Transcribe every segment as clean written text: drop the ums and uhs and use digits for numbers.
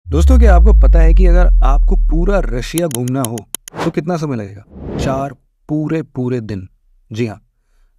दोस्तों, क्या आपको पता है कि अगर आपको पूरा रशिया घूमना हो तो कितना समय लगेगा? 4 पूरे पूरे दिन। जी हाँ,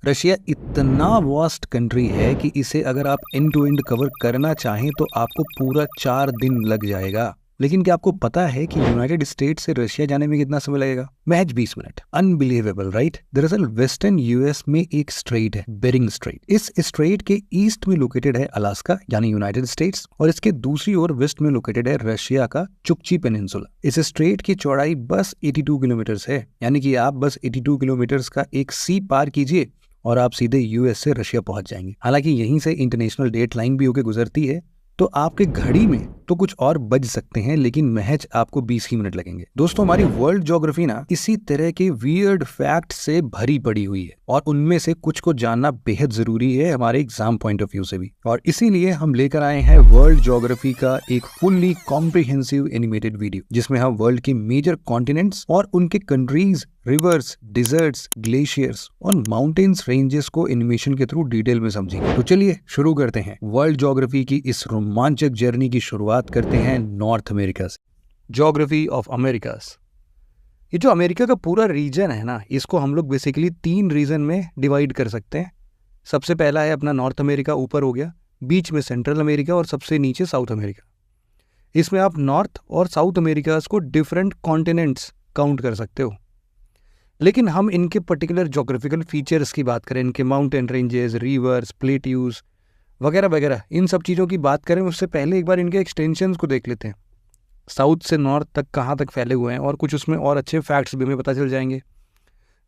रशिया इतना वास्ट कंट्री है कि इसे अगर आप एंड टू एंड कवर करना चाहें तो आपको पूरा 4 दिन लग जाएगा। लेकिन क्या आपको पता है कि यूनाइटेड स्टेट से रशिया जाने में कितना समय लगेगा? महज 20 मिनट। Unbelievable, right? दरअसल वेस्टर्न यूएस में एक स्ट्रेट है, बेरिंग स्ट्रेट। इस स्ट्रेट के ईस्ट में लोकेटेड है अलास्का यानी यूनाइटेड स्टेट्स, और इसके दूसरी ओर वेस्ट में लोकेटेड है रशिया का चुक्ची पेनिनसुला। इस स्ट्रेट की चौड़ाई बस 82 किलोमीटर है, यानी कि आप बस 82 किलोमीटर का एक सी पार कीजिए और आप सीधे यूएस से रशिया पहुंच जाएंगे। हालांकि यहीं से इंटरनेशनल डेट लाइन भी होकर गुजरती है, तो आपके घड़ी में तो कुछ और बज सकते हैं, लेकिन महज आपको 20 ही मिनट लगेंगे। दोस्तों, हमारी वर्ल्ड ज्योग्राफी ना इसी तरह के वियर्ड फैक्ट से भरी पड़ी हुई है, और उनमें से कुछ को जानना बेहद जरूरी है हमारे एग्जाम पॉइंट ऑफ व्यू से भी। और इसीलिए हम लेकर आए हैं वर्ल्ड ज्योग्राफी का एक फुल्ली कॉम्प्रिहेंसिव एनिमेटेड वीडियो, जिसमें हम वर्ल्ड के मेजर कॉन्टिनेंट्स और उनके कंट्रीज, रिवर्स, डिजर्ट्स, ग्लेशियर्स और माउंटेन्स रेंजेस को एनिमेशन के थ्रू डिटेल में समझेंगे। तो चलिए शुरू करते हैं। वर्ल्ड ज्योग्राफी की इस रोमांचक जर्नी की शुरुआत करते हैं नॉर्थ अमेरिका से। Geography of America's. ये जो अमेरिका का पूरा रीजन है ना, इसको हम लोग बेसिकली 3 रीजन में डिवाइड कर सकते हैं। सबसे पहला है अपना नॉर्थ अमेरिका, ऊपर हो गया, बीच में सेंट्रल अमेरिका और सबसे नीचे साउथ अमेरिका। इसमें आप नॉर्थ और साउथ अमेरिकास को डिफरेंट कॉन्टिनेंट्स काउंट कर सकते हो। लेकिन हम इनके पर्टिकुलर ज्योग्राफिकल फीचर्स की बात करें, इनके माउंटेन रेंजेस, रिवर्स, प्लेट्यूज वगैरह वगैरह, इन सब चीज़ों की बात करें उससे पहले एक बार इनके एक्सटेंशंस को देख लेते हैं। साउथ से नॉर्थ तक कहाँ तक फैले हुए हैं, और कुछ उसमें और अच्छे फैक्ट्स भी हमें पता चल जाएंगे।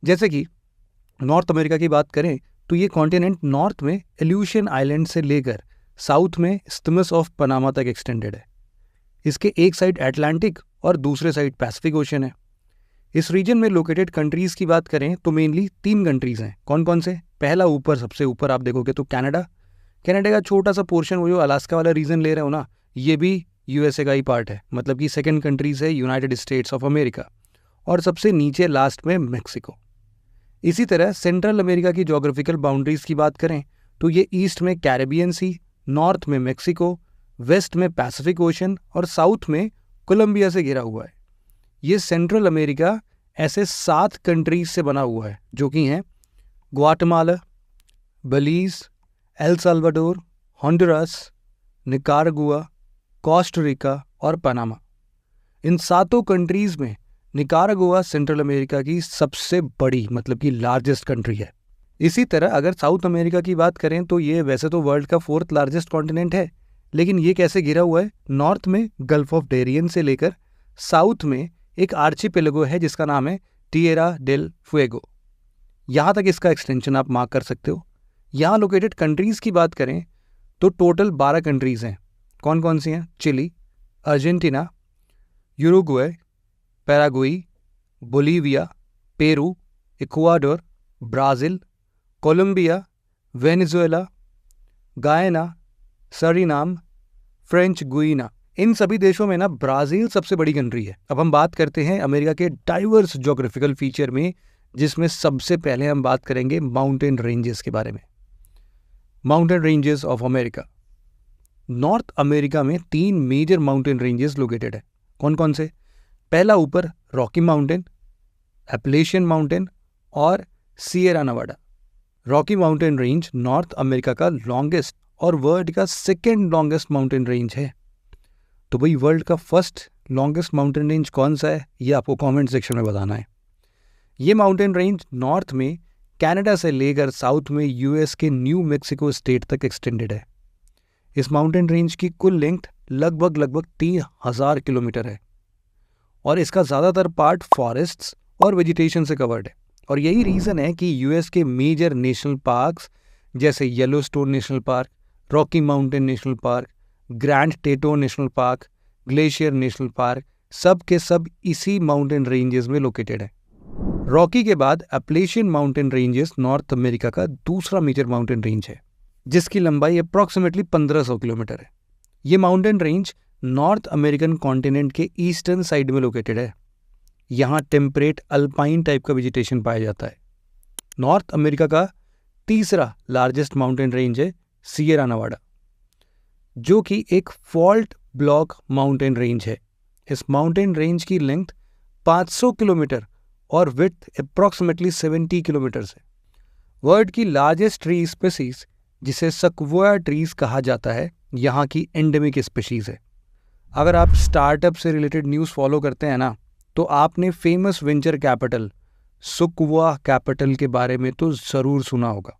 जैसे कि नॉर्थ अमेरिका की बात करें तो ये कॉन्टिनेंट नॉर्थ में एल्यूशियन आइलैंड से लेकर साउथ में इस्थमस ऑफ पनामा तक एक्सटेंडेड है। इसके एक साइड अटलांटिक और दूसरे साइड पैसिफिक ओशन है। इस रीजन में लोकेटेड कंट्रीज की बात करें तो मेनली 3 कंट्रीज हैं। कौन कौन से? पहला ऊपर, सबसे ऊपर आप देखोगे तो कनाडा का छोटा सा पोर्शन, वो जो अलास्का वाला रीजन ले रहे हो ना, ये भी यूएसए का ही पार्ट है। मतलब कि सेकंड कंट्रीज है यूनाइटेड स्टेट्स ऑफ अमेरिका, और सबसे नीचे लास्ट में मेक्सिको। इसी तरह सेंट्रल अमेरिका की ज्योग्राफिकल बाउंड्रीज की बात करें तो ये ईस्ट में कैरेबियन सी, नॉर्थ में मेक्सिको, वेस्ट में पैसिफिक ओशन और साउथ में कोलंबिया से घिरा हुआ है। ये सेंट्रल अमेरिका ऐसे 7 कंट्रीज से बना हुआ है, जो कि हैं Guatemala, Belize, El Salvador, Honduras, Nicaragua, Costa Rica और पनामा। इन 7 कंट्रीज में निकारागुआ सेंट्रल अमेरिका की सबसे बड़ी, मतलब कि लार्जेस्ट कंट्री है। इसी तरह अगर साउथ अमेरिका की बात करें तो ये वैसे तो वर्ल्ड का 4th लार्जेस्ट कॉन्टिनेंट है, लेकिन ये कैसे घिरा हुआ है? नॉर्थ में गल्फ ऑफ डेरियन से लेकर साउथ में एक आर्चिपेलागो है जिसका नाम है टिएरा डेल फुएगो। यहाँ तक इसका एक्सटेंशन आप मार्क कर सकते हो। यहाँ लोकेटेड कंट्रीज़ की बात करें तो टोटल 12 कंट्रीज़ हैं। कौन कौन सी हैं? Chile, Argentina, Uruguay, Paraguay, Bolivia, Peru, Ecuador, Brazil, Colombia, Venezuela, Guyana, Suriname, French गुइना। इन सभी देशों में ना ब्राज़ील सबसे बड़ी कंट्री है। अब हम बात करते हैं अमेरिका के डाइवर्स ज्योग्राफिकल फीचर में, जिसमें सबसे पहले हम बात करेंगे माउंटेन रेंजेस के बारे में। Mountain ranges of America. North America में 3 मेजर माउंटेन रेंजेस लोकेटेड है। कौन कौन से? पहला ऊपर रॉकी माउंटेन, एपलेशियन माउंटेन और Sierra Nevada. Rocky mountain range north America का लॉन्गेस्ट और वर्ल्ड का 2nd लॉन्गेस्ट माउंटेन रेंज है। तो भाई वर्ल्ड का फर्स्ट लॉन्गेस्ट माउंटेन रेंज कौन सा है, ये आपको कमेंट सेक्शन में बताना है। ये माउंटेन रेंज नॉर्थ में कनाडा से लेकर साउथ में यूएस के न्यू मैक्सिको स्टेट तक एक्सटेंडेड है। इस माउंटेन रेंज की कुल लेंथ लगभग 3000 किलोमीटर है, और इसका ज़्यादातर पार्ट फॉरेस्ट्स और वेजिटेशन से कवर्ड है। और यही रीज़न है कि यूएस के मेजर नेशनल पार्क्स जैसे Yellowstone national park, Rocky mountain national park, Grand Teton national park, glacier national park, सब के सब इसी माउंटेन रेंजेस में लोकेटेड है। रॉकी के बाद Appalachian mountain ranges North America का दूसरा मेजर माउंटेन रेंज है, जिसकी लंबाई अप्रॉक्सीमेटली 1500 किलोमीटर है। ये mountain range north American continent के ईस्टर्न साइड में लोकेटेड है। यहाँ टेम्परेट अल्पाइन टाइप का वेजिटेशन पाया जाता है। नॉर्थ अमेरिका का तीसरा लार्जेस्ट माउंटेन रेंज है सिएरा नेवाडा, जो कि एक फॉल्ट ब्लॉक माउंटेन रेंज है। इस माउंटेन रेंज की लेंथ 500 किलोमीटर और विड्थ अप्रॉक्सीमेटली 70 किलोमीटर है। वर्ल्ड की लार्जेस्ट ट्री स्पीसीज जिसे सक्वोया ट्रीज कहा जाता है, यहाँ की एंडेमिक स्पीशीज है। अगर आप स्टार्टअप से रिलेटेड न्यूज़ फॉलो करते हैं ना, तो आपने फेमस वेंचर कैपिटल सक्वोया कैपिटल के बारे में तो ज़रूर सुना होगा।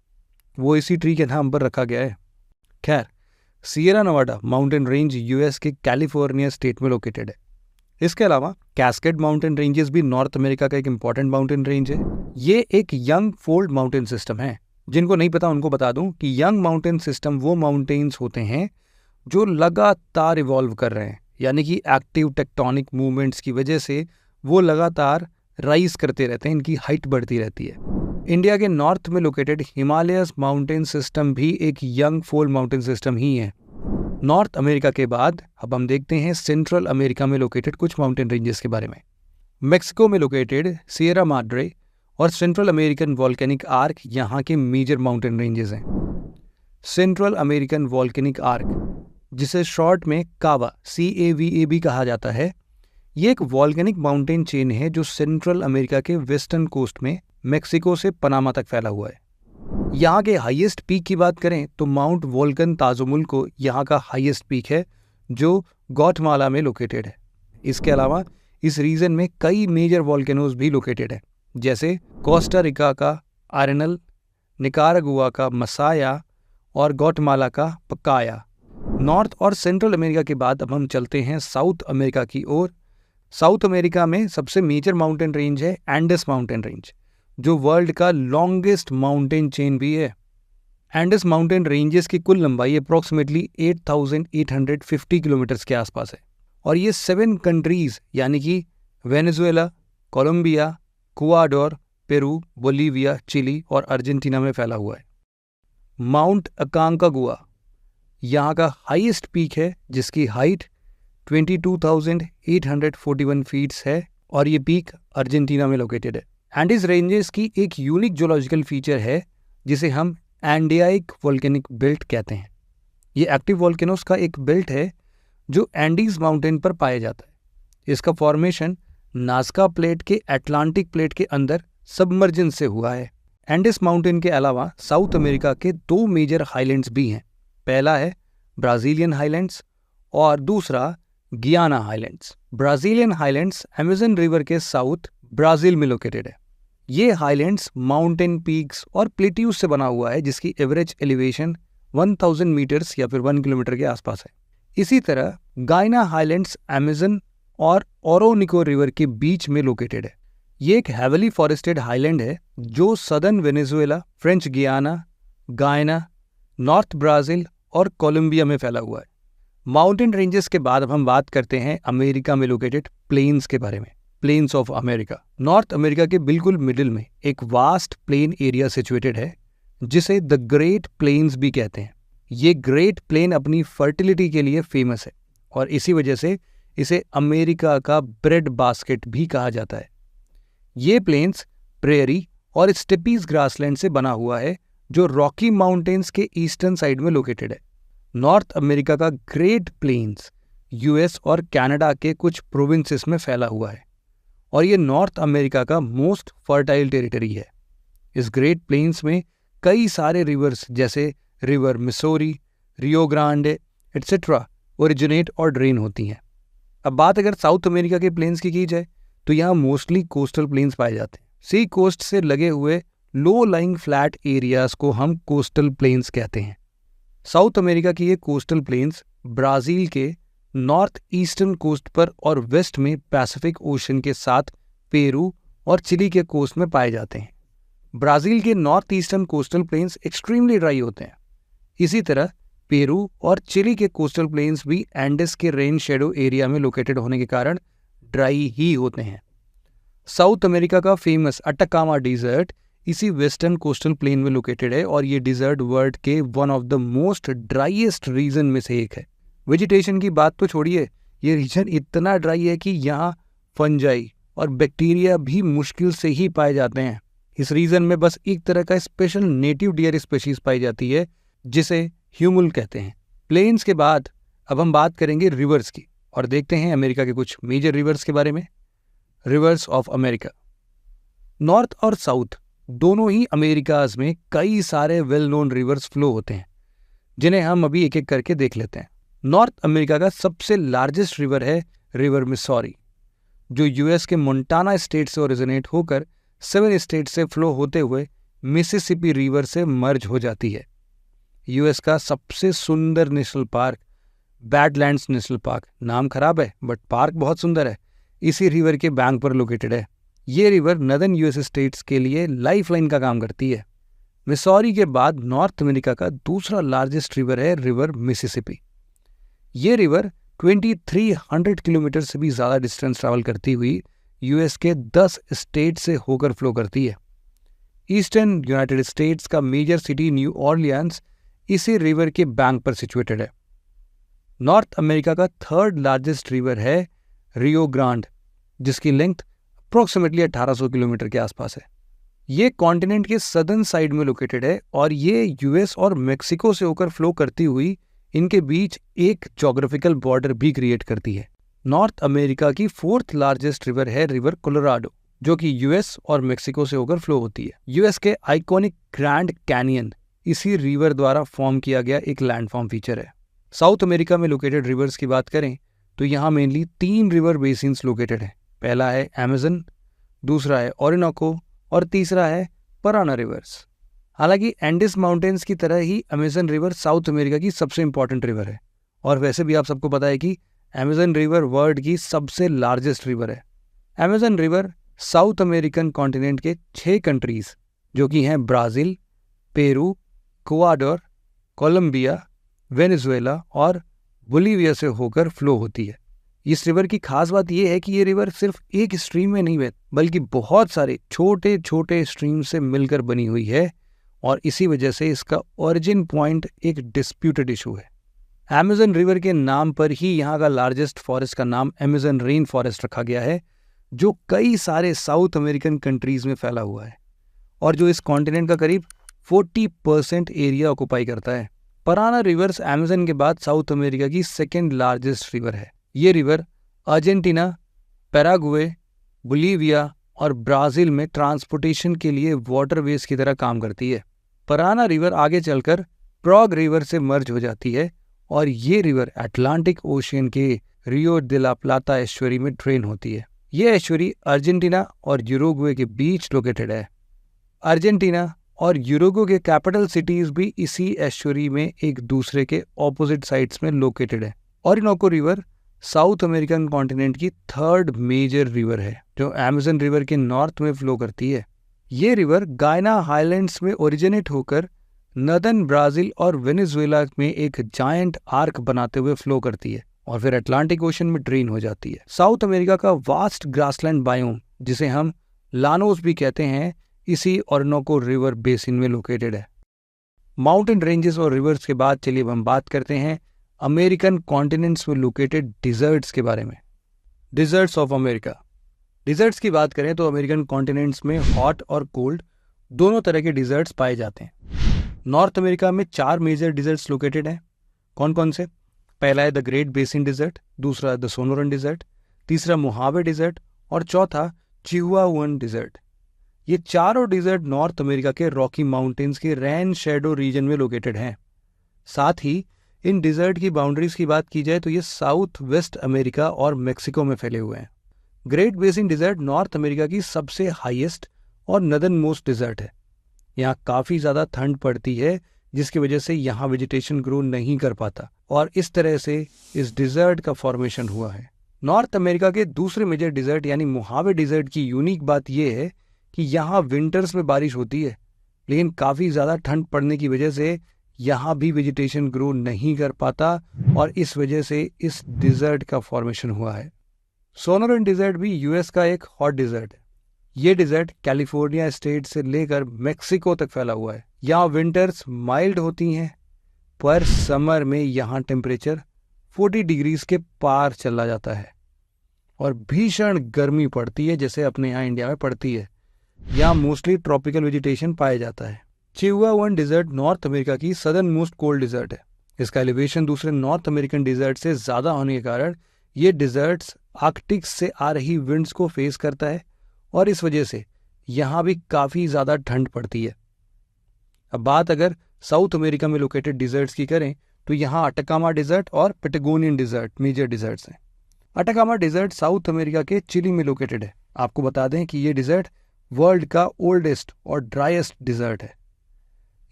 वो इसी ट्री के नाम पर रखा गया है। खैर, Sierra Nevada mountain range US के कैलिफोर्निया स्टेट में लोकेटेड है। इसके अलावा कैस्केड माउंटेन रेंजेस भी नॉर्थ अमेरिका का एक इंपॉर्टेंट माउंटेन रेंज है। ये एक यंग फोल्ड माउंटेन सिस्टम है। जिनको नहीं पता उनको बता दूं कि यंग माउंटेन सिस्टम वो माउंटेन्स होते हैं जो लगातार इवॉल्व कर रहे हैं, यानी कि एक्टिव टेक्टोनिक मूवमेंट्स की वजह से वो लगातार राइज करते रहते हैं, इनकी हाइट बढ़ती रहती है। इंडिया के नॉर्थ में लोकेटेड हिमालयस माउंटेन सिस्टम भी एक यंग फोल्ड माउंटेन सिस्टम ही है। नॉर्थ अमेरिका के बाद अब हम देखते हैं सेंट्रल अमेरिका में लोकेटेड कुछ माउंटेन रेंजेस के बारे में। मेक्सिको में लोकेटेड सियरा माड्रे और सेंट्रल अमेरिकन वॉल्केनिक आर्क यहाँ के मेजर माउंटेन रेंजेस हैं। सेंट्रल अमेरिकन वॉल्केनिक आर्क, जिसे शॉर्ट में कावा CAVA भी कहा जाता है, ये एक वॉल्केनिक माउंटेन चेन है जो सेंट्रल अमेरिका के वेस्टर्न कोस्ट में मेक्सिको से पनामा तक फैला हुआ है। यहाँ के हाईएस्ट पीक की बात करें तो माउंट वोल्कन ताजुमुल्को यहाँ का हाईएस्ट पीक है जो ग्वाटेमाला में लोकेटेड है। इसके अलावा इस रीजन में कई मेजर वॉल्केनोज भी लोकेटेड है, जैसे कोस्टा रिका का आरेनल, निकारागुआ का मसाया और ग्वाटेमाला का पकाया। नॉर्थ और सेंट्रल अमेरिका के बाद अब हम चलते हैं साउथ अमेरिका की ओर। साउथ अमेरिका में सबसे मेजर माउंटेन रेंज है एंडेस माउंटेन रेंज, जो वर्ल्ड का लॉन्गेस्ट माउंटेन चेन भी है। एंडेस माउंटेन रेंजेस की कुल लंबाई अप्रॉक्सीमेटली 8,850 किलोमीटर्स के आसपास है और ये 7 कंट्रीज यानी कि Venezuela, Colombia, Ecuador, Peru, Bolivia, Chile और अर्जेंटीना में फैला हुआ है। माउंट अकांकागुआ यहाँ का हाईएस्ट पीक है जिसकी हाइट 22,841 फीट्स है और ये पीक अर्जेंटीना में लोकेटेड है। एंडीज रेंजेस की एक यूनिक जियोलॉजिकल फीचर है जिसे हम एंडियाइक वोल्केनिक बेल्ट कहते हैं। ये एक्टिव वोल्केनोस का एक बेल्ट है जो एंडीज माउंटेन पर पाया जाता है। इसका फॉर्मेशन नाज़का प्लेट के अटलांटिक प्लेट के अंदर सबमर्जन से हुआ है। एंडेस माउंटेन के अलावा साउथ अमेरिका के 2 मेजर हाईलैंड्स भी हैं। पहला है ब्राज़ीलियन हाईलैंड्स और दूसरा गियाना highlands. Brazilian highlands Amazon river के साउथ ब्राज़ील में लोकेटेड है। ये हाईलैंड्स माउंटेन पीक्स और प्लेट्यूज से बना हुआ है जिसकी एवरेज एलिवेशन 1000 मीटर्स या फिर 1 किलोमीटर के आसपास है। इसी तरह गायना हाईलैंड्स अमेज़न और ओरोनिको रिवर के बीच में लोकेटेड है। ये एक हेवली फॉरेस्टेड हाईलैंड है जो सदर्न वेनेजुएला, फ्रेंच गियाना, गायना, नॉर्थ ब्राज़ील और कोलंबिया में फैला हुआ है। माउंटेन रेंजेस के बाद अब हम बात करते हैं अमेरिका में लोकेटेड प्लेन्स के बारे में। Plains of America. North America के बिल्कुल मिडिल में एक वास्ट प्लेन एरिया सिचुएटेड है जिसे द ग्रेट प्लेन्स भी कहते हैं। ये ग्रेट प्लेन अपनी फर्टिलिटी के लिए फेमस है और इसी वजह से इसे अमेरिका का ब्रेड बास्केट भी कहा जाता है। ये प्लेन्स प्रेयरी और स्टेपीज ग्रासलैंड से बना हुआ है जो रॉकी माउंटेन्स के ईस्टर्न साइड में लोकेटेड है। नॉर्थ अमेरिका का ग्रेट प्लेन्स यूएस और कनाडा के कुछ प्रोविंसेस में फैला हुआ है और ये नॉर्थ अमेरिका का मोस्ट फर्टाइल टेरिटरी है। इस ग्रेट प्लेन्स में कई सारे रिवर्स जैसे river Missouri, Rio Grande etcetera originate और ड्रेन होती हैं। अब बात अगर साउथ अमेरिका के प्लेन्स की जाए तो यहाँ मोस्टली कोस्टल प्लेन्स पाए जाते हैं। सी कोस्ट से लगे हुए लो लाइंग फ्लैट एरियाज को हम कोस्टल प्लेन्स कहते हैं। साउथ अमेरिका की ये कोस्टल प्लेन्स ब्राज़ील के नॉर्थ ईस्टर्न कोस्ट पर और वेस्ट में पैसिफिक ओशन के साथ पेरू और चिली के कोस्ट में पाए जाते हैं। ब्राज़ील के north eastern coastal plains extremely dry होते हैं। इसी तरह पेरू और चिली के कोस्टल प्लेन्स भी एंडेस के रेन शेडो एरिया में लोकेटेड होने के कारण ड्राई ही होते हैं। साउथ अमेरिका का फेमस अटाकामा डिजर्ट इसी वेस्टर्न कोस्टल प्लेन में लोकेटेड है और ये डिजर्ट वर्ल्ड के one of the most driest region में से एक है। वेजिटेशन की बात तो छोड़िए, ये रीजन इतना ड्राई है कि यहाँ फंजाई और बैक्टीरिया भी मुश्किल से ही पाए जाते हैं। इस रीजन में बस एक तरह का स्पेशल नेटिव डियर स्पीशीज पाई जाती है जिसे ह्यूमुल कहते हैं। प्लेन्स के बाद अब हम बात करेंगे रिवर्स की और देखते हैं अमेरिका के कुछ मेजर रिवर्स के बारे में। Reverse of America. नॉर्थ और साउथ दोनों ही अमेरिकाज में कई सारे वेल नोन रिवर्स फ्लो होते हैं, जिन्हें हम अभी एक एक करके देख लेते हैं। नॉर्थ अमेरिका का सबसे लार्जेस्ट रिवर है रिवर मिसौरी, जो यूएस के मोंटाना स्टेट से ओरिजिनेट होकर 7 स्टेट से फ्लो होते हुए मिसिसिपी रिवर से मर्ज हो जाती है। यूएस का सबसे सुंदर national park badlands national park, नाम खराब है बट पार्क बहुत सुंदर है, इसी रिवर के बैंक पर लोकेटेड है। ये रिवर नदर्न यूएस स्टेट्स के लिए लाइफलाइन का काम करती है। मिसौरी के बाद नॉर्थ अमेरिका का दूसरा लार्जेस्ट रिवर है रिवर मिसिसिपी। ये रिवर 2300 किलोमीटर से भी ज़्यादा डिस्टेंस ट्रैवल करती हुई यूएस के 10 स्टेट से होकर फ्लो करती है। ईस्टर्न यूनाइटेड स्टेट्स का मेजर सिटी न्यू ऑर्लियंस इसी रिवर के बैंक पर सिचुएटेड है। नॉर्थ अमेरिका का थर्ड लार्जेस्ट रिवर है रियो ग्रांड, जिसकी लेंथ अप्रोक्सीमेटली 1800 किलोमीटर के आसपास है। ये कॉन्टिनेंट के सदर्न साइड में लोकेटेड है और ये यूएस और मेक्सिको से होकर फ्लो करती हुई इनके बीच एक ज्योग्राफिकल बॉर्डर भी क्रिएट करती है। नॉर्थ अमेरिका की फोर्थ लार्जेस्ट रिवर है रिवर कोलोराडो, जो कि यूएस और मेक्सिको से होकर फ्लो होती है। यूएस के आइकॉनिक ग्रैंड कैनियन इसी रिवर द्वारा फॉर्म किया गया एक लैंडफॉर्म फीचर है। साउथ अमेरिका में लोकेटेड रिवर्स की बात करें तो यहाँ मेनली 3 रिवर बेसिन्स लोकेटेड हैं। पहला है अमेजन, दूसरा है ओरिनोको और तीसरा है पराना रिवर्स। हालांकि एंडिस माउंटेन्स की तरह ही अमेजन रिवर साउथ अमेरिका की सबसे इंपॉर्टेंट रिवर है, और वैसे भी आप सबको पता है कि अमेजन रिवर वर्ल्ड की सबसे लार्जेस्ट रिवर है। Amazon river South American continent के 6 कंट्रीज जो कि हैं Brazil, Peru, Ecuador, Colombia, Venezuela और बोलीविया से होकर फ्लो होती है। इस रिवर की खास बात यह है कि ये रिवर सिर्फ एक स्ट्रीम में नहीं बहती, बल्कि बहुत सारे छोटे छोटे स्ट्रीम से मिलकर बनी हुई है, और इसी वजह से इसका ओरिजिन पॉइंट एक डिस्प्यूटेड इशू है। अमेजन रिवर के नाम पर ही यहाँ का लार्जेस्ट फॉरेस्ट का नाम अमेजन रेन फॉरेस्ट रखा गया है, जो कई सारे साउथ अमेरिकन कंट्रीज में फैला हुआ है और जो इस कॉन्टिनेंट का करीब 40% एरिया ऑक्युपाई करता है। पराना रिवर्स अमेजन के बाद साउथ अमेरिका की सेकेंड लार्जेस्ट रिवर है। ये रिवर अर्जेंटीना, पैराग्वे, बोलीविया और ब्राज़ील में ट्रांसपोर्टेशन के लिए वाटरवेज की तरह काम करती है। पराना रिवर आगे चलकर प्रॉग रिवर से मर्ज हो जाती है और ये रिवर अटलांटिक ओशियन के रियो दे ला प्लाता एस्चुरी में ड्रेन होती है। ये एस्चुरी अर्जेंटीना और यूरुग्वे के बीच लोकेटेड है। अर्जेंटीना और यूरुग्वे के कैपिटल सिटीज भी इसी एस्चुरी में एक दूसरे के ऑपोजिट साइड्स में लोकेटेड है। Orinoco river South American continent की थर्ड मेजर रिवर है, जो अमेजन रिवर के नॉर्थ में फ्लो करती है। ये रिवर गायना हाईलैंड्स में ओरिजिनेट होकर नदर्न ब्राज़ील और वेनेजुएला में एक जायंट आर्क बनाते हुए फ्लो करती है और फिर अटलांटिक ओशन में ड्रेन हो जाती है। साउथ अमेरिका का वास्ट ग्रासलैंड बायोम, जिसे हम लानोस भी कहते हैं, इसी ओरिनोको रिवर बेसिन में लोकेटेड है। माउंटेन रेंजेस और रिवर्स के बाद चलिए अब हम बात करते हैं अमेरिकन कॉन्टिनेंट्स में लोकेटेड डिजर्ट्स के बारे में। Desserts of America. डिजर्ट्स की बात करें तो अमेरिकन कॉन्टिनेंट्स में हॉट और कोल्ड दोनों तरह के डिजर्ट्स पाए जाते हैं। नॉर्थ अमेरिका में 4 मेजर डिजर्ट्स लोकेटेड हैं। कौन कौन से? पहला है द ग्रेट बेसिन डिजर्ट, दूसरा द सोनोरन डिजर्ट, तीसरा मोहावे डिजर्ट और चौथा चिहुआहुआन डिजर्ट। ये चारों डिजर्ट नॉर्थ अमेरिका के रॉकी माउंटेन्स के रैन शेडो रीजन में लोकेटेड हैं। साथ ही इन डिजर्ट की बाउंड्रीज की बात की जाए तो ये साउथ वेस्ट अमेरिका और मेक्सिको में फैले हुए हैं। Great Basin Desert North America की सबसे हाईएस्ट और नदर्न मोस्ट डिजर्ट है। यहाँ काफ़ी ज़्यादा ठंड पड़ती है, जिसकी वजह से यहाँ वेजिटेशन ग्रो नहीं कर पाता और इस तरह से इस डिजर्ट का फॉर्मेशन हुआ है। नॉर्थ अमेरिका के दूसरे मेजर डिजर्ट यानी मोहावे डिजर्ट की यूनिक बात यह है कि यहाँ विंटर्स में बारिश होती है, लेकिन काफ़ी ज़्यादा ठंड पड़ने की वजह से यहाँ भी वेजिटेशन ग्रो नहीं कर पाता और इस वजह से इस डिजर्ट का फॉर्मेशन हुआ है। सोनोरन डिजर्ट भी यूएस का एक हॉट डिजर्ट है। ये डिजर्ट कैलिफोर्निया स्टेट से लेकर मेक्सिको तक फैला हुआ है। यहाँ विंटर्स माइल्ड होती हैं, पर समर में यहाँ टेम्परेचर 40 डिग्रीज के पार चला जाता है और भीषण गर्मी पड़ती है, जैसे अपने यहाँ इंडिया में पड़ती है। यहाँ मोस्टली ट्रॉपिकल वेजिटेशन पाया जाता है। चिहुआहुआन डिजर्ट नॉर्थ अमेरिका की सदर्न मोस्ट कोल्ड डिजर्ट है। इसका एलिवेशन दूसरे नॉर्थ अमेरिकन डिजर्ट से ज़्यादा होने के कारण ये डिजर्ट्स आर्कटिक से आ रही विंड्स को फेस करता है और इस वजह से यहाँ भी काफ़ी ज़्यादा ठंड पड़ती है। अब बात अगर साउथ अमेरिका में लोकेटेड डिजर्ट्स की करें तो यहाँ अटकामा डिजर्ट और पेटागोनियन डिजर्ट मेजर डिजर्ट्स हैं। अटकामा डिजर्ट साउथ अमेरिका के चिली में लोकेटेड है। आपको बता दें कि ये डिजर्ट वर्ल्ड का ओल्डेस्ट और ड्राइएस्ट डिजर्ट है।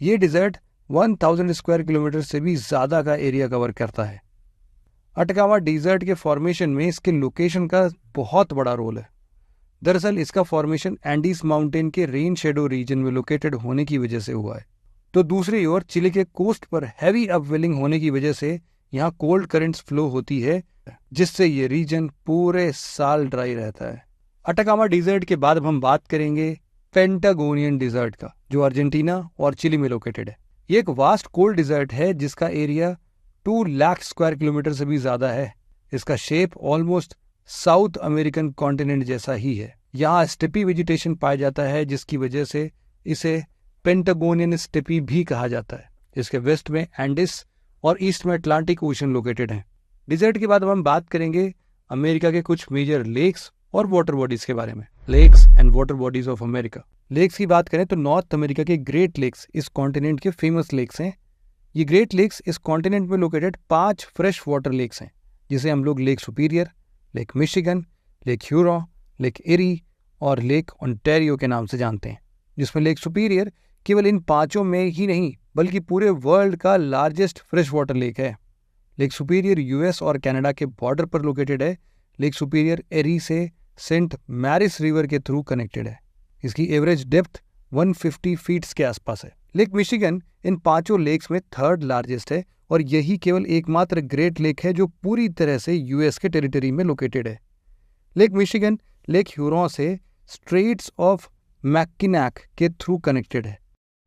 ये डिजर्ट 1000 स्क्वायर किलोमीटर से भी ज़्यादा का एरिया कवर करता है। अटकामा डिजर्ट के फॉर्मेशन में इसके लोकेशन का बहुत बड़ा रोल है। दरअसल इसका फॉर्मेशन एंडीज माउंटेन के रेन शेडो रीजन में लोकेटेड होने की वजह से हुआ है। तो दूसरी ओर चिली के कोस्ट पर हैवी अपवेलिंग होने की वजह से यहाँ कोल्ड करंट्स फ्लो होती है, जिससे ये रीजन पूरे साल ड्राई रहता है। अटकामा डिजर्ट के बाद हम बात करेंगे पेंटागोनियन डिजर्ट का, जो अर्जेंटीना और चिली में लोकेटेड है। ये एक वास्ट कोल्ड डिजर्ट है जिसका एरिया 2 लाख स्क्वायर किलोमीटर से भी ज्यादा है। इसका shape almost south American continent जैसा ही है। यहाँ स्टेपी वेजिटेशन पाया जाता है, जिसकी वजह से इसे पेंटागोनियन स्टेपी भी कहा जाता है। इसके वेस्ट में एंडिस और ईस्ट में अटलांटिक ओशन लोकेटेड हैं। डिजर्ट के बाद हम बात करेंगे अमेरिका के कुछ मेजर लेक्स और वाटर बॉडीज के बारे में। Lakes and water bodies of America. Lakes की बात करें तो नॉर्थ अमेरिका के ग्रेट लेक्स इस कॉन्टिनेंट के फेमस लेक्स हैं। ये ग्रेट लेक्स इस कॉन्टिनेंट में लोकेटेड 5 फ्रेश वाटर लेक्स हैं, जिसे हम लोग lake Superior, lake Michigan, lake Huron, lake एरी और लेक ओंटारियो के नाम से जानते हैं। जिसमें लेक सुपीरियर केवल इन 5 में ही नहीं बल्कि पूरे वर्ल्ड का लार्जेस्ट फ्रेश वाटर लेक है। लेक सुपीरियर यूएस और कनाडा के बॉर्डर पर लोकेटेड है। लेक सुपीरियर एरी से सेंट मैरिस रिवर के थ्रू कनेक्टेड है। इसकी एवरेज डेप्थ 150 फीट्स के आसपास है। लेक मिशिगन इन 5 लेक्स में 3rd लार्जेस्ट है और यही केवल एकमात्र ग्रेट लेक है जो पूरी तरह से यूएस के टेरिटरी में लोकेटेड है। लेक मिशिगन लेक ह्यूरॉन से स्ट्रेट्स ऑफ मैकिनाक के थ्रू कनेक्टेड है।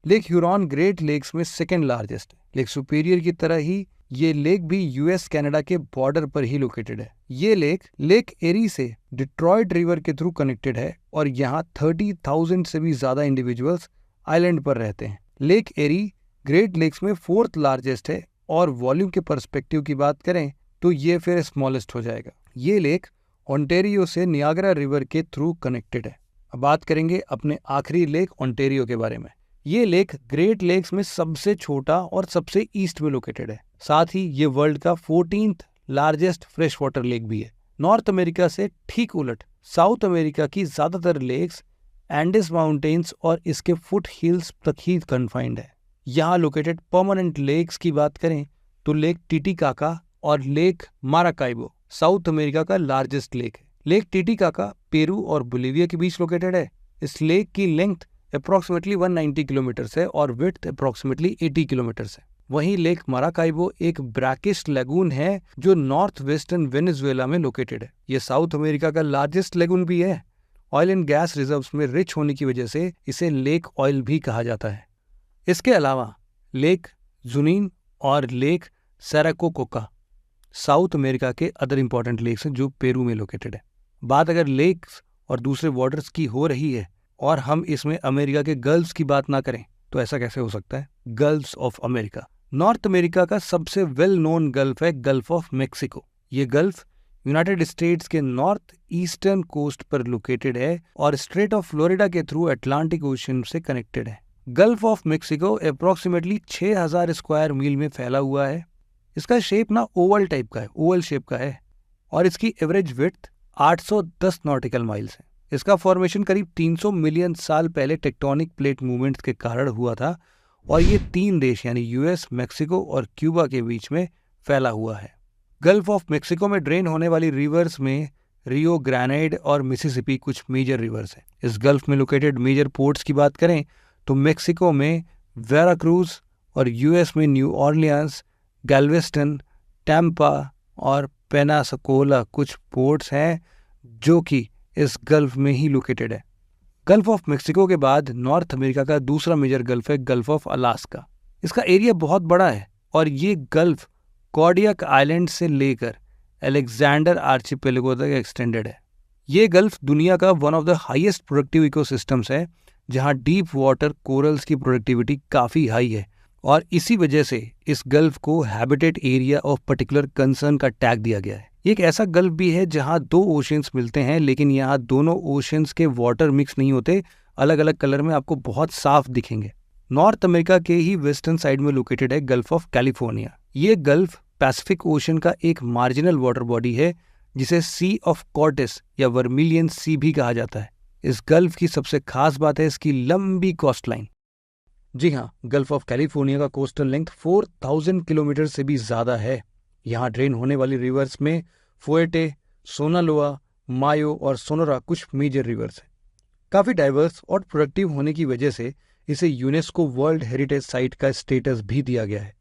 लेक ह्यूरॉन ग्रेट लेक्स में 2nd लार्जेस्ट है। लेक सुपीरियर की तरह ही ये लेक भी यूएस कनाडा के बॉर्डर पर ही लोकेटेड है। ये लेक एरी से डिट्रॉयट रिवर के थ्रू कनेक्टेड है और यहाँ 30,000 से भी ज्यादा इंडिविजुअल्स आइलैंड पर रहते हैं। लेक एरी ग्रेट लेक्स में 4th लार्जेस्ट है और वॉल्यूम के पर्सपेक्टिव की बात करें तो ये फिर स्मॉलेस्ट हो जाएगा। ये लेक ओंटारियो से नियाग्रा रिवर के थ्रू कनेक्टेड है। अब बात करेंगे अपने आखिरी लेक ओंटारियो के बारे में। ये लेक ग्रेट लेक्स में सबसे छोटा और सबसे ईस्ट में लोकेटेड है। साथ ही ये वर्ल्ड का 14th largest fresh water lake भी है। नॉर्थ अमेरिका से ठीक उलट साउथ अमेरिका की ज्यादातर लेक्स एंडिस माउंटेन्स और इसके फुट हिल्स तक ही कन्फाइंड है। यहाँ लोकेटेड परमानेंट लेक्स की बात करें तो लेक टिटिकाका और लेक माराकाइबो साउथ अमेरिका का लार्जेस्ट लेक है। लेक टिटिकाका पेरू और बोलिविया के बीच लोकेटेड है। इस लेक की लेंथ अप्रोक्सीमेटली 190 किलोमीटर्स है और विड्थ अप्रोक्सीमेटली 80 किलोमीटर्स है। वहीं लेक माराकाइबो एक ब्रैकिश लगून है जो नॉर्थ वेस्टर्न वेनेजुएला में लोकेटेड है। ये साउथ अमेरिका का लार्जेस्ट लगून भी है। ऑयल एंड गैस रिजर्व्स में रिच होने की वजह से इसे लेक ऑयल भी कहा जाता है। इसके अलावा लेक जुनीन और लेक सेराकोकोका साउथ अमेरिका के अदर इंपॉर्टेंट लेक्स हैं जो पेरू में लोकेटेड है। बात अगर लेक्स और दूसरे वाटर्स की हो रही है और हम इसमें अमेरिका के गल्फ्स की बात ना करें तो ऐसा कैसे हो सकता है। Gulfs of America. North America का सबसे वेल नोन गल्फ है गल्फ ऑफ मेक्सिको। ये गल्फ यूनाइटेड स्टेट्स के नॉर्थ ईस्टर्न कोस्ट पर लोकेटेड है और स्ट्रेट ऑफ फ्लोरिडा के थ्रू अटलांटिक ओशन से कनेक्टेड है। Gulf of Mexico approximately 6000 square mile में फैला हुआ है। इसका शेप ना ओवल टाइप का है, ओवल शेप का है और इसकी एवरेज विड्थ 810 नॉटिकल माइल्स है। इसका फॉर्मेशन करीब 300 मिलियन साल पहले टेक्टोनिक प्लेट मूवमेंट्स के कारण हुआ था और ये 3 देश यानी यूएस, मेक्सिको और क्यूबा के बीच में फैला हुआ है। गल्फ ऑफ मेक्सिको में ड्रेन होने वाली रिवर्स में रियो ग्रेनाइड और मिसिसिपी कुछ मेजर रिवर्स हैं। इस गल्फ में लोकेटेड मेजर पोर्ट्स की बात करें तो मेक्सिको में वेराक्रूज और यूएस में न्यू ऑर्लियंस, गैल्वेस्टन, टैम्पा और पेनासकोला कुछ पोर्ट्स हैं जो कि इस गल्फ में ही लोकेटेड है। गल्फ ऑफ मेक्सिको के बाद नॉर्थ अमेरिका का दूसरा मेजर गल्फ है गल्फ ऑफ अलास्का। इसका एरिया बहुत बड़ा है और ये गल्फ कॉर्डियक आइलैंड से लेकर अलेक्जेंडर आर्चिपेलागो तक एक्सटेंडेड है। ये गल्फ दुनिया का one of the highest productive ecosystems है जहां डीप वाटर कोरल्स की प्रोडक्टिविटी काफ़ी हाई है और इसी वजह से इस गल्फ को habitat area of particular concern का टैग दिया गया है। ये एक ऐसा गल्फ भी है जहां दो ओशियंस मिलते हैं, लेकिन यहाँ दोनों ओशियंस के वाटर मिक्स नहीं होते, अलग अलग कलर में आपको बहुत साफ दिखेंगे। नॉर्थ अमेरिका के ही वेस्टर्न साइड में लोकेटेड है गल्फ ऑफ कैलिफोर्निया। ये गल्फ पैसिफिक ओशन का एक मार्जिनल वाटर बॉडी है जिसे सी ऑफ कॉर्टिस या वर्मिलियन सी भी कहा जाता है। इस गल्फ की सबसे खास बात है इसकी लंबी कोस्ट लाइन। जी हाँ, गल्फ ऑफ कैलिफोर्निया का कोस्टल लेंथ 4000 किलोमीटर से भी ज्यादा है। यहाँ ड्रेन होने वाली रिवर्स में फुएटे, सोनालोआ, मायो और सोनोरा कुछ मेजर रिवर्स हैं। काफी डाइवर्स और प्रोडक्टिव होने की वजह से इसे यूनेस्को वर्ल्ड हेरिटेज साइट का स्टेटस भी दिया गया है।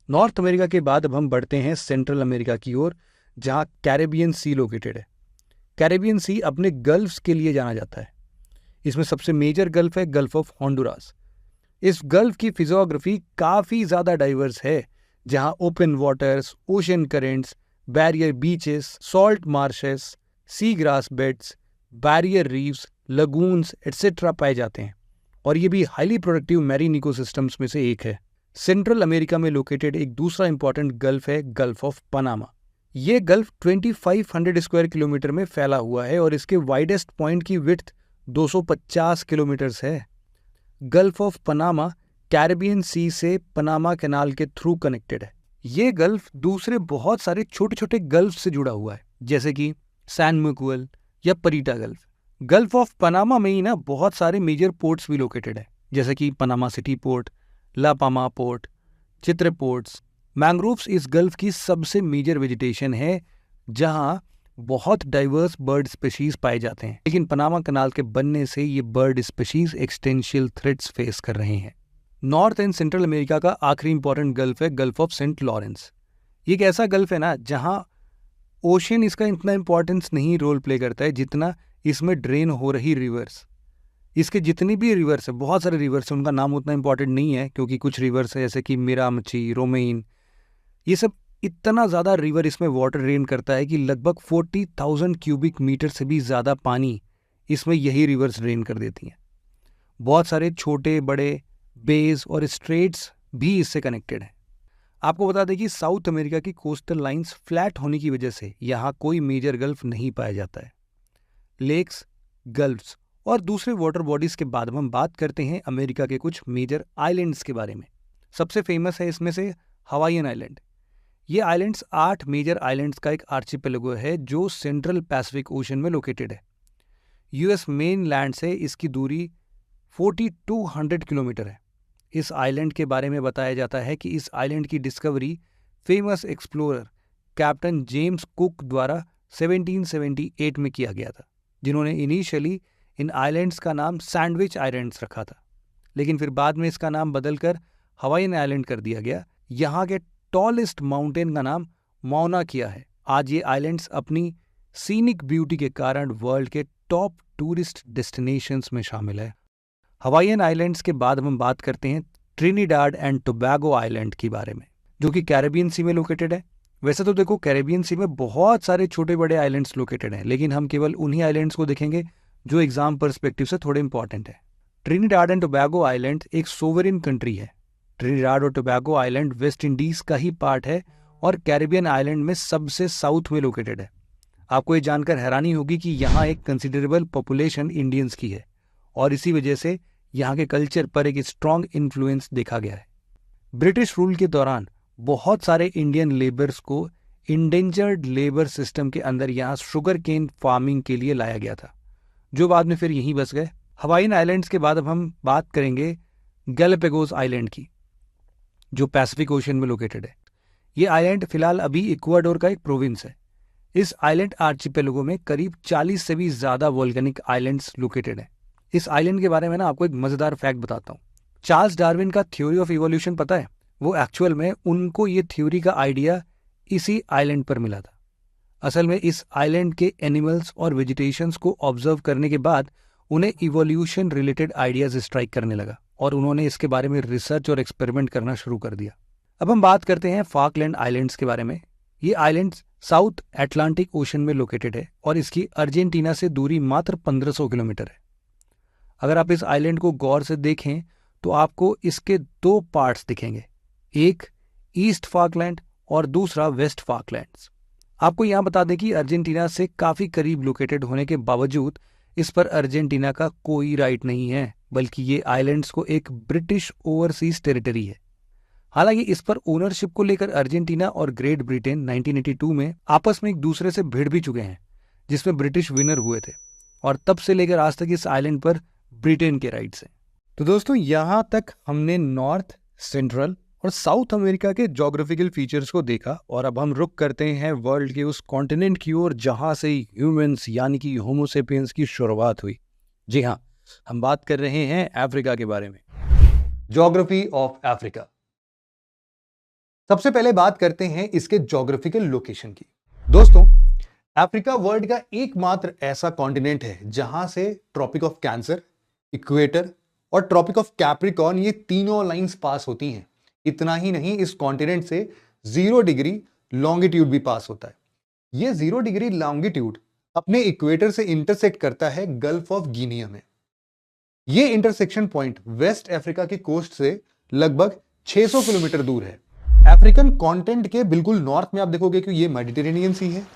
नॉर्थ अमेरिका के बाद अब हम बढ़ते हैं सेंट्रल अमेरिका की ओर, जहां कैरेबियन सी लोकेटेड है। कैरेबियन सी अपने गल्फ्स के लिए जाना जाता है। इसमें सबसे मेजर गल्फ है गल्फ ऑफ होंडुरास। इस गल्फ की फिजियोग्राफी काफी ज्यादा डाइवर्स है, जहां open waters, ocean currents, barrier beaches, salt marches, sea grass beds, barrier reefs, lagoons etcetera पाए जाते हैं, और ये भी हाईली प्रोडक्टिव मैरीन इकोसिस्टम्स में से एक है। सेंट्रल अमेरिका में लोकेटेड एक दूसरा इंपॉर्टेंट गल्फ है गल्फ ऑफ पनामा। ये गल्फ 2500 स्क्वायर किलोमीटर में फैला हुआ है और इसके वाइडेस्ट पॉइंट की विड्थ 250 किलोमीटर्स है। Gulf of Panama Caribbean sea से पनामा कैनाल के थ्रू कनेक्टेड है। ये गल्फ दूसरे बहुत सारे छोटे छोटे गल्फ से जुड़ा हुआ है, जैसे कि सैन मिगुएल या परीटा गल्फ। गल्फ ऑफ पनामा में ही ना बहुत सारे मेजर पोर्ट्स भी लोकेटेड है, जैसे कि पनामा सिटी पोर्ट, ला पामा पोर्ट, चित्रे पोर्ट्स। मैंग्रोव्स इस गल्फ की सबसे मेजर वेजिटेशन है, जहां बहुत डाइवर्स बर्ड स्पीशीज पाए जाते हैं, लेकिन पनामा कनाल के बनने से ये bird species existential threats face कर रहे हैं। नॉर्थ एंड सेंट्रल अमेरिका का आखिरी इंपॉर्टेंट गल्फ है गल्फ ऑफ सेंट लॉरेंस। ये एक ऐसा गल्फ है ना जहां ओशन इसका इतना इंपॉर्टेंस नहीं रोल प्ले करता है जितना इसमें ड्रेन हो रही रिवर्स। इसके जितनी भी रिवर्स है, बहुत सारे रिवर्स हैं, उनका नाम उतना इंपॉर्टेंट नहीं है, क्योंकि कुछ रिवर्स है जैसे कि मिरामची, रोमेइन, ये सब इतना ज़्यादा रिवर इसमें वाटर ड्रेन करता है कि लगभग 40,000 क्यूबिक मीटर से भी ज़्यादा पानी इसमें यही रिवर्स ड्रेन कर देती हैं। बहुत सारे छोटे बड़े बेस और स्ट्रेट्स भी इससे कनेक्टेड हैं। आपको बता दें कि साउथ अमेरिका की कोस्टल लाइंस फ्लैट होने की वजह से यहाँ कोई मेजर गल्फ नहीं पाया जाता है। लेक्स, गल्फ्स और दूसरे वाटर बॉडीज के बाद हम बात करते हैं अमेरिका के कुछ मेजर आइलैंड्स के बारे में। सबसे फेमस है इसमें से हवाईयन आइलैंड। ये आइलैंड्स 8 मेजर आइलैंड्स का एक आर्चिपेलागो है जो सेंट्रल पैसिफिक ओशन में लोकेटेड है। यूएस मेन लैंड से इसकी दूरी 4200 किलोमीटर है। इस आइलैंड के बारे में बताया जाता है कि इस आइलैंड की discovery famous explorer captain James cook द्वारा 1778 में किया गया था, जिन्होंने इनिशियली इन आइलैंड्स का नाम सैंडविच आइलैंड्स रखा था, लेकिन फिर बाद में इसका नाम बदलकर हवाईयन आइलैंड कर दिया गया। यहाँ के टॉलेस्ट माउंटेन का नाम मौना किया है। आज ये आइलैंड्स अपनी सीनिक ब्यूटी के कारण वर्ल्ड के टॉप टूरिस्ट डेस्टिनेशंस में शामिल है। हवाईयन आइलैंड्स के बाद हम बात करते हैं ट्रिनिडाड एंड टोबैगो आइलैंड के बारे में, जो कि कैरेबियन सी में लोकेटेड है। वैसे तो देखो, कैरेबियन सी में बहुत सारे छोटे बड़े आइलैंड्स लोकेटेड हैं, लेकिन हम केवल उन्हीं आइलैंड्स को देखेंगे जो एग्जाम पर्सपेक्टिव से थोड़े इंपॉर्टेंट है। ट्रिनिडाड एंड टोबैगो आइलैंड एक सोवरेन कंट्री है। ट्रिनिडाड और टोबैगो आइलैंड वेस्ट इंडीज का ही पार्ट है और कैरेबियन आइलैंड में सबसे साउथ में लोकेटेड है। आपको ये जानकर हैरानी होगी कि यहाँ एक कंसिडरेबल पॉपुलेशन इंडियंस की है और इसी वजह से यहाँ के कल्चर पर एक स्ट्रॉन्ग इन्फ्लुएंस देखा गया है। ब्रिटिश रूल के दौरान बहुत सारे इंडियन लेबर्स को इंडेंजर्ड लेबर सिस्टम के अंदर यहाँ शुगर केन फार्मिंग के लिए लाया गया था, जो बाद में फिर यहीं बस गए। हवाईयन आइलैंड्स के बाद अब हम बात करेंगे गैलापागोस आइलैंड की, जो पैसिफिक ओशन में लोकेटेड है। ये आइलैंड फिलहाल अभी इक्वाडोर का एक प्रोविंस है। इस आइलैंड आर्चिपेलागो में करीब 40 से भी ज्यादा वोल्केनिक आइलैंड्स लोकेटेड है। इस आइलैंड के बारे में ना आपको एक मजेदार फैक्ट बताता हूँ। चार्ल्स डार्विन का थ्योरी ऑफ इवोल्यूशन पता है? वो एक्चुअल में उनको ये थ्योरी का आइडिया इसी आइलैंड पर मिला था। असल में इस आइलैंड के एनिमल्स और वेजिटेशंस को ऑब्जर्व करने के बाद उन्हें इवोल्यूशन रिलेटेड आइडियाज स्ट्राइक करने लगा और उन्होंने इसके बारे में रिसर्च और एक्सपेरिमेंट करना शुरू कर दिया। अब हम बात करते हैं फाकलैंड आइलैंड्स के बारे में। ये आइलैंड्स साउथ अटलांटिक ओशन में लोकेटेड है और इसकी अर्जेंटीना से दूरी मात्र 1500 किलोमीटर है। अगर आप इस आइलैंड को गौर से देखें तो आपको इसके दो पार्ट्स दिखेंगे, एक ईस्ट फाकलैंड और दूसरा वेस्ट फाकलैंड्स। आपको यहाँ बता दें कि अर्जेंटीना से काफ़ी करीब लोकेटेड होने के बावजूद इस पर अर्जेंटीना का कोई राइट नहीं है, बल्कि ये आइलैंड्स को एक ब्रिटिश ओवरसीज टेरिटरी है। हालांकि इस पर ओनरशिप को लेकर अर्जेंटीना और ग्रेट ब्रिटेन 1982 में आपस में एक दूसरे से भिड़ भी चुके हैं, जिसमें ब्रिटिश विनर हुए थे, और तब से लेकर आज तक इस आइलैंड पर ब्रिटेन के राइट्स हैं। तो दोस्तों, यहाँ तक हमने नॉर्थ, सेंट्रल और साउथ अमेरिका के ज्योग्राफिकल फीचर्स को देखा, और अब हम रुक करते हैं वर्ल्ड के उस कॉन्टिनेंट की ओर जहां से ह्यूमंस यानी कि होमोसेपियंस की शुरुआत हुई। जी हाँ, हम बात कर रहे हैं अफ्रीका के बारे में। Geography of Africa. सबसे पहले बात करते हैं इसके ज्योग्राफिकल लोकेशन की। दोस्तों, अफ्रीका वर्ल्ड का एकमात्र ऐसा कॉन्टिनेंट है जहां से ट्रॉपिक ऑफ कैंसर, इक्वेटर और ट्रॉपिक ऑफ कैप्रिकॉर्न, ये तीनों लाइंस पास होती हैं। इतना ही नहीं, इस कॉन्टिनेंट से 0 डिग्री लॉन्गिट्यूड भी पास होता है। ये 0 डिग्री लॉन्गिट्यूड अपने इक्वेटर से इंटरसेक्ट करता है गल्फ ऑफ गिनिया में। ये इंटरसेक्शन पॉइंट वेस्ट अफ्रीका की कोस्ट से लगभग 600 किलोमीटर दूर है। अफ्रीकन कॉन्टिनेंट के बिल्कुल नॉर्थ में आप देखोगे कि ये मेडिटेरेनियन सी है,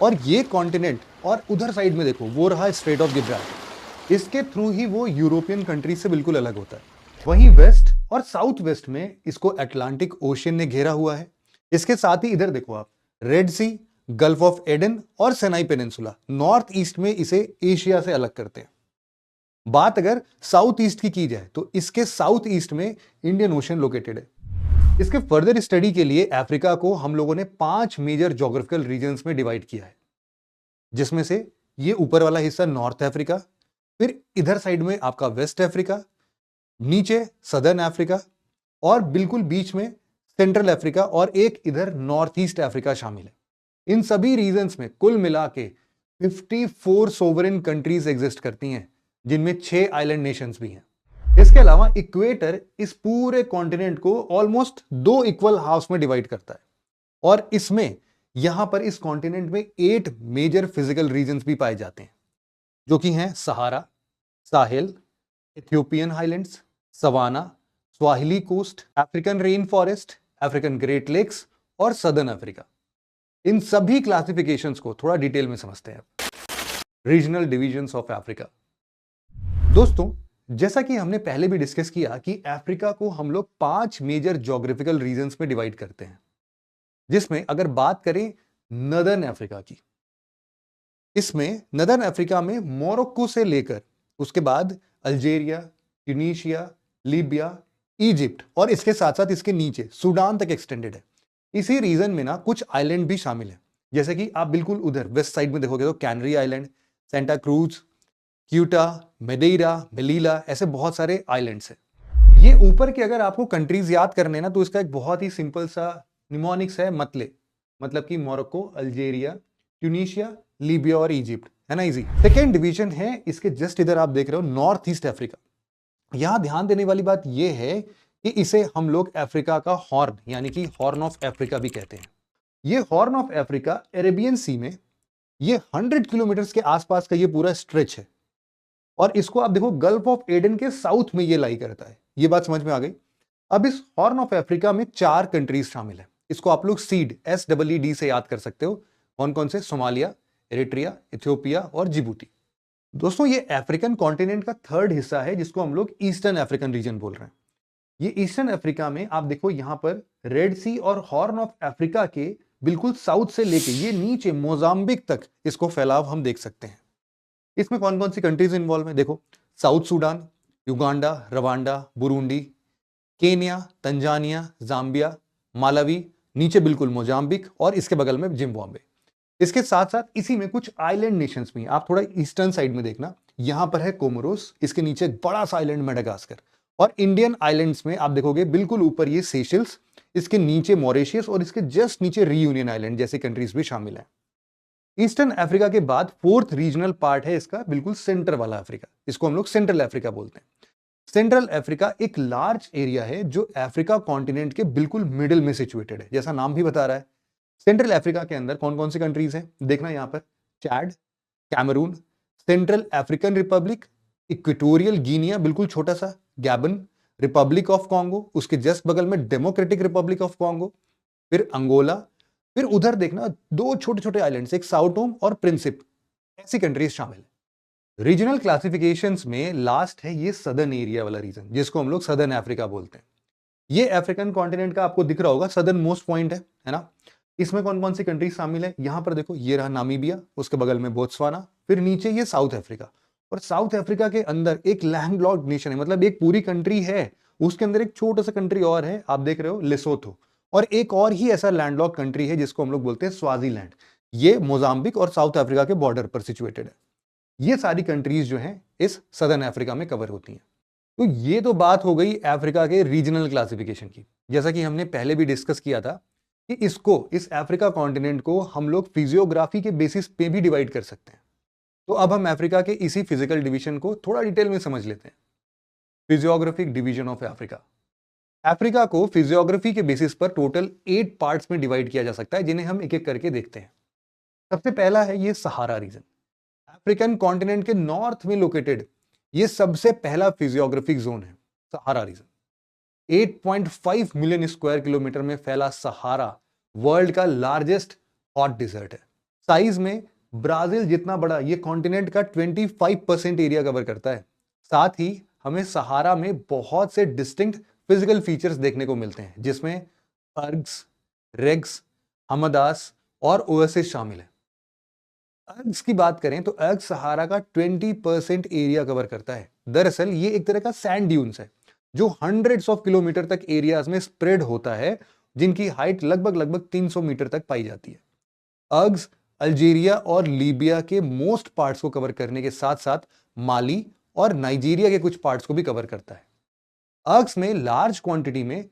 और ये कॉन्टिनेंट, और उधर साइड में देखो वो रहा स्ट्रेट ऑफ गिब्राल्टर। इसके थ्रू ही वो यूरोपियन कंट्री से बिल्कुल अलग होता है। वहीं वेस्ट और साउथ वेस्ट में इसको अटलांटिक ओशियन ने घेरा हुआ है। इसके साथ ही इधर देखो आप, Red Sea, Gulf of Aden और सेनाई पेनिनसुला नॉर्थ ईस्ट में इसे एशिया से अलग करते हैं। बात अगर साउथ ईस्ट की जाए तो इसके साउथ ईस्ट में इंडियन ओशन लोकेटेड है। इसके फर्दर स्टडी के लिए अफ्रीका को हम लोगों ने 5 मेजर ज्योग्राफिकल रीजन्स में डिवाइड किया है, जिसमें से ये ऊपर वाला हिस्सा नॉर्थ अफ्रीका, फिर इधर साइड में आपका वेस्ट अफ्रीका, नीचे सदर्न अफ्रीका, और बिल्कुल बीच में सेंट्रल अफ्रीका, और एक इधर नॉर्थ ईस्ट अफ्रीका शामिल है। इन सभी रीजन्स में कुल मिला के 54 सोवरेन कंट्रीज एग्जिस्ट करती हैं, जिनमें 6 आइलैंड नेशंस भी हैं। इसके अलावा इक्वेटर इस पूरे कॉन्टिनेंट को ऑलमोस्ट 2 इक्वल हाफ्स में डिवाइड करता है, और इसमें यहां पर इस कॉन्टिनेंट में 8 मेजर फिजिकल रीजन्स भी पाए जाते हैं, जो कि हैं Sahara, Sahel, Ethiopian highlands, savanna, Swahili coast, African rain forest, African Great Lakes और सदर्न अफ्रीका। इन सभी क्लासिफिकेशंस को थोड़ा डिटेल में समझते हैं। Regional divisions of Africa. दोस्तों, जैसा कि हमने पहले भी डिस्कस किया कि अफ्रीका को हम लोग 5 मेजर ज्योग्राफिकल रीजन्स में डिवाइड करते हैं, जिसमें अगर बात करें नदर्न अफ्रीका की, इसमें नदर्न अफ्रीका में मोरक्को से लेकर उसके बाद अल्जेरिया, ट्यूनीशिया, लीबिया, इजिप्ट और इसके साथ साथ इसके नीचे सूडान तक एक्सटेंडेड है। इसी रीजन में ना कुछ आइलैंड भी शामिल है, जैसे कि आप बिल्कुल उधर वेस्ट साइड में देखोगे तो canary island, Santa cruise, Quetta, मेडेरा, मेलीला, ऐसे बहुत सारे आइलैंड्स हैं। ये ऊपर के अगर आपको कंट्रीज याद करने ना, तो इसका एक बहुत ही सिंपल सा निमोनिक्स है, मतलब कि मोरक्को, अल्जेरिया, ट्यूनीशिया, लीबिया और इजिप्ट, है ना, इजी। सेकेंड डिवीजन है इसके जस्ट इधर आप देख रहे हो, नॉर्थ ईस्ट अफ्रीका। यहां ध्यान देने वाली बात यह है कि इसे हम लोग अफ्रीका का हॉर्न यानी कि हॉर्न ऑफ अफ्रीका भी कहते हैं। ये हॉर्न ऑफ अफ्रीका अरेबियन सी में ये 100 किलोमीटर के आसपास का ये पूरा स्ट्रेच है, और इसको आप देखो गल्फ ऑफ एडन के साउथ में ये लाई करता है। ये बात समझ में आ गई। अब इस हॉर्न ऑफ अफ्रीका में 4 कंट्रीज शामिल है। इसको आप लोग सीड SEED से याद कर सकते हो। कौन कौन से? सोमालिया, एरिट्रिया, इथियोपिया और जिबूटी। दोस्तों, ये अफ्रीकन कॉन्टिनेंट का थर्ड हिस्सा है, जिसको हम लोग ईस्टर्न अफ्रीकन रीजन बोल रहे हैं। ये ईस्टर्न अफ्रीका में आप देखो यहां पर रेड सी और हॉर्न ऑफ अफ्रीका के बिल्कुल साउथ से लेके ये नीचे मोजाम्बिक तक इसको फैलाव हम देख सकते हैं। इसमें कौन कौन सी कंट्रीज इन्वॉल्व है देखो, south Sudan, Uganda, Rwanda, Burundi, Kenya, Tanzania, Zambia, Malawi, नीचे बिल्कुल मोजाम्बिक और इसके बगल में जिम्बाब्वे। इसके साथ साथ इसी में कुछ आइलैंड नेशंस भी। आप थोड़ा ईस्टर्न साइड में देखना, यहां पर है कोमोरोस, इसके नीचे एक बड़ा सा आइलैंड मेडागास्कर, और इंडियन आइलैंड्स में आप देखोगे बिल्कुल ऊपर ये सेशल्स, इसके नीचे मॉरिशस और इसके जस्ट नीचे रीयूनियन आइलैंड जैसे कंट्रीज भी शामिल है। ईस्टर्न अफ्रीका के बाद फोर्थ रीजनल पार्ट है इसका बिल्कुल सेंटर वाला अफ्रीका, इसको हम लोग सेंट्रल अफ्रीका बोलते हैं। सेंट्रल अफ्रीका एक लार्ज एरिया है जो अफ्रीका कॉन्टिनेंट के बिल्कुल मिडिल में सिचुएटेड है, जैसा नाम भी बता रहा है। सेंट्रल अफ्रीका के अंदर कौन कौन सी कंट्रीज हैं देखना, यहां पर Chad, Cameroon, Central African Republic, Equatorial Guinea बिल्कुल छोटा सा, गैबन, रिपब्लिक ऑफ कॉन्गो, उसके जस्ट बगल में डेमोक्रेटिक रिपब्लिक ऑफ कॉन्गो, फिर अंगोला, फिर उधर देखना दो छोटे छोटे आइलैंड्स, एक साउटोम और प्रिंसिप, ऐसी कंट्रीज शामिल है। रीजनल क्लासिफिकेशंस में लास्ट है ये सदर्न एरिया वाला रीजन, जिसको हम लोग सदर्न अफ्रीका बोलते हैं। ये अफ्रीकन कॉन्टिनेंट का आपको दिख रहा होगा सदर्न मोस्ट पॉइंट है ना। इसमें कौन कौन सी कंट्रीज शामिल है, यहां पर देखो, ये रहा नामीबिया, उसके बगल में बोत्सवाना, फिर नीचे ये साउथ अफ्रीका। और साउथ अफ्रीका के अंदर एक लैंडलॉक्ड नेशन है, मतलब एक पूरी कंट्री है, उसके अंदर एक छोटा सा कंट्री और है, आप देख रहे हो लेसोथो। और एक और ही ऐसा लैंडलॉक्ड कंट्री है जिसको हम लोग बोलते हैं स्वाजीलैंड। ये मोजाम्बिक और साउथ अफ्रीका के बॉर्डर पर सिचुएटेड है। ये सारी कंट्रीज जो हैं इस सदर्न अफ्रीका में कवर होती हैं। तो ये तो बात हो गई अफ्रीका के रीजनल क्लासिफिकेशन की। जैसा कि हमने पहले भी डिस्कस किया था कि इस अफ्रीका कॉन्टिनेंट को हम लोग फिजियोग्राफी के बेसिस पे भी डिवाइड कर सकते हैं। तो अब हम अफ्रीका के इसी फिजिकल डिवीजन को थोड़ा डिटेल में समझ लेते हैं। Physiographic division of Africa. Africa को फिजियोग्राफी के बेसिस पर टोटल 8 पार्ट्स में डिवाइड किया जा सकता है, जिन्हें हम एक एक करके देखते हैं। सबसे पहला है ये सहारा रीजन, अफ्रीकन कॉन्टिनेंट के नॉर्थ में लोकेटेड ये सबसे पहला फिजियोग्राफिक जोन है, सहारा रीजन। 8.5 मिलियन स्क्वायर किलोमीटर में फैला सहारा वर्ल्ड का लार्जेस्ट हॉट डिजर्ट है। साइज में ब्राजील जितना बड़ा ये कॉन्टिनेंट का 25% एरिया कवर करता है। साथ ही हमें सहारा में बहुत से डिस्टिंक्ट फिजिकल फीचर्स देखने को मिलते हैं, जिसमें अर्ग्स, रेग्स, हमदास और ओएसिस शामिल है। अर्ग्स की बात करें तो अर्ग सहारा का 20% एरिया कवर करता है। दरअसल ये एक तरह का सैंड ड्यून्स है जो हंड्रेड्स ऑफ किलोमीटर तक एरियाज में स्प्रेड होता है, जिनकी हाइट लगभग 300 मीटर तक पाई जाती है। अर्ग्स अल्जीरिया और लीबिया के मोस्ट पार्ट्स को कवर करने के साथ साथ माली और नाइजीरिया के कुछ पार्ट्स को भी कवर करता है। अर्ग्स में लार्ज क्वांटिटी में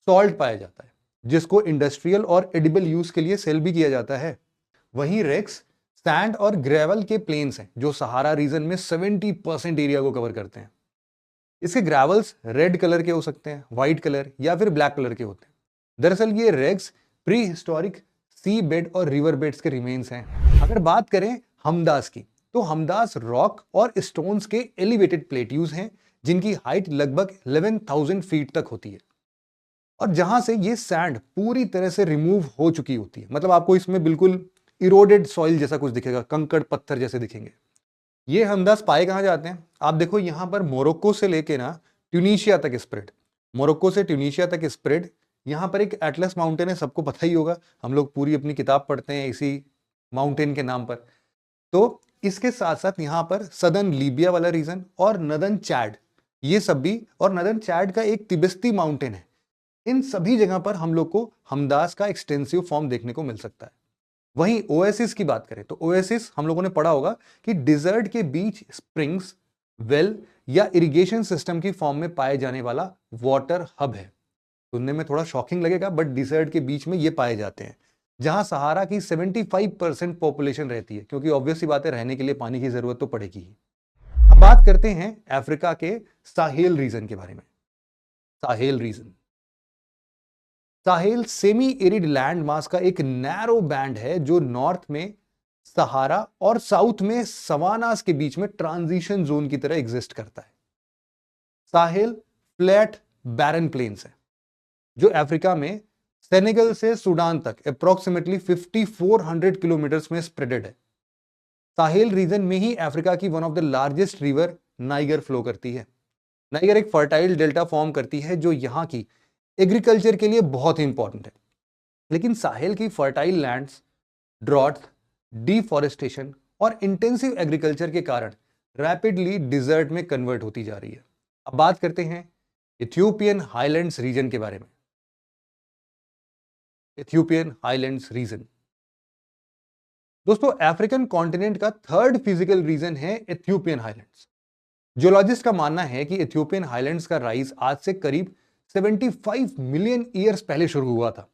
सॉल्ट पाया जाता है, जिसको इंडस्ट्रियल और एडिबल यूज के लिए सेल भी किया जाता है। वहीं रेक्स सैंड और ग्रेवल के प्लेन्स हैं जो सहारा रीजन में 70% एरिया को कवर करते हैं। इसके ग्रेवल्स रेड कलर के हो सकते हैं, व्हाइट कलर या फिर ब्लैक कलर के होते हैं। दरअसल ये रेग्स प्री हिस्टोरिक सी बेड और रिवर बेड्स के रिमेन्स हैं। अगर बात करें हमदास की, तो हमदास रॉक और स्टोन्स के एलिवेटेड प्लेट्यूज हैं जिनकी हाइट लगभग 11,000 फीट तक होती है, और जहां से ये सैंड पूरी तरह से रिमूव हो चुकी होती है। मतलब आपको इसमें बिल्कुल इरोडेड सॉइल जैसा कुछ दिखेगा, कंकड़ पत्थर जैसे दिखेंगे। ये हमदास पाए कहां जाते हैं, आप देखो यहां पर मोरक्को से लेके ना ट्यूनीशिया तक स्प्रेड, मोरक्को से ट्यूनीशिया तक स्प्रेड। यहां पर एक एटलस माउंटेन है, सबको पता ही होगा, हम लोग पूरी अपनी किताब पढ़ते हैं इसी माउंटेन के नाम पर। तो इसके साथ साथ यहां पर सदर्न लीबिया वाला रीजन और नदर्न चैड, ये सब भी, और नदर्न चैड का एक तिब्बती माउंटेन है। इन सभी जगह पर हम लोग को हमदास का एक्सटेंसिव फॉर्म देखने को मिल सकता है। वहीं ओएसिस की बात करें तो ओएसिस हम लोगों ने पढ़ा होगा कि डिजर्ट के बीच स्प्रिंग्स, वेल या इरिगेशन सिस्टम की फॉर्म में पाए जाने वाला वाटर हब है। सुनने में थोड़ा शॉकिंग लगेगा, बट डिजर्ट के बीच में ये पाए जाते हैं, जहां सहारा की 75% पॉपुलेशन रहती है, क्योंकि ऑब्वियस सी बात है, रहने के लिए पानी की जरूरत तो पड़ेगी ही। अब बात करते हैं अफ्रीका के साहेल रीजन के बारे में। Sahel region, Sahel semi arid land mass का एक नैरो बैंड है जो नॉर्थ में सहारा और साउथ में सवानास के बीच में ट्रांजिशन जोन की तरह एग्जिस्ट करता है। साहेल फ्लैट बैरन प्लेन्स है जो अफ्रीका में सेनेगल से सूडान तक अप्रोक्सीमेटली 5400 किलोमीटर में स्प्रेडेड है। साहेल रीजन में ही अफ्रीका की one of the largest river Niger flow करती है। नाइगर एक फर्टाइल डेल्टा फॉर्म करती है जो यहां की एग्रीकल्चर के लिए बहुत ही इंपॉर्टेंट है। लेकिन साहेल की फर्टाइल लैंड्स ड्रॉट, डिफॉरेस्टेशन और इंटेंसिव एग्रीकल्चर के कारण रैपिडली डिजर्ट में कन्वर्ट होती जा रही है। अब बात करते हैं इथियोपियन हाईलैंड्स रीजन के बारे में। इथियोपियन हाईलैंड्स रीजन दोस्तों अफ्रीकन कॉन्टिनेंट का थर्ड फिजिकल रीजन है इथियोपियन हाईलैंड्स। जियोलॉजिस्ट का मानना है कि इथियोपियन हाईलैंड्स का राइज आज से करीब 75 मिलियन ईयर्स पहले शुरू हुआ था,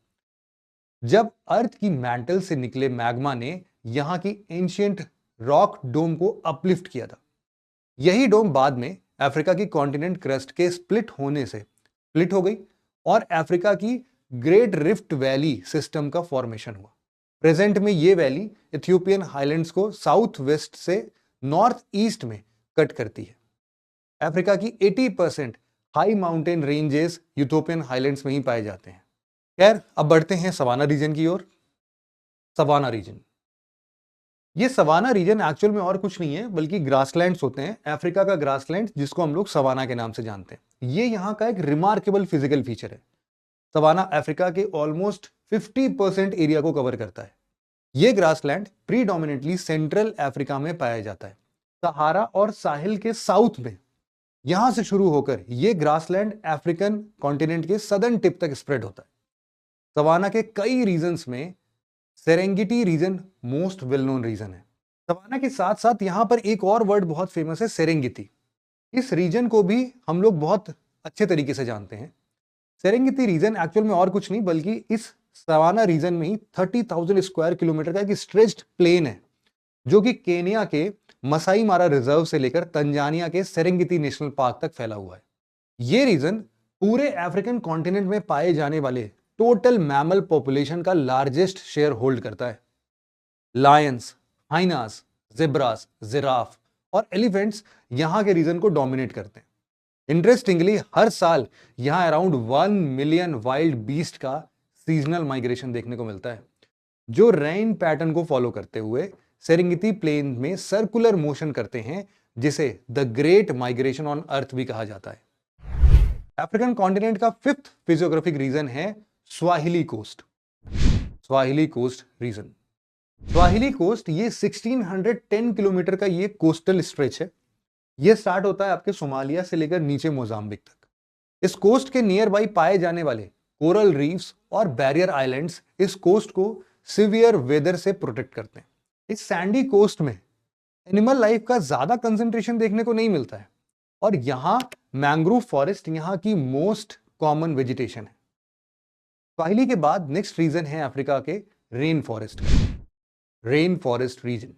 जब अर्थ की मैंटल से निकले मैग्मा ने यहां की एंशिएंट रॉक डोम को अपलिफ्ट किया था। यही डोम बाद में अफ्रीका की कॉन्टिनेंट क्रस्ट के स्प्लिट होने से स्प्लिट हो गई और अफ्रीका की ग्रेट रिफ्ट वैली सिस्टम का फॉर्मेशन हुआ। प्रेजेंट में यह वैली इथियोपियन हाईलैंड्स को साउथ वेस्ट से नॉर्थ ईस्ट में कट करती है। अफ्रीका की 80% high mountain ranges Ethiopian highlands में ही पाए जाते हैं। खैर, अब बढ़ते हैं सवाना रीजन की ओर। सवाना रीजन, ये सवाना रीजन एक्चुअल में और कुछ नहीं है बल्कि ग्रासलैंड्स होते हैं, अफ्रीका का ग्रासलैंड जिसको हम लोग सवाना के नाम से जानते हैं। ये यहाँ का एक रिमार्केबल फिजिकल फीचर है। सवाना अफ्रीका के ऑलमोस्ट 50% एरिया को कवर करता है। ये ग्रासलैंड प्रीडोमिनेंटली सेंट्रल अफ्रीका में पाया जाता है। सहारा और साहिल के साउथ में यहां से शुरू होकर यह ग्रासलैंड अफ्रीकन कॉन्टिनेंट के सदर्न टिप तक स्प्रेड होता है। सवाना के कई रीजन्स में Serengeti region most well known region है। सवाना के साथ साथ यहां पर एक और वर्ड बहुत फेमस है, सेरेंगेटी। इस रीजन को भी हम लोग बहुत अच्छे तरीके से जानते हैं। सेरेंगेटी रीजन एक्चुअल में और कुछ नहीं बल्कि इस सवाना रीजन में ही 30,000 स्क्वायर किलोमीटर का एक स्ट्रेच्ड प्लेन है, जो कि केनिया के मसाई मारा रिजर्व से लेकर तंजानिया के सेरेंगेटी नेशनल पार्क तक फैला हुआ है। यह रीजन पूरे अफ्रीकन कॉन्टिनेंट में पाए जाने वाले टोटल मैमल पॉपुलेशन का लार्जेस्ट शेयर होल्ड करता है। लायंस, हाइनास, जेब्रास, जिराफ और एलिफेंट्स यहां के रीजन को डोमिनेट करते हैं। इंटरेस्टिंगली हर साल यहां अराउंड 1 मिलियन वाइल्ड बीस्ट का सीजनल माइग्रेशन देखने को मिलता है, जो रेन पैटर्न को फॉलो करते हुए सेरेंगेटी प्लेन में सर्कुलर मोशन करते हैं, जिसे the great migration on earth भी कहा जाता है। अफ्रीकन कॉन्टिनेंट का फिफ्थ फिजियोग्राफिक रीजन है Swahili coast. Swahili coast region, Swahili coast ये 1610 किलोमीटर का ये कोस्टल स्ट्रेच है। ये स्टार्ट होता है आपके सोमालिया से लेकर नीचे मोजाम्बिक तक। इस कोस्ट के नियर बाई पाए जाने वाले कोरल रीफ्स और बैरियर आइलैंड्स इस कोस्ट को सिवियर वेदर से प्रोटेक्ट करते हैं। इस सैंडी कोस्ट में एनिमल लाइफ का ज्यादा कंसंट्रेशन देखने को नहीं मिलता है और यहां मैंग्रोव फॉरेस्ट यहां की मोस्ट कॉमन वेजिटेशन है। स्वाहिली के बाद नेक्स्ट रीजन है अफ्रीका के रेन फॉरेस्ट का। रेन फॉरेस्ट रीजन,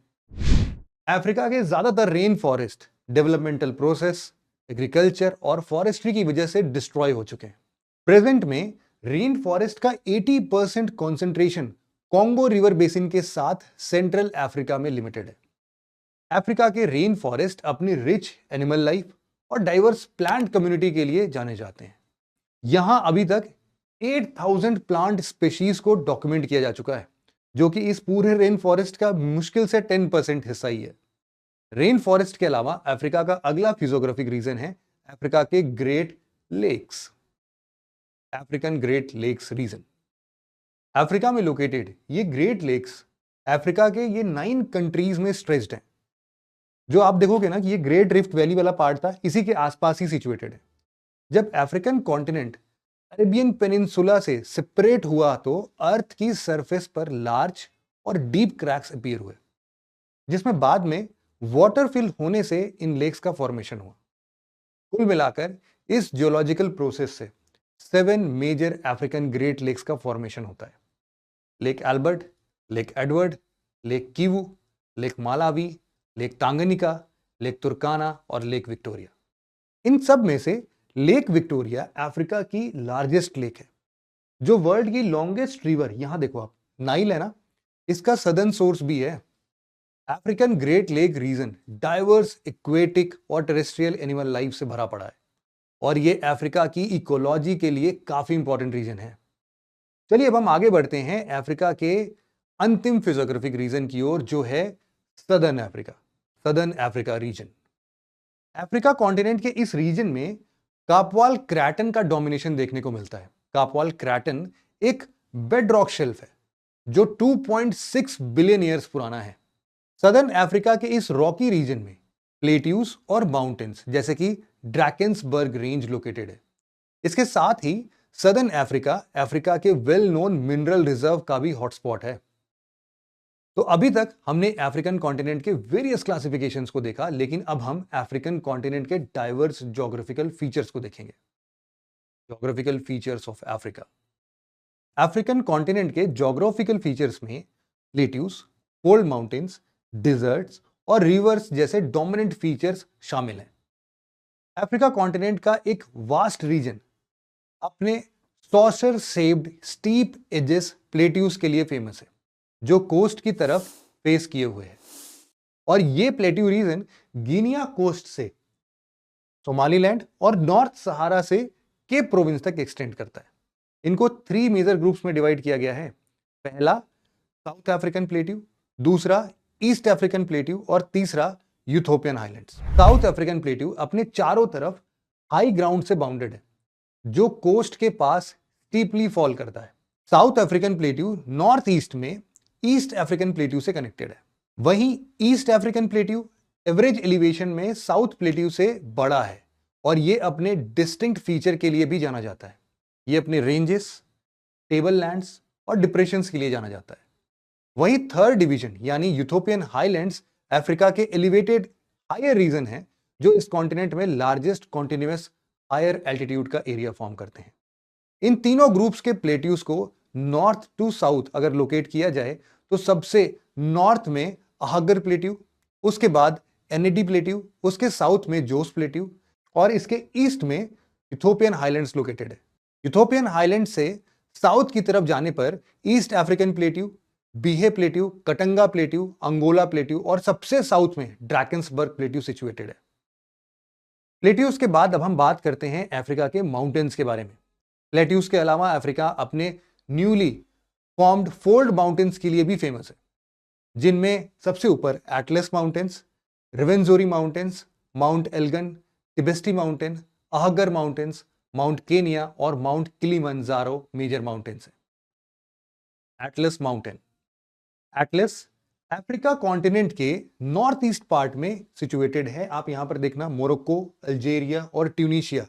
अफ्रीका के ज्यादातर rain forest developmental process, agriculture और फॉरेस्ट्री की वजह से डिस्ट्रॉय हो चुके हैं। प्रेजेंट में रेन फॉरेस्ट का 80% कॉन्सेंट्रेशन कॉन्गो रिवर बेसिन के साथ सेंट्रल अफ्रीका में लिमिटेड है। अफ्रीका के रेन फॉरेस्ट अपनी रिच एनिमल लाइफ और डाइवर्स प्लांट कम्युनिटी के लिए जाने जाते हैं। यहां अभी तक 8000 प्लांट स्पीशीज को डॉक्यूमेंट किया जा चुका है, जो कि इस पूरे रेन फॉरेस्ट का मुश्किल से 10% हिस्सा ही है। रेन फॉरेस्ट के अलावा अफ्रीका का अगला फिजियोग्राफिक रीजन है अफ्रीका के Great Lakes. African Great Lakes region, Africa में लोकेटेड ये ग्रेट लेक्स अफ्रीका के ये 9 कंट्रीज में स्ट्रेच्ड हैं। जो आप देखोगे ना कि ये ग्रेट रिफ्ट वैली वाला पार्ट था, इसी के आसपास ही सिचुएटेड है। जब अफ्रीकन कॉन्टिनेंट अरेबियन पेनिनसुला से सेपरेट हुआ तो अर्थ की सरफेस पर लार्ज और डीप क्रैक्स अपीयर हुए, जिसमें बाद में वाटर फिल होने से इन लेक्स का फॉर्मेशन हुआ। कुल मिलाकर इस जियोलॉजिकल प्रोसेस से 7 मेजर अफ्रीकन ग्रेट लेक्स का फॉर्मेशन होता है। Lake Albert, lake Edward, lake Kivu, lake Malawi, lake Tanganyika, lake Turkana और लेक विक्टोरिया। इन सब में से लेक विक्टोरिया अफ्रीका की लार्जेस्ट लेक है। जो वर्ल्ड की लॉन्गेस्ट रिवर, यहां देखो आप, नाइल है ना, इसका सदर्न सोर्स भी है। African Great Lake region diverse aquatic और टेरेस्ट्रियल एनिमल लाइफ से भरा पड़ा है और ये अफ्रीका की इकोलॉजी के लिए काफी इंपॉर्टेंट रीजन है। चलिए अब हम आगे बढ़ते हैं अफ्रीका के अंतिम फिजियोग्राफिक रीजन की ओर, जो है southern Africa, southern Africa reason. Africa continent के इस रीजन में कापवाल क्रैटन का डोमिनेशन देखने को मिलता है। कापवाल क्रैटन एक बेड रॉक शेल्फ है जो 2.6 बिलियन ईयर्स पुराना है। सदर्न अफ्रीका के इस रॉकी रीजन में प्लेट्यूज और माउंटेन्स जैसे कि ड्रैकेंसबर्ग रेंज लोकेटेड है। इसके साथ ही सदर्न अफ्रीका अफ्रीका के वेल नोन मिनरल रिजर्व का भी हॉटस्पॉट है। तो अभी तक हमने अफ्रीकन कॉन्टिनेंट के वेरियस क्लासिफिकेशंस को देखा, लेकिन अब हम अफ्रीकन कॉन्टिनेंट के डाइवर्स ज्योग्राफिकल फीचर्स को देखेंगे। Geographical features of Africa. African continent के ज्योग्राफिकल फीचर्स में प्लेट्यूज, कोल्ड माउंटेन्स, डिजर्ट्स और रिवर्स जैसे डोमिनेंट फीचर्स शामिल हैं। अफ्रीका कॉन्टिनेंट का एक वास्ट रीजन अपने saucer shaped steep edges plateaus के लिए फेमस है, जो कोस्ट की तरफ फेस किए हुए हैं। और ये प्लेट्यू रीजन गिनिया कोस्ट से सोमालीलैंड और नॉर्थ सहारा से केप प्रोविंस तक एक्सटेंड करता है। इनको 3 मेजर ग्रुप्स में डिवाइड किया गया है। पहला साउथ अफ्रीकन प्लेट्यू, दूसरा ईस्ट अफ्रीकन प्लेट्यू और तीसरा Ethiopian highlands. South African plateau अपने चारों तरफ हाई ग्राउंड से बाउंडेड है, जो कोस्ट के पास स्टीपली फॉल करता है। South African plateau north east में ईस्ट अफ्रीकन प्लेट्यू से कनेक्टेड है। वहीं east African plateau average elevation में साउथ प्लेट्यू से बड़ा है और यह अपने डिस्टिंक्ट फीचर के लिए भी जाना जाता है। यह अपने रेंजेस, टेबल लैंड्स और डिप्रेशंस के लिए जाना जाता है। वहीं थर्ड डिवीजन यानी यूथोपियन हाईलैंड्स अफ्रीका के एलिवेटेड हायर रीजन है, जो इस कॉन्टिनेंट में लार्जेस्ट कॉन्टिन्यूअस हायर एल्टीट्यूड का एरिया फॉर्म करते हैं। इन तीनों ग्रुप्स के प्लेट्यूज को नॉर्थ टू साउथ अगर लोकेट किया जाए तो सबसे नॉर्थ में अहगर प्लेट्यू, उसके बाद एनएडी प्लेट्यू, उसके साउथ में जोस प्लेट्यू और इसके ईस्ट में यूथोपियन हाईलैंड्स लोकेटेड है। यूथोपियन हाईलैंड से साउथ की तरफ जाने पर east African plateau, Bie plateau, Katanga plateau, Angola plateau और सबसे साउथ में ड्रैकेंसबर्ग प्लेट्यू सिचुएटेड है। प्लेट्यूज के बाद अब हम बात करते हैं अफ्रीका के माउंटेन्स के बारे में। प्लेट्यूज के अलावा अफ्रीका अपने न्यूली फॉर्म्ड फोल्ड माउंटेन्स के लिए भी फेमस है, जिनमें सबसे ऊपर Atlas mountains, Rwenzori mountains, mount Elgon, Tibesti mountain, Ahaggar mountains, mount Kenya और माउंट किलिमंजारो मेजर माउंटेन्स है। Atlas mountain. Atlas Africa continent के नॉर्थ ईस्ट पार्ट में सिचुएटेड है। आप यहां पर देखना मोरक्को, अल्जेरिया और ट्यूनीशिया,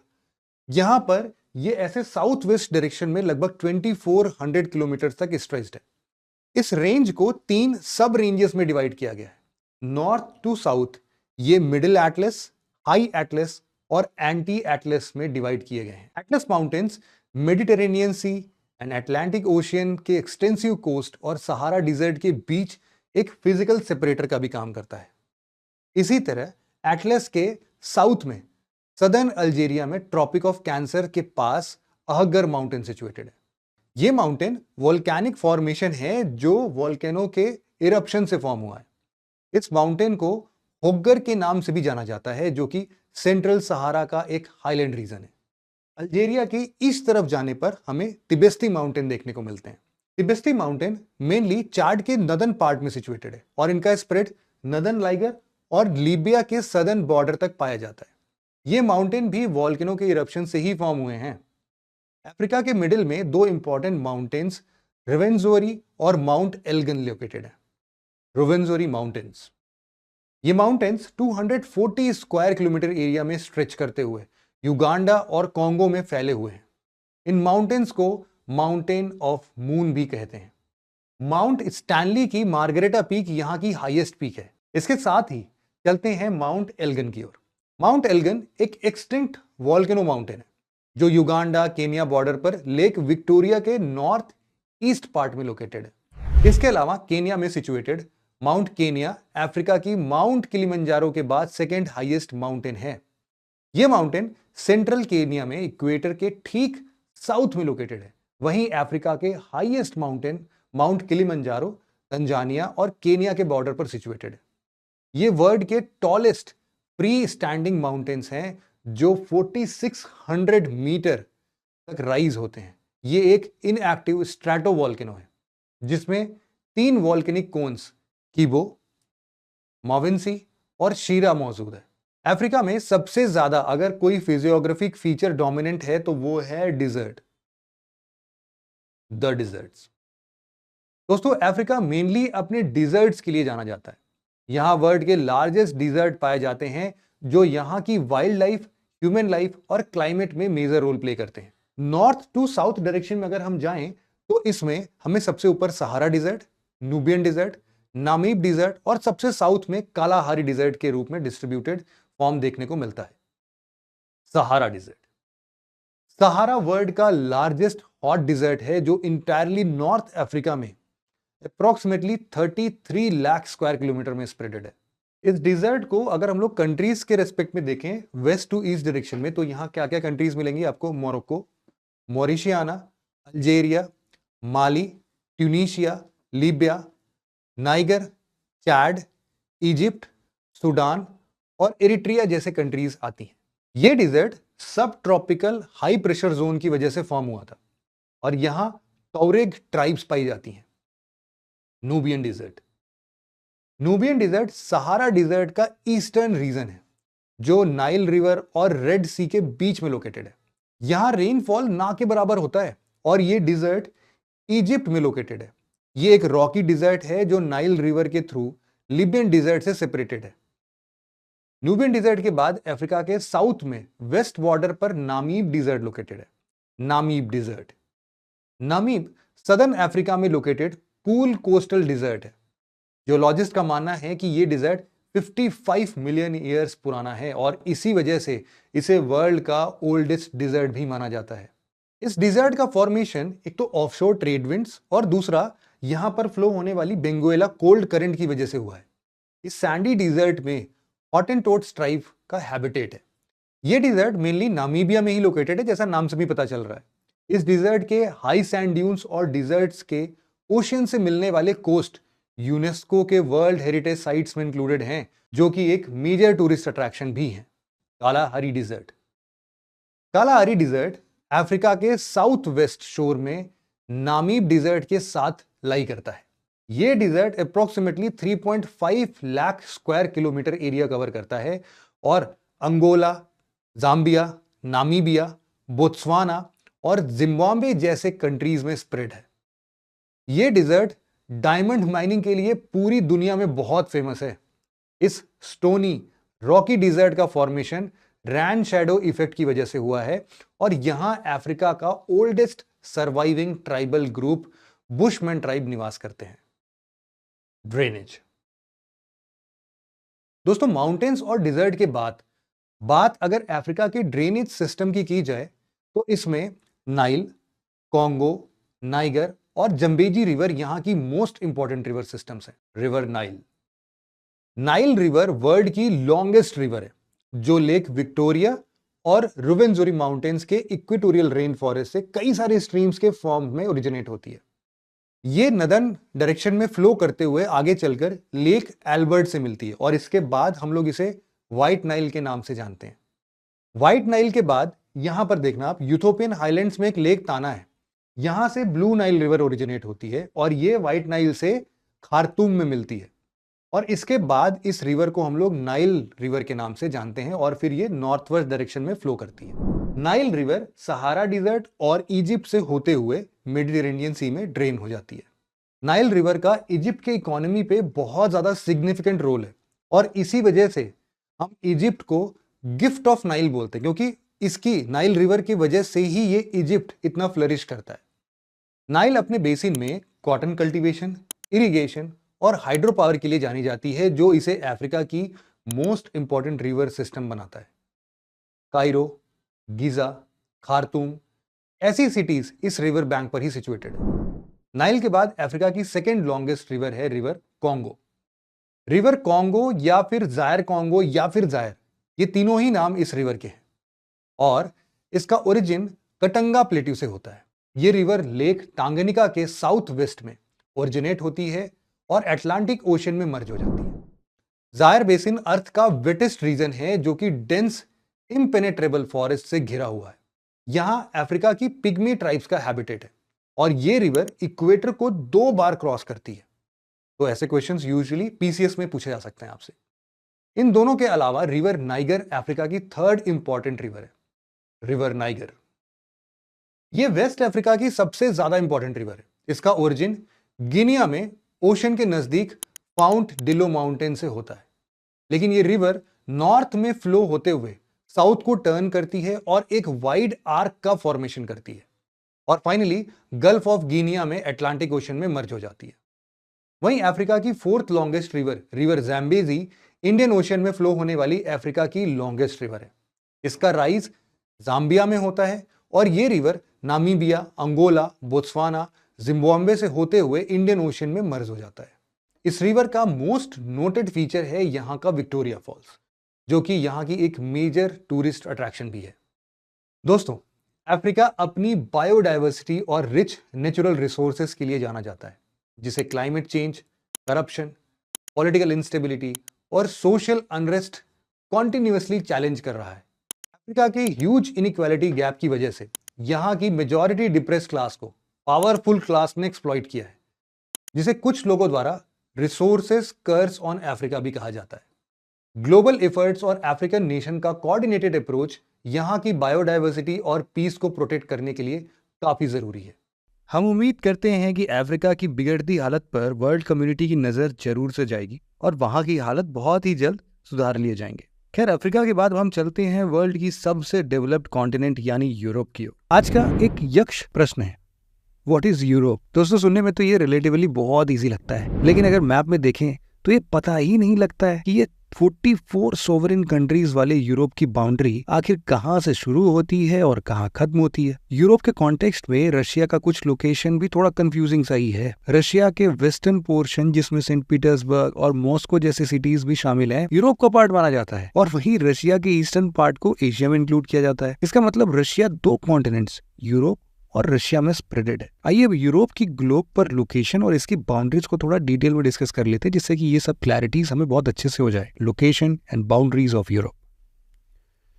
यहां पर ये ऐसे साउथ वेस्ट डायरेक्शन में लगभग 2400 किलोमीटर तक स्ट्रेच्ड है। इस रेंज को 3 सब रेंजेस में डिवाइड किया गया है। नॉर्थ टू साउथ ये मिडिल एटलस, हाई एटलस और एंटी एटलस में डिवाइड किए गए हैं। Atlas mountains Mediterranean Sea and Atlantic Ocean के एक्सटेंसिव कोस्ट और सहारा डिजर्ट के बीच एक फिजिकल सेपरेटर का भी काम करता है। इसी तरह एटलस के साउथ में सदर्न अल्जेरिया में ट्रॉपिक ऑफ कैंसर के पास अहगर माउंटेन सिचुएटेड है। यह माउंटेन वोल्केनिक फॉर्मेशन है जो वोल्केनो के इरप्शन से फॉर्म हुआ है। इस माउंटेन को होग्गर के नाम से भी जाना जाता है, जो कि सेंट्रल सहारा का एक हाईलैंड रीजन है। अल्जेरिया की ईस्ट तरफ जाने पर हमें तिबेस्ती माउंटेन देखने को मिलते हैं। तिबेस्ती माउंटेन मेनली चाड के नदर्न पार्ट में सिचुएटेड है और इनका स्प्रेड नदर्न लाइगर और लीबिया के सदर्न बॉर्डर तक पाया जाता है। ये माउंटेन भी वोल्केनो के इरप्शन से ही फॉर्म हुए हैं। अफ्रीका के मिडिल में 2 इंपॉर्टेंट माउंटेन्स रिवेंजोरी और माउंट एल्गन लोकेटेड है। रिवेंजोरी माउंटेन्स, ये माउंटेन्स 240 स्क्वायर किलोमीटर एरिया में स्ट्रेच करते हुए युगांडा और कॉन्गो में फैले हुए हैं। इन माउंटेन्स को माउंटेन ऑफ मून भी कहते हैं। माउंट स्टैनली की मार्गरेटा पीक यहां की हाईएस्ट पीक है। इसके साथ ही चलते हैं माउंट एल्गन की ओर। माउंट एल्गन एक एक्सटिंक्ट वोल्केनो माउंटेन है जो युगांडा केनिया बॉर्डर पर लेक विक्टोरिया के नॉर्थ ईस्ट पार्ट में लोकेटेड है। इसके अलावा केनिया में सिचुएटेड माउंट केनिया अफ्रीका की माउंट किलिमंजारो के बाद सेकेंड हाईएस्ट माउंटेन है। यह माउंटेन सेंट्रल केनिया में इक्वेटर के ठीक साउथ में लोकेटेड है। वहीं अफ्रीका के highest mountain mount Kilimanjaro Tanzania और केनिया के बॉर्डर पर सिचुएटेड है। ये वर्ल्ड के टॉलेस्ट फ्री स्टैंडिंग माउंटेन्स हैं जो 4600 मीटर तक राइज होते हैं। ये एक इनएक्टिव स्ट्रैटोवोल्केनो है जिसमें 3 वोल्केनिक कोन्स कीबो, मोविन्सी और शीरा मौजूद है। अफ्रीका में सबसे ज्यादा अगर कोई फिजियोग्राफिक फीचर डोमिनेंट है तो वो है डिजर्ट, द डिजर्ट्स। दोस्तों अफ्रीका मेनली अपने डिजर्ट्स के लिए जाना जाता है। यहां वर्ल्ड के लार्जेस्ट डिजर्ट पाए जाते हैं जो यहां की वाइल्ड लाइफ, ह्यूमन लाइफ और क्लाइमेट में मेजर रोल प्ले करते हैं। नॉर्थ टू साउथ डायरेक्शन में अगर हम जाएं तो इसमें हमें सबसे ऊपर Sahara desert, Nubian desert, Namib desert और सबसे साउथ में कालाहारी डिजर्ट के रूप में डिस्ट्रीब्यूटेड फॉर्म देखने को मिलता है। सहारा डिजर्ट, सहारा वर्ल्ड का लार्जेस्ट हॉट डिजर्ट है जो इंटायरली नॉर्थ अफ्रीका में अप्रोक्सीमेटली 33 लाख स्क्वायर किलोमीटर में स्प्रेडेड है। इस डिजर्ट को अगर हम लोग कंट्रीज के रेस्पेक्ट में देखें वेस्ट टू ईस्ट डायरेक्शन में, तो यहां क्या क्या कंट्रीज मिलेंगी आपको? Morocco, Mauritania, Algeria, Mali, Tunisia, Libya, Niger, Chad, Egypt, Sudan और एरिट्रिया जैसे कंट्रीज आती हैं। ये डिजर्ट सब ट्रॉपिकल हाई प्रेशर जोन की वजह से फॉर्म हुआ था और यहां टौरेग ट्राइब्स पाई जाती हैं। Nubian desert. Nubian desert Sahara desert का ईस्टर्न रीजन है जो नाइल रिवर और रेड सी के बीच में लोकेटेड है। यहां रेनफॉल ना के बराबर होता है और ये डिजर्ट इजिप्ट में लोकेटेड है। ये एक रॉकी डिजर्ट है जो नाइल रिवर के थ्रू लिबियन डिजर्ट से सेपरेटेड है। नूबियन डिजर्ट के बाद अफ्रीका के साउथ में वेस्ट बॉर्डर पर नामीब डिजर्ट लोकेटेड है। Namib desert. Namib southern Africa में लोकेटेड कूल कोस्टल डिजर्ट है। जियोलॉजिस्ट का मानना है कि यह डिजर्ट 55 मिलियन ईयर्स पुराना है और इसी वजह से इसे वर्ल्ड का ओल्डेस्ट डिजर्ट भी माना जाता है। इस डिजर्ट का फॉर्मेशन एक तो ऑफशोर ट्रेड विंड्स और दूसरा यहां पर फ्लो होने वाली बेंगुएला कोल्ड करंट की वजह से हुआ है। इस सैंडी डिजर्ट में हॉटेंटोट्स ट्राइब का हैबिटेट है। यह डिजर्ट मेनली नामीबिया में ही लोकेटेड है, जैसा नाम से भी पता चल रहा है। इस डिजर्ट के हाई सैंड ड्यून्स और डिजर्ट्स के ओशियन से मिलने वाले कोस्ट यूनेस्को के वर्ल्ड हेरिटेज साइट्स में इंक्लूडेड हैं, जो कि एक मेजर टूरिस्ट अट्रैक्शन भी है। Kalahari dessert. Kalahari dessert Africa के साउथ वेस्ट शोर में नामीब डिजर्ट के साथ लाई करता है। यह desert approximately 3.5 lakh square kilometre area cover करता है और अंगोला, जाम्बिया, नामीबिया, बोत्सवाना और जिम्बाब्वे जैसे कंट्रीज में स्प्रेड है। यह डिजर्ट डायमंड माइनिंग के लिए पूरी दुनिया में बहुत फेमस है। इस स्टोनी रॉकी डिजर्ट का फॉर्मेशन रैन शैडो इफेक्ट की वजह से हुआ है और यहां अफ्रीका का oldest surviving tribal group bushman tribe निवास करते हैं। ड्रेनेज। दोस्तों, माउंटेन्स और डिजर्ट के बाद बात अगर अफ्रीका के ड्रेनेज सिस्टम की जाए तो इसमें नाइल, कॉन्गो, नाइगर और जंबेजी रिवर यहां की मोस्ट इंपॉर्टेंट रिवर सिस्टम्स हैं। River Nile. Nile river world की लॉन्गेस्ट रिवर है जो लेक विक्टोरिया और रुवेंजुरी माउंटेन्स के इक्वेटोरियल रेन फॉरेस्ट से कई सारे स्ट्रीम्स के फॉर्म में ओरिजिनेट होती है। ये नदर्न डायरेक्शन में फ्लो करते हुए आगे चलकर लेक एल्बर्ट से मिलती है और इसके बाद हम लोग इसे व्हाइट नाइल के नाम से जानते हैं। व्हाइट नाइल के बाद यहां पर देखना आप, यूथोपियन हाईलैंड्स में एक लेक ताना है। यहां से ब्लू नाइल रिवर ओरिजिनेट होती है और ये व्हाइट नाइल से खार्तूम में मिलती है और इसके बाद इस रिवर को हम लोग नाइल रिवर के नाम से जानते हैं और फिर ये नॉर्थ वेस्ट डायरेक्शन में फ्लो करती है। नाइल रिवर सहारा डिजर्ट और इजिप्ट से होते हुए मेडिटेरेनियन सी में ड्रेन हो जाती है। नाइल रिवर का इजिप्ट के इकोनॉमी पे बहुत ज्यादा सिग्निफिकेंट रोल है और इसी वजह से हम इजिप्ट को गिफ्ट ऑफ नाइल बोलते हैं, क्योंकि इसकी नाइल रिवर की वजह से ही ये इजिप्ट इतना फ्लरिश करता है। नाइल अपने बेसिन में कॉटन कल्टीवेशन, इरिगेशन और हाइड्रो पावर के लिए जानी जाती है, जो इसे अफ्रीका की मोस्ट इंपॉर्टेंट रिवर सिस्टम बनाता है। कायरो, गीजा, खार्तूम ऐसी सिटीज इस रिवर बैंक पर ही सिचुएटेड है। नाइल के बाद अफ्रीका की सेकेंड लॉन्गेस्ट रिवर है रिवर कॉन्गो। रिवर कॉन्गो या फिर जायर कॉन्गो या फिर जायर, ये तीनों ही नाम इस रिवर के हैं और इसका ओरिजिन कटंगा प्लेट्यू से होता है। ये रिवर लेक टांगनिका के साउथ वेस्ट में ओरिजिनेट होती है और अटलांटिक ओशन में मर्ज हो जाती है। जायर बेसिन अर्थ का वेटेस्ट रीजन है जो कि डेंस इम्पेनेट्रेबल फॉरेस्ट से घिरा हुआ है। यहां अफ्रीका की पिग्मी ट्राइब्स का हैबिटेट है और ये रिवर इक्वेटर को 2 बार क्रॉस करती है। तो ऐसे क्वेश्चंस यूजुअली पीसीएस में पूछे जा सकते हैं आपसे। इन दोनों के अलावा रिवर नाइगर अफ्रीका की थर्ड इंपॉर्टेंट रिवर है। रिवर नाइगर ये वेस्ट अफ्रीका की सबसे ज्यादा इंपॉर्टेंट रिवर है। इसका ओरिजिन गिनिया में ओशन के नजदीक फाउंट डिलो माउंटेन से होता है, लेकिन ये रिवर नॉर्थ में फ्लो होते हुए साउथ को टर्न करती है और एक वाइड आर्क का फॉर्मेशन करती है और फाइनली गल्फ ऑफ गिनिया में अटलांटिक ओशन में मर्ज हो जाती है। वहीं अफ्रीका की fourth longest river river Zambezi Indian ocean में फ्लो होने वाली अफ्रीका की लॉन्गेस्ट रिवर है। इसका राइज जाम्बिया में होता है और यह river Namibia, Angola, Botswana, Zimbabwe से होते हुए इंडियन ओशन में मर्ज हो जाता है। इस रिवर का मोस्ट नोटेड फीचर है यहां का विक्टोरिया फॉल्स, जो कि यहां की एक मेजर टूरिस्ट अट्रैक्शन भी है। दोस्तों, अफ्रीका अपनी बायोडायवर्सिटी और रिच नेचुरल रिसोर्सेस के लिए जाना जाता है, जिसे climate change, corruption, political instability और सोशल अनरेस्ट कॉन्टिन्यूअसली चैलेंज कर रहा है। अफ्रीका की ह्यूज इनइक्वालिटी गैप की वजह से यहाँ की मेजॉरिटी डिप्रेस क्लास को पावरफुल क्लास ने एक्सप्लॉइट किया है, जिसे कुछ लोगों द्वारा रिसोर्सेस कर्स ऑन अफ्रीका भी कहा जाता है। ग्लोबल एफर्ट्स और अफ्रीकन नेशन का कोऑर्डिनेटेड अप्रोच यहाँ की बायोडाइवर्सिटी और पीस को प्रोटेक्ट करने के लिए काफी जरूरी है। हम उम्मीद करते हैं कि अफ्रीका की बिगड़ती हालत पर वर्ल्ड कम्युनिटी की नज़र जरूर से जाएगी और वहाँ की हालत बहुत ही जल्द सुधार लिए जाएंगे। खैर, अफ्रीका के बाद हम चलते हैं वर्ल्ड की सबसे डेवलप्ड कॉन्टिनेंट यानी यूरोप की ओर। आज का एक यक्ष प्रश्न है, व्हाट इज यूरोप? दोस्तों, सुनने में तो ये रिलेटिवली बहुत इजी लगता है, लेकिन अगर मैप में देखें तो ये पता ही नहीं लगता है कि ये 44 सोवरेन कंट्रीज वाले यूरोप की बाउंड्री आखिर कहाँ से शुरू होती है और कहाँ खत्म होती है। यूरोप के कॉन्टेक्स्ट में रशिया का कुछ लोकेशन भी थोड़ा कंफ्यूजिंग सा ही है। रशिया के वेस्टर्न पोर्शन, जिसमें सेंट पीटर्सबर्ग और मॉस्को जैसे सिटीज भी शामिल हैं, यूरोप का पार्ट माना जाता है, और वहीं रशिया के ईस्टर्न पार्ट को एशिया में इंक्लूड किया जाता है। इसका मतलब रशिया 2 कॉन्टिनेंट्स यूरोप और रशिया में स्प्रेडेड है। आइए अब यूरोप की ग्लोब पर लोकेशन और इसकी बाउंड्रीज को थोड़ा डिटेल में डिस्कस कर लेते हैं, जिससे कि ये सब क्लैरिटीज हमें बहुत अच्छे से हो जाए। Location and boundaries of Europe.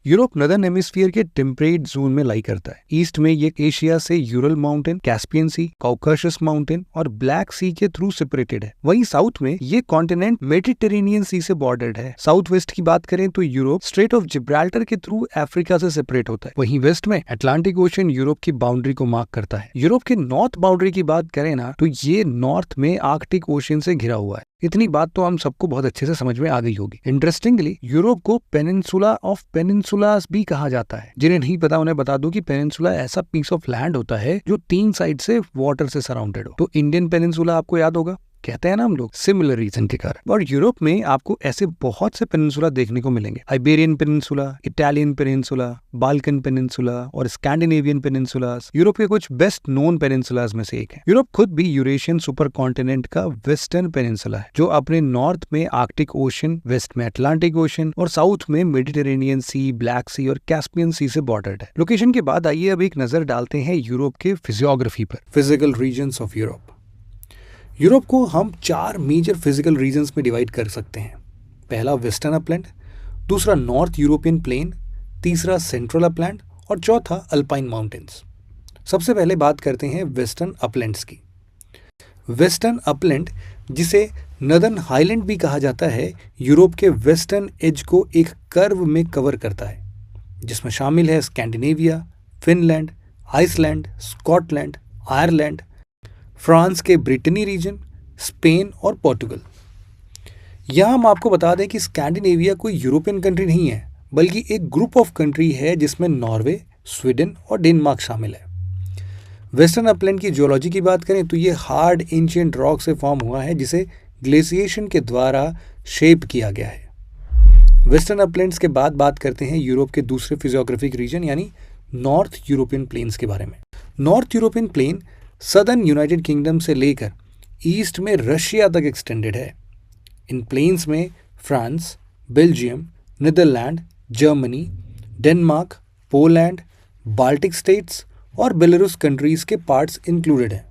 Europe northern hemisphere के टेम्परेट जोन में लाई करता है। ईस्ट में ये एशिया से यूरल माउंटेन, कैस्पियन सी, कॉकशस माउंटेन और ब्लैक सी के थ्रू सेपरेटेड है। वहीं साउथ में ये कॉन्टिनेंट मेडिटेरेनियन सी से बॉर्डर्ड है। साउथ वेस्ट की बात करें तो यूरोप स्ट्रेट ऑफ जिब्राल्टर के थ्रू अफ्रीका से सेपरेट होता है। वहीं वेस्ट में अटलांटिक ओशन यूरोप की बाउंड्री को मार्क करता है। यूरोप के नॉर्थ बाउंड्री की बात करें ना, तो ये नॉर्थ में आर्कटिक ओशन से घिरा हुआ है। इतनी बात तो हम सबको बहुत अच्छे से समझ में आ गई होगी। इंटरेस्टिंगली, यूरोप को पेनिनसुला ऑफ पेनिनसुलास भी कहा जाता है। जिन्हें नहीं पता उन्हें बता दूं कि पेनिनसुला ऐसा पीस ऑफ लैंड होता है जो 3 साइड से वाटर से सराउंडेड हो। तो इंडियन पेनिनसुला आपको याद होगा, कहते हैं ना हम लोग, सिमिलर रीजन के कारण। और यूरोप में आपको ऐसे बहुत से पेनिनसुला देखने को मिलेंगे। Iberian peninsula, Italian peninsula, Balkan peninsula और स्कैंडिनेवियन पेनिनसुलास यूरोप के कुछ बेस्ट नोन पेनिनसुलास में से एक है। यूरोप खुद भी यूरेशियन सुपर कॉन्टिनेंट का वेस्टर्न पेनिनसुला है, जो अपने नॉर्थ में आर्कटिक ओशन, वेस्ट में अटलांटिक ओशन और साउथ में मेडिटेरेनियन सी, ब्लैक सी और कैस्पियन सी से बॉर्डर्ड है। लोकेशन के बाद आइए अब एक नजर डालते हैं यूरोप के फिजियोग्राफी पर। Physical regions of Europe. Europe को हम 4 मेजर फिजिकल रीजन्स में डिवाइड कर सकते हैं। पहला वेस्टर्न अपलैंड, दूसरा नॉर्थ यूरोपियन प्लेन, तीसरा सेंट्रल अपलैंड और चौथा अल्पाइन माउंटेन्स। सबसे पहले बात करते हैं वेस्टर्न अपलैंड्स की। वेस्टर्न अपलैंड, जिसे नदर्न हाईलैंड भी कहा जाता है, यूरोप के वेस्टर्न एज को एक कर्व में कवर करता है, जिसमें शामिल है Scandinavia, Finland, Iceland, Scotland, Ireland, France के ब्रिटनी रीजन, स्पेन और पोर्टुगल। यहाँ हम आपको बता दें कि स्कैंडिनेविया कोई यूरोपियन कंट्री नहीं है, बल्कि एक ग्रुप ऑफ कंट्री है जिसमें नॉर्वे, स्वीडन और डेनमार्क शामिल है। वेस्टर्न अपलैंड की जियोलॉजी की बात करें तो ये हार्ड एंशिएंट रॉक से फॉर्म हुआ है, जिसे ग्लेशिएशन के द्वारा शेप किया गया है। वेस्टर्न अपलैंड्स के बाद बात करते हैं यूरोप के दूसरे फिजियोग्राफिक रीजन यानी नॉर्थ यूरोपियन प्लेन्स के बारे में। North European plain southern United Kingdom से लेकर ईस्ट में रशिया तक एक्सटेंडेड है। इन प्लेन्स में France, Belgium, Netherland, Germany, Denmark, Poland, Baltic States और बेलारूस कंट्रीज के पार्ट्स इंक्लूडेड हैं।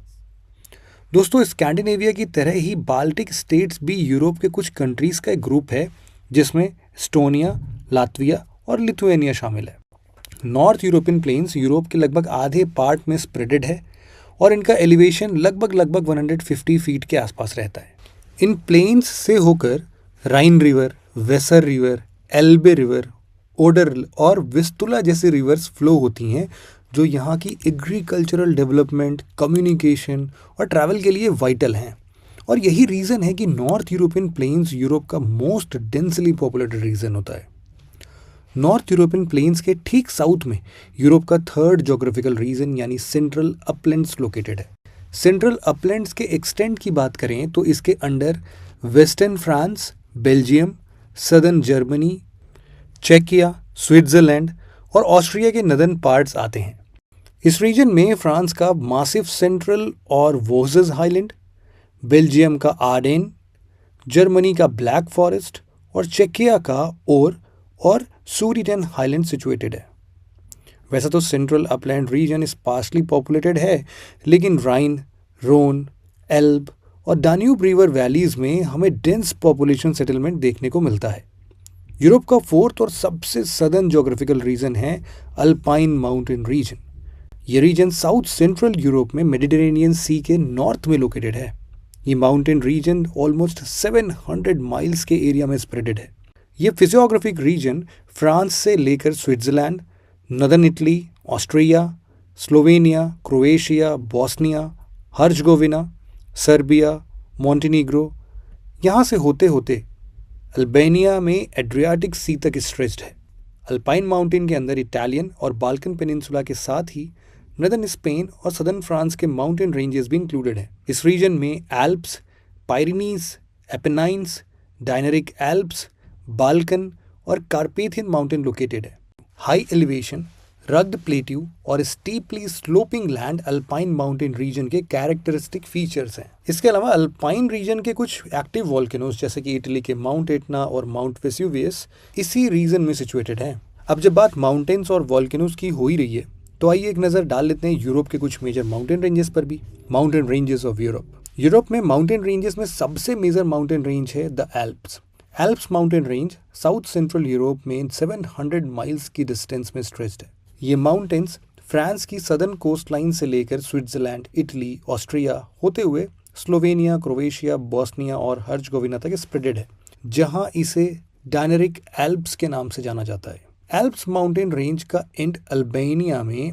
दोस्तों, स्कैंडिनेविया की तरह ही बाल्टिक स्टेट्स भी यूरोप के कुछ कंट्रीज का एक ग्रुप है, जिसमें एस्टोनिया, लातविया और लिथुएनिया शामिल है। नॉर्थ यूरोपियन प्लेन्स यूरोप के लगभग आधे पार्ट में स्प्रेडेड है और इनका एलिवेशन लगभग 150 फीट के आसपास रहता है। इन प्लेन्स से होकर राइन river, Vesara river, एल्बे river, order और विस्तुला जैसी रिवर्स फ्लो होती हैं, जो यहाँ की एग्रीकल्चरल डेवलपमेंट, कम्युनिकेशन और ट्रैवल के लिए वाइटल हैं। और यही रीज़न है कि नॉर्थ यूरोपियन प्लेन्स यूरोप का मोस्ट डेंसली पॉपुलेटेड रीजन होता है। नॉर्थ यूरोपियन प्लेन्स के ठीक साउथ में यूरोप का 3rd ज्योग्राफिकल रीजन यानी सेंट्रल अपलैंड्स लोकेटेड है। सेंट्रल अपलैंड्स के एक्सटेंट की बात करें तो इसके under western France, Belgium, southern Germany, चेकिया, स्विट्जरलैंड और ऑस्ट्रिया के नदर्न पार्ट्स आते हैं। इस रीजन में फ्रांस का मासिव सेंट्रल और वोजेस हाईलैंड, बेल्जियम का आर्डेन, जर्मनी का ब्लैक फॉरेस्ट और चेकिया का ओर और सूरीटेन हाईलैंड सिचुएटेड है। वैसा तो central upland region sparsely populated है, लेकिन राइन, रोन, एल्ब और डान्यूब रिवर वैलीज में हमें डेंस पॉपुलेशन सेटलमेंट देखने को मिलता है। यूरोप का फोर्थ और सबसे सदर्न ज्योग्राफिकल रीजन है अल्पाइन माउंटेन रीजन। ये रीजन साउथ सेंट्रल यूरोप में मेडिटेरेनियन सी के नॉर्थ में लोकेटेड है। ये माउंटेन रीजन ऑलमोस्ट 700 माइल्स के एरिया में स्प्रेडेड है। ये फिजियोग्राफिक रीजन फ्रांस से लेकर Switzerland, northern Italy, Austria, Slovenia, Croatia, Bosnia, Herzegovina, Serbia, Montenegro, यहाँ से होते होते अल्बानिया में एड्रियाटिक सी तक स्ट्रेच्ड है। अल्पाइन माउंटेन के अंदर इटालियन और बाल्कन पेनिनसुला के साथ ही नदर्न स्पेन और सदर्न फ्रांस के माउंटेन रेंजेस भी इंक्लूडेड हैं। इस रीजन में एल्प्स, पायरिनीज, एपेनाइन्स, डायनरिक एल्प्स, बाल्कन और कार्पेथियन माउंटेन लोकेटेड है। हाई एलिवेशन, रग्ड प्लेट्यू और steeply sloping land alpine mountain reason के कैरेक्टरिस्टिक फीचर्स हैं। इसके अलावा अल्पाइन रीजन के कुछ एक्टिव वॉल्केनोज जैसे कि इटली के माउंट एटना और माउंट वेसुवियस इसी रीजन में सिचुएटेड हैं। अब जब बात माउंटेन्स और वॉल्केनोज की हो ही रही है तो आइए एक नज़र डाल लेते हैं यूरोप के कुछ मेजर माउंटेन रेंजेस पर भी। Mountain ranges of Europe. Europe में माउंटेन रेंजेस में सबसे मेजर माउंटेन रेंज है the Alps. Alps mountain range south central Europe में 700 माइल्स की डिस्टेंस में स्ट्रेच्ड है। ये माउंटेन्स फ्रांस की सदर्न कोस्ट लाइन से लेकर स्विट्जरलैंड, इटली, ऑस्ट्रिया होते हुए स्लोवेनिया, क्रोएशिया, बॉस्निया और हर्जगोविना तक स्प्रेडेड है, जहां इसे डायनरिक एल्प्स के नाम से जाना जाता है। एल्प्स माउंटेन रेंज का एंड अल्बानिया में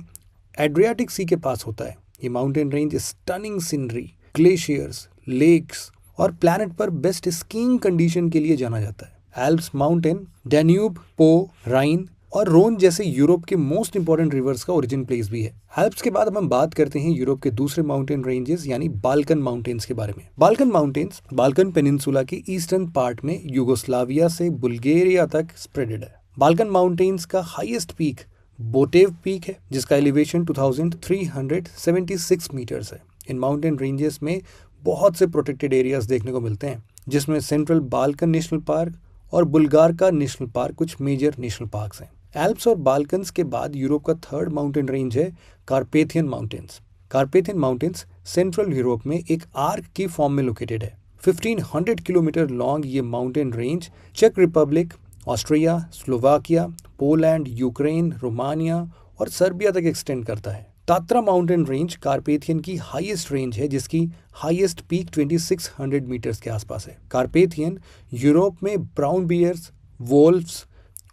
एड्रियाटिक सी के पास होता है। ये mountain range stunning scenery, glaciers, lakes और प्लैनेट पर बेस्ट स्कीइंग कंडीशन के लिए जाना जाता है। एल्प्स माउंटेन डैन्यूब, पो, राइन और रोन जैसे यूरोप के मोस्ट इंपॉर्टेंट रिवर्स का ओरिजिन प्लेस भी है। एल्प्स के बाद अब हम बात करते हैं यूरोप के दूसरे माउंटेन रेंजेस यानी बाल्कन माउंटेन्स के बारे में। बाल्कन माउंटेन्स बाल्कन पेनिनसुला के ईस्टर्न पार्ट में यूगोस्लाविया से बुल्गारिया तक स्प्रेडेड है। बाल्कन माउंटेन्स का हाईएस्ट पीक बोटेव पीक है, जिसका एलिवेशन 2376 मीटर्स है। इन माउंटेन रेंजेस में बहुत से प्रोटेक्टेड एरियाज देखने को मिलते हैं, जिसमें सेंट्रल बाल्कन नेशनल पार्क और बुल्गारिया नेशनल पार्क कुछ मेजर नेशनल पार्क्स हैं। एल्प्स और बाल्कन्स के बाद यूरोप का थर्ड माउंटेन रेंज है Carpathian mountains. Carpathian mountains central Europe में एक आर्क की फॉर्म में लोकेटेड है। 1500 किलोमीटर लॉन्ग ये माउंटेन रेंज चेक Republic, Austria, Slovakia, Poland, Ukraine, Romania और सर्बिया तक एक्सटेंड करता है। तात्रा माउंटेन रेंज कार्पेथियन की हाईएस्ट रेंज है, जिसकी हाईएस्ट पीक 2600 मीटर्स के आसपास है। कार्पेथियन यूरोप में ब्राउन बियर्स, वोल्व्स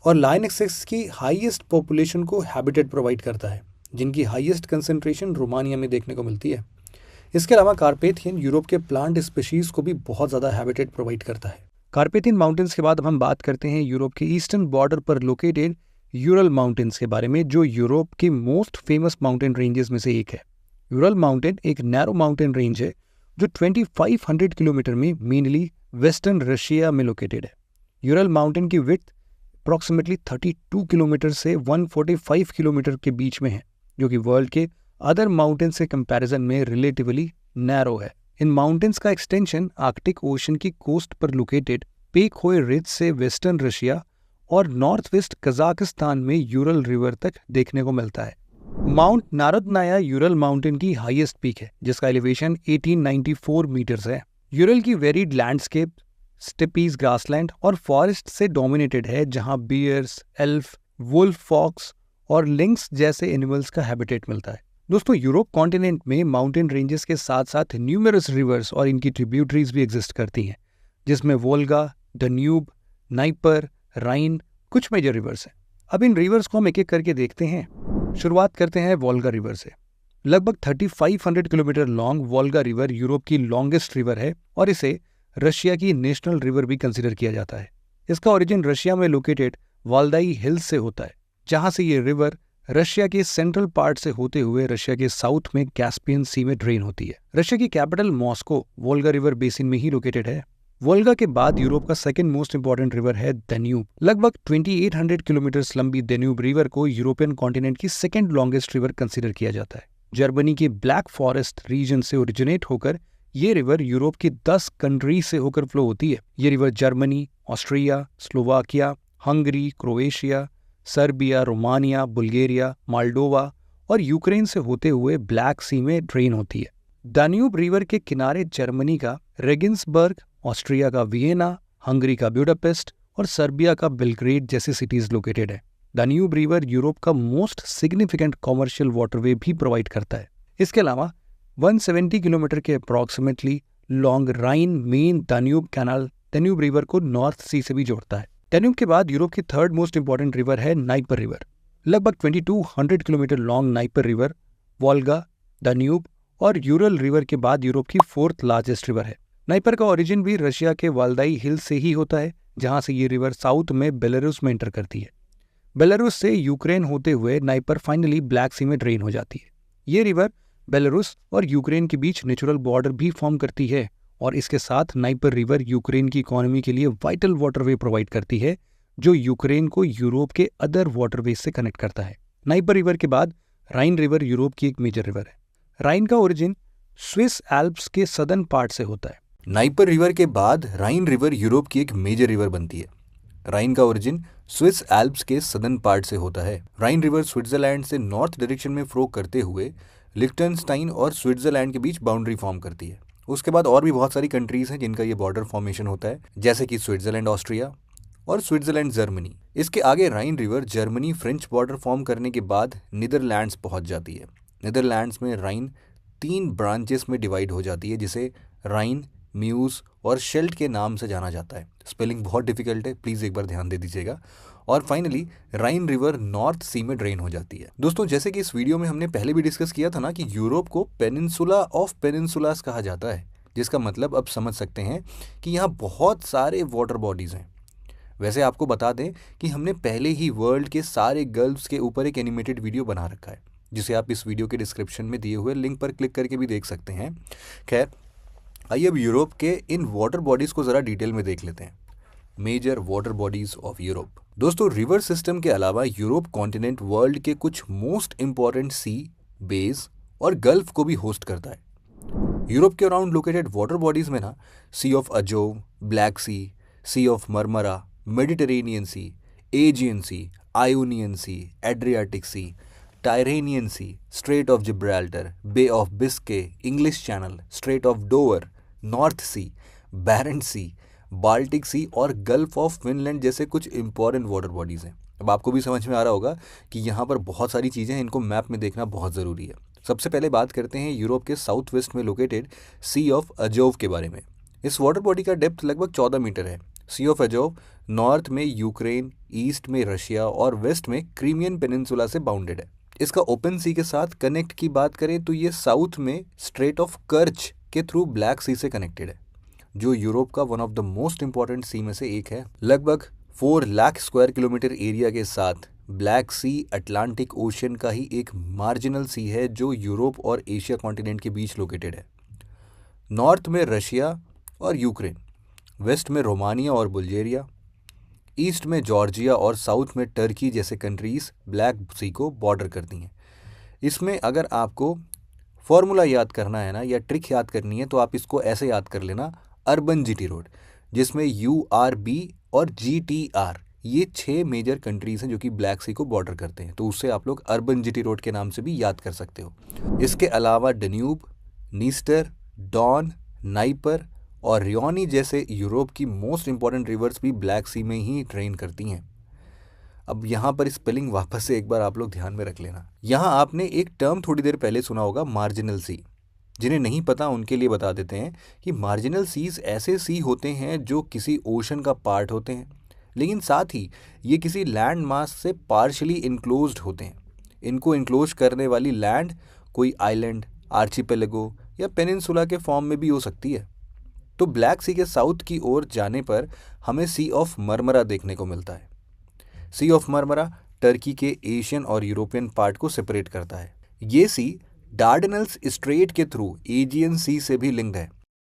और लायनेक्स की हाईएस्ट पॉपुलेशन को हैबिटेट प्रोवाइड करता है, जिनकी हाईएस्ट कंसंट्रेशन रोमानिया में देखने को मिलती है। इसके अलावा कार्पेथियन यूरोप के प्लांट स्पीशीज को भी बहुत ज़्यादा हैबिटेट प्रोवाइड करता है। कार्पेथियन माउंटेन्स के बाद अब हम बात करते हैं यूरोप के ईस्टर्न बॉर्डर पर लोकेटेड यूरल माउंटेन्स के बारे में, जो यूरोप के मोस्ट फेमस माउंटेन रेंजेस में से एक है। यूरल माउंटेन एक नैरो माउंटेन रेंज है जो 2500 किलोमीटर में मेनली वेस्टर्न रशिया में लोकेटेड है। यूरल माउंटेन की विड्थ अप्रॉक्सीमेटली 32 किलोमीटर से 145 किलोमीटर के बीच में है, जो कि वर्ल्ड के अदर माउंटेन से कंपैरिजन में रिलेटिवली नैरो है। इन माउंटेन्स का एक्सटेंशन आर्कटिक ओशन की कोस्ट पर लोकेटेड पेखोय रिज से वेस्टर्न रशिया और नॉर्थ वेस्ट कजाकिस्तान में यूरल रिवर तक देखने को मिलता है। माउंट नारदनाया यूरल माउंटेन की हाईएस्ट पीक है, जिसका एलिवेशन 1894 मीटर्स है। यूरल की वेरीड लैंडस्केप स्टेपीज, ग्रासलैंड और फॉरेस्ट से डोमिनेटेड है, जहां बियर्स, एल्फ, वुल्फ, फॉक्स और लिंक्स जैसे एनिमल्स का हैबिटेट मिलता है। दोस्तों, यूरोप कॉन्टिनेंट में माउंटेन रेंजेस के साथ साथ न्यूमरस रिवर्स और इनकी ट्रिब्यूटरीज भी एग्जिस्ट करती हैं, जिसमें वोल्गा, डन्यूब, नाइपर, राइन कुछ मेजर रिवर्स हैं। अब इन रिवर्स को हम एक एक करके देखते हैं। शुरुआत करते हैं वोल्गा रिवर से। लगभग 3500 kilometre long Volga river Europe की लॉन्गेस्ट रिवर है और इसे रशिया की नेशनल रिवर भी कंसिडर किया जाता है। इसका ओरिजिन रशिया में लोकेटेड वाल्दाई हिल्स से होता है, जहां से ये रिवर रशिया के सेंट्रल पार्ट से होते हुए रशिया के साउथ में कैस्पियन सी में ड्रेन होती है। रशिया की capital Moscow Volga river basin में ही लोकेटेड है। वोल्गा के बाद यूरोप का सेकंड मोस्ट इंपॉर्टेंट रिवर है डन्यूब। लगभग 2800 किलोमीटर लंबी डन्यूब रिवर को यूरोपियन कॉन्टिनेंट की सेकंड लॉन्गेस्ट रिवर कंसिडर किया जाता है। जर्मनी के ब्लैक फॉरेस्ट रीजन से ओरिजिनेट होकर ये रिवर यूरोप की 10 कंट्रीज से होकर फ्लो होती है। ये river Germany, Austria, Slovakia, Hungary, Croatia, Serbia, Romania, Bulgaria, Moldova और यूक्रेन से होते हुए ब्लैक सी में ड्रेन होती है। डन्यूब रिवर के किनारे जर्मनी का रेगिंसबर्ग, ऑस्ट्रिया का वियना, हंगरी का बुडापेस्ट और सर्बिया का बेलग्रेड जैसी सिटीज लोकेटेड है। दान्यूब रिवर यूरोप का मोस्ट सिग्निफिकेंट कॉमर्शियल वाटरवे भी प्रोवाइड करता है। इसके अलावा 170 किलोमीटर के अप्रॉक्सीमेटली लॉन्ग राइन मेन दान्यूब कैनाल दान्यूब रिवर को नॉर्थ सी से भी जोड़ता है। दान्यूब के बाद यूरोप की थर्ड मोस्ट इंपॉर्टेंट रिवर है नाइपर रिवर। लगभग 2200 kilometre long NIPER river Volga, दान्यूब और यूरल रिवर के बाद यूरोप की फोर्थ लार्जेस्ट रिवर है। नाइपर का ओरिजिन भी रशिया के वाल्दाई हिल्स से ही होता है, जहां से ये रिवर साउथ में बेलारूस में एंटर करती है। बेलारूस से यूक्रेन होते हुए नाइपर फाइनली ब्लैक सी में ड्रेन हो जाती है। ये रिवर बेलारूस और यूक्रेन के बीच नेचुरल बॉर्डर भी फॉर्म करती है और इसके साथ नाइपर रिवर यूक्रेन की इकोनॉमी के लिए वाइटल वाटरवे प्रोवाइड करती है, जो यूक्रेन को यूरोप के अदर वाटरवे से कनेक्ट करता है। नाइपर रिवर के बाद राइन रिवर यूरोप की एक मेजर रिवर है। राइन का ओरिजिन स्विस एल्प्स के सदर्न पार्ट से होता है। नाइपर रिवर के बाद राइन रिवर यूरोप की एक मेजर रिवर बनती है। राइन का ओरिजिन स्विस एल्प्स के सदर्न पार्ट से होता है। राइन रिवर स्विट्जरलैंड से नॉर्थ डायरेक्शन में फ्लो करते हुए लिechtenstein और स्विट्जरलैंड के बीच बाउंड्री फॉर्म करती है। उसके बाद और भी बहुत सारी कंट्रीज हैं जिनका ये बॉर्डर फॉर्मेशन होता है, जैसे कि स्विट्जरलैंड ऑस्ट्रिया और स्विट्जरलैंड जर्मनी। इसके आगे राइन river Germany French border form करने के बाद नीदरलैंड्स पहुंच जाती है। नीदरलैंड्स में राइन 3 ब्रांचेस में डिवाइड हो जाती है, जिसे राइन, म्यूज और शेल्ट के नाम से जाना जाता है। स्पेलिंग बहुत डिफिकल्ट है, प्लीज़ एक बार ध्यान दे दीजिएगा। और फाइनली राइन रिवर नॉर्थ सी में ड्रेन हो जाती है। दोस्तों, जैसे कि इस वीडियो में हमने पहले भी डिस्कस किया था ना कि यूरोप को पेनिनसुला ऑफ पेनिनसुलास कहा जाता है, जिसका मतलब अब समझ सकते हैं कि यहाँ बहुत सारे वाटर बॉडीज़ हैं। वैसे आपको बता दें कि हमने पहले ही वर्ल्ड के सारे गल्फ्स के ऊपर एक एनिमेटेड वीडियो बना रखा है, जिसे आप इस वीडियो के डिस्क्रिप्शन में दिए हुए लिंक पर क्लिक करके भी देख सकते हैं। खैर, आइए अब यूरोप के इन वाटर बॉडीज़ को ज़रा डिटेल में देख लेते हैं। Major water bodies of Europe. दोस्तों, रिवर सिस्टम के अलावा यूरोप कॉन्टिनेंट वर्ल्ड के कुछ मोस्ट इंपॉर्टेंट सी, बेस और गल्फ को भी होस्ट करता है। यूरोप के अराउंड लोकेटेड वाटर बॉडीज़ में ना sea of Azov, black sea of Marmara, Mediterranean sea, Aegean sea, Ionian sea, Adriatic sea, Tyrrhenian sea, strait of Gibraltar, bay of Biscay, English channel, strait of Dover, north sea, Barents sea, Baltic sea और gulf of Finland जैसे कुछ important water bodies हैं। अब आपको भी समझ में आ रहा होगा कि यहाँ पर बहुत सारी चीज़ें हैं, इनको मैप में देखना बहुत ज़रूरी है। सबसे पहले बात करते हैं यूरोप के साउथ वेस्ट में लोकेटेड सी ऑफ अजोव के बारे में। इस वाटर बॉडी का डेप्थ लगभग 14 मीटर है। सी ऑफ अजोव नॉर्थ में यूक्रेन, ईस्ट में रशिया और वेस्ट में क्रीमियन पेनिनसुला से बाउंडेड है। इसका ओपन सी के साथ कनेक्ट की बात करें तो ये साउथ में स्ट्रेट ऑफ कर्च के थ्रू ब्लैक सी से कनेक्टेड है, जो यूरोप का one of the most important sea में से एक है। लगभग 4 लाख स्क्वायर किलोमीटर एरिया के साथ ब्लैक सी अटलांटिक ओशन का ही एक मार्जिनल सी है, जो यूरोप और एशिया कॉन्टिनेंट के बीच लोकेटेड है। नॉर्थ में रशिया और यूक्रेन, वेस्ट में रोमानिया और बुल्गारिया, ईस्ट में जॉर्जिया और साउथ में टर्की जैसे कंट्रीज ब्लैक सी को बॉर्डर करती हैं। इसमें अगर आपको फॉर्मूला याद करना है ना, या ट्रिक याद करनी है, तो आप इसको ऐसे याद कर लेना, अर्बन जीटी रोड, जिसमें URB और GTR ये 6 मेजर कंट्रीज हैं जो कि ब्लैक सी को बॉर्डर करते हैं, तो उससे आप लोग अर्बन जीटी रोड के नाम से भी याद कर सकते हो। इसके अलावा डन्यूब, नीस्टर, डॉन, नाइपर और रियोनी जैसे यूरोप की मोस्ट इंपॉर्टेंट रिवर्स भी ब्लैक सी में ही ड्रेन करती हैं। अब यहाँ पर स्पेलिंग वापस से एक बार आप लोग ध्यान में रख लेना। यहाँ आपने एक टर्म थोड़ी देर पहले सुना होगा, मार्जिनल सी। जिन्हें नहीं पता उनके लिए बता देते हैं कि मार्जिनल सीज ऐसे सी होते हैं जो किसी ओशन का पार्ट होते हैं, लेकिन साथ ही ये किसी लैंड मास से पार्शली इनक्लोज्ड होते हैं। इनको इनक्लोज करने वाली लैंड कोई आइलैंड, आर्चिपेलेगो या पेनिनसुला के फॉर्म में भी हो सकती है। तो ब्लैक सी के साउथ की ओर जाने पर हमें सी ऑफ मरमरा देखने को मिलता है। सी ऑफ मरमरा टर्की के एशियन और यूरोपियन पार्ट को सेपरेट करता है। ये सी डार्डेनल्स स्ट्रेट के थ्रू एजियन सी से भी लिंक्ड है।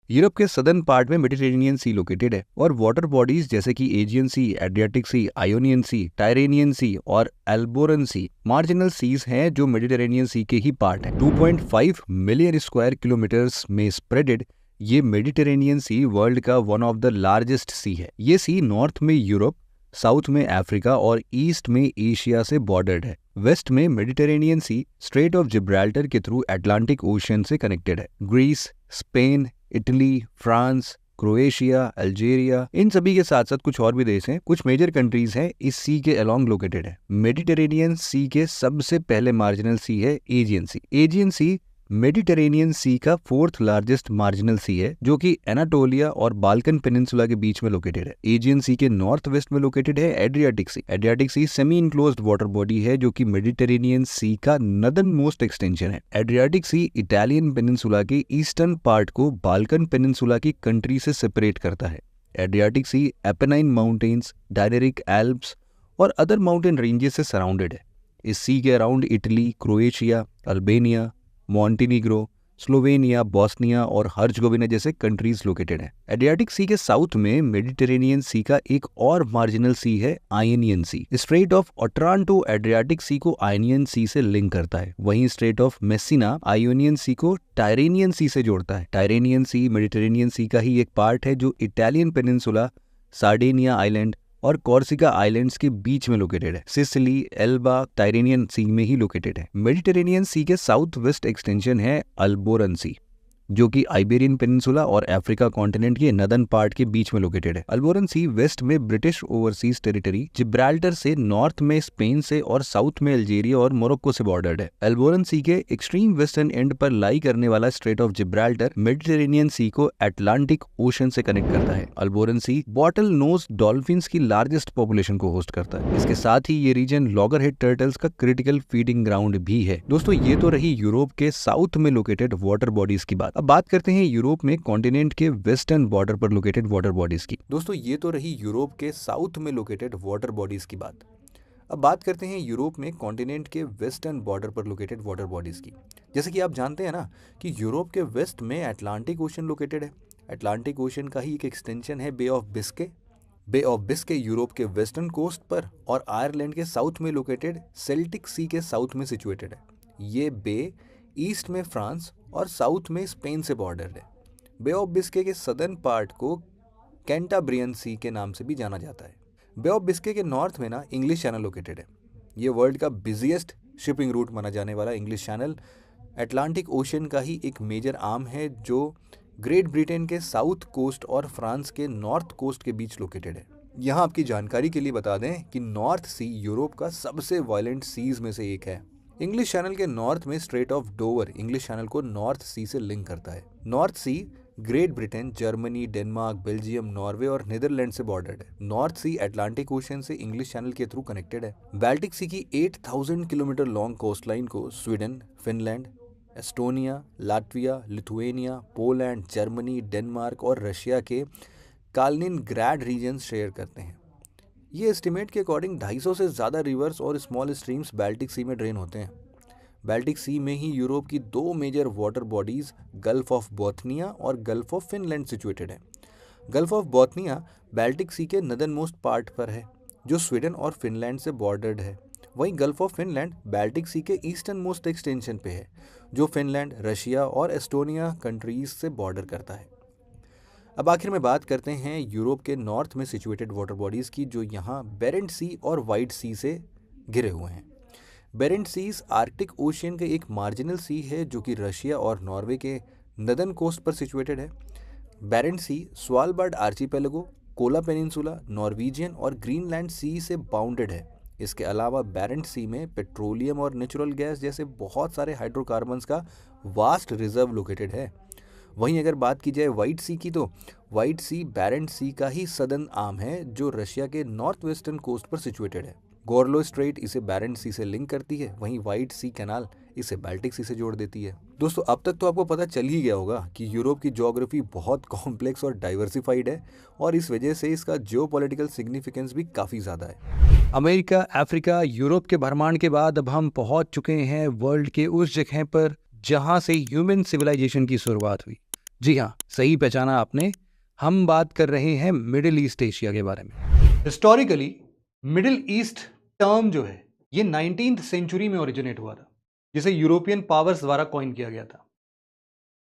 यूरोप के सदर्न पार्ट में मेडिटेरेनियन सी लोकेटेड है और वाटर बॉडीज जैसे कि एजियन सी, एड्रियाटिक सी, आयोनियन सी, टायरेनियन सी और एल्बोरन सी मार्जिनल सीज हैं जो मेडिटेरेनियन सी के ही पार्ट हैं। 2.5 मिलियन स्क्वायर किलोमीटर्स में स्प्रेडेड ये मेडिटेरेनियन सी वर्ल्ड का one of the largest sea है। ये सी नॉर्थ में यूरोप, साउथ में अफ्रीका और ईस्ट में एशिया से बॉर्डर्ड है। वेस्ट में Mediterranean sea strait of Gibraltar के थ्रू अटलांटिक ओशन से कनेक्टेड है। Greece, Spain, Italy, France, Croatia, Algeria, इन सभी के साथ साथ कुछ और भी देश हैं, कुछ मेजर कंट्रीज हैं इस सी के अलोंग लोकेटेड है। मेडिटेरेनियन सी के सबसे पहले मार्जिनल सी है एजियन सी। एजियन सी मेडिटेरेनियन सी का 4th लार्जेस्ट मार्जिनल सी है, जो कि एनाटोलिया और बाल्कन पेनिनसुला के बीच में लोकेटेड है। एजियन सी के नॉर्थ वेस्ट में लोकेटेड है एड्रियाटिक सी। एड्रियाटिक सी सेमी इनक्लोज्ड वाटर बॉडी है, जो कि मेडिटेरेनियन सी का नदर्न मोस्ट एक्सटेंशन है। एड्रियाटिक सी इटालियन पेनिनसुला के ईस्टर्न पार्ट को बाल्कन पेनिनसुला की कंट्री से सेपरेट करता है। एड्रियाटिक सी एपेनाइन माउंटेन्स, डायनेरिक एल्प्स और अदर माउंटेन रेंजेस से सराउंडेड है। इस सी के around Italy, Croatia, Albania, Montenegro, Slovenia, Bosnia और हर्जगोविना जैसे कंट्रीज लोकेटेड हैं। एड्रियाटिक सी के साउथ में मेडिटेरेनियन सी का एक और मार्जिनल सी है आयनियन सी। स्ट्रेट ऑफ ओट्रांटो एड्रियाटिक सी को आयनियन सी से लिंक करता है, वहीं स्ट्रेट ऑफ मेसिना आयोनियन सी को टायरेनियन सी से जोड़ता है। टायरेनियन सी मेडिटेरेनियन सी का ही एक पार्ट है, जो इटालियन पेनिनसुला, सार्डिनिया आइलैंड और कॉर्सिका आइलैंड्स के बीच में लोकेटेड है। सिसिली, एल्बा टायरेनियन सी में ही लोकेटेड है। मेडिटेरेनियन सी के साउथ वेस्ट एक्सटेंशन है अल्बोरन सी, जो कि आइबेरियन पेनिनसुला और अफ्रीका कॉन्टिनेंट के नदर्न पार्ट के बीच में लोकेटेड है। अल्बोरन सी वेस्ट में ब्रिटिश ओवरसीज टेरिटरी जिब्राल्टर से, नॉर्थ में स्पेन से और साउथ में अल्जीरिया और मोरक्को से बॉर्डर्ड है। अल्बोरन सी के एक्सट्रीम वेस्टर्न एंड पर लाई करने वाला स्ट्रेट ऑफ जिब्राल्टर मेडिटेरेनियन सी को अटलांटिक ओशन से कनेक्ट करता है। अल्बोरन सी बॉटल नोज डॉल्फिन्स की लार्जेस्ट पॉपुलेशन को होस्ट करता है। इसके साथ ही ये रीजन लॉगरहेड टर्टल्स का क्रिटिकल फीडिंग ग्राउंड भी है। दोस्तों, ये तो रही यूरोप के साउथ में लोकेटेड वाटर बॉडीज की बात। अब बात करते हैं यूरोप में कॉन्टिनेंट के वेस्टर्न बॉर्डर पर लोकेटेड वाटर बॉडीज की। दोस्तों, ये तो रही यूरोप के साउथ में लोकेटेड वाटर बॉडीज की बात। अब बात करते हैं यूरोप में कॉन्टिनेंट के वेस्टर्न बॉर्डर पर लोकेटेड वाटर बॉडीज की। जैसे कि आप जानते हैं ना कि यूरोप के वेस्ट में अटलांटिक ओशन लोकेटेड है। अटलांटिक ओशन का ही एक एक्सटेंशन है bay of Biscay. Bay of Biscay Europe के वेस्टर्न कोस्ट पर और आयरलैंड के साउथ में लोकेटेड सेल्टिक सी के साउथ में सिचुएटेड है। ये बे ईस्ट में फ्रांस और साउथ में स्पेन से बॉर्डर है। बे ऑफ बिस्के के सदर्न पार्ट को कैंटाब्रियन सी के नाम से भी जाना जाता है। बे ऑफ बिस्के के नॉर्थ में ना इंग्लिश चैनल लोकेटेड है। ये वर्ल्ड का बिजिएस्ट शिपिंग रूट माना जाने वाला इंग्लिश चैनल अटलांटिक ओशन का ही एक मेजर आर्म है, जो ग्रेट ब्रिटेन के साउथ कोस्ट और फ्रांस के नॉर्थ कोस्ट के बीच लोकेटेड है। यहाँ आपकी जानकारी के लिए बता दें कि नॉर्थ सी यूरोप का सबसे वायलेंट सीज में से एक है। इंग्लिश चैनल के नॉर्थ में strait of Dover English channel को नॉर्थ सी से लिंक करता है। North sea Great Britain, Germany, Denmark, Belgium, Norway और नीदरलैंड से बॉर्डर्ड है। नॉर्थ सी अटलांटिक ओशन से इंग्लिश चैनल के थ्रू कनेक्टेड है। बाल्टिक सी की 8000 किलोमीटर लॉन्ग कोस्ट लाइन को Sweden, Finland, Estonia, Latvia, Lithuania, Poland, Germany, Denmark और Russia के कालिनिनग्राड रीजन शेयर करते हैं। ये एस्टिमेट के अकॉर्डिंग 250 से ज़्यादा रिवर्स और स्मॉल स्ट्रीम्स बाल्टिक सी में ड्रेन होते हैं। बाल्टिक सी में ही यूरोप की दो major water bodies gulf of Bothnia और गल्फ ऑफ फिनलैंड सिचुएटेड है। Gulf of Bothnia Baltic sea के नदर्न मोस्ट पार्ट पर है, जो स्वीडन और फिनलैंड से बॉर्डर्ड है। वहीं gulf of Finland Baltic sea के ईस्टर्न मोस्ट एक्सटेंशन पे है, जो फिनलैंड, रशिया और एस्टोनिया कंट्रीज से बॉर्डर करता है। अब आखिर में बात करते हैं यूरोप के नॉर्थ में सिचुएटेड वाटर बॉडीज़ की, जो यहाँ बेरेंट सी और वाइट सी से घिरे हुए हैं। बेरेंट सीज आर्कटिक ओशियन के एक मार्जिनल सी है, जो कि रशिया और नॉर्वे के नदर्न कोस्ट पर सिचुएटेड है। बेरेंट सी स्वालबार्ड आर्चिपेलागो, कोला पेनिनसुला, नॉर्वीजियन और ग्रीनलैंड सी से बाउंडेड है। इसके अलावा बेरेंट सी में पेट्रोलियम और नेचुरल गैस जैसे बहुत सारे हाइड्रोकार्बन्स का वास्ट रिजर्व लोकेटेड है। वहीं अगर बात की जाए वाइट सी की, तो वाइट सी बेरेंट सी का ही सदर्न आर्म है, जो रशिया के नॉर्थ वेस्टर्न कोस्ट पर सिचुएटेड है। गोरलो स्ट्रेट इसे बेरेंट सी से लिंक करती है, वहीं वाइट सी कैनाल इसे बाल्टिक सी से जोड़ देती है। दोस्तों, अब तक तो आपको पता चल ही गया होगा कि यूरोप की ज्योग्राफी बहुत कॉम्प्लेक्स और डाइवर्सिफाइड है, और इस वजह से इसका जियोपॉलिटिकल सिग्निफिकेंस भी काफ़ी ज़्यादा है। अमेरिका, अफ्रीका, यूरोप के भ्रमण के बाद अब हम पहुंच चुके हैं वर्ल्ड के उस जगह पर जहां से ह्यूमन सिविलाइजेशन की शुरुआत हुई। जी हाँ, सही पहचाना आपने, हम बात कर रहे हैं मिडिल ईस्ट एशिया के बारे में। हिस्टोरिकली मिडिल ईस्ट टर्म जो है ये 19th सेंचुरी में ओरिजिनेट हुआ था, जिसे यूरोपियन पावर्स द्वारा कॉइन किया गया था।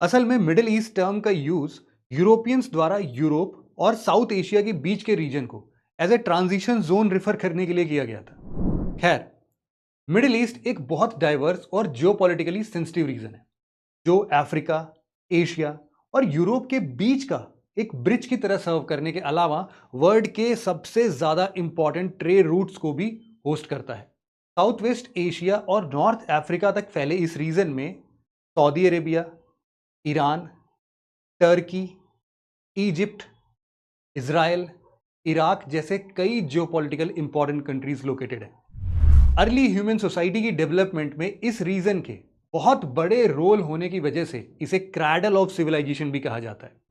असल में मिडिल ईस्ट टर्म का यूज यूरोपियंस द्वारा यूरोप और साउथ एशिया के बीच के रीजन को as a transition zone refer करने के लिए किया गया था। खैर, मिडिल ईस्ट एक बहुत डाइवर्स और जियोपॉलिटिकली सेंसिटिव रीजन है, जो अफ्रीका, एशिया और यूरोप के बीच का एक ब्रिज की तरह सर्व करने के अलावा वर्ल्ड के सबसे ज्यादा इंपॉर्टेंट ट्रेड रूट्स को भी होस्ट करता है। साउथ वेस्ट एशिया और नॉर्थ अफ्रीका तक फैले इस रीजन में Saudi Arabia, Iran, Turkey, Egypt, Israel, Iraq जैसे कई जियोपॉलिटिकल इंपॉर्टेंट कंट्रीज लोकेटेड है। अर्ली ह्यूमन सोसाइटी की डेवलपमेंट में इस रीजन के बहुत बड़े रोल होने की वजह से इसे क्रैडल ऑफ सिविलाइजेशन भी कहा जाता है।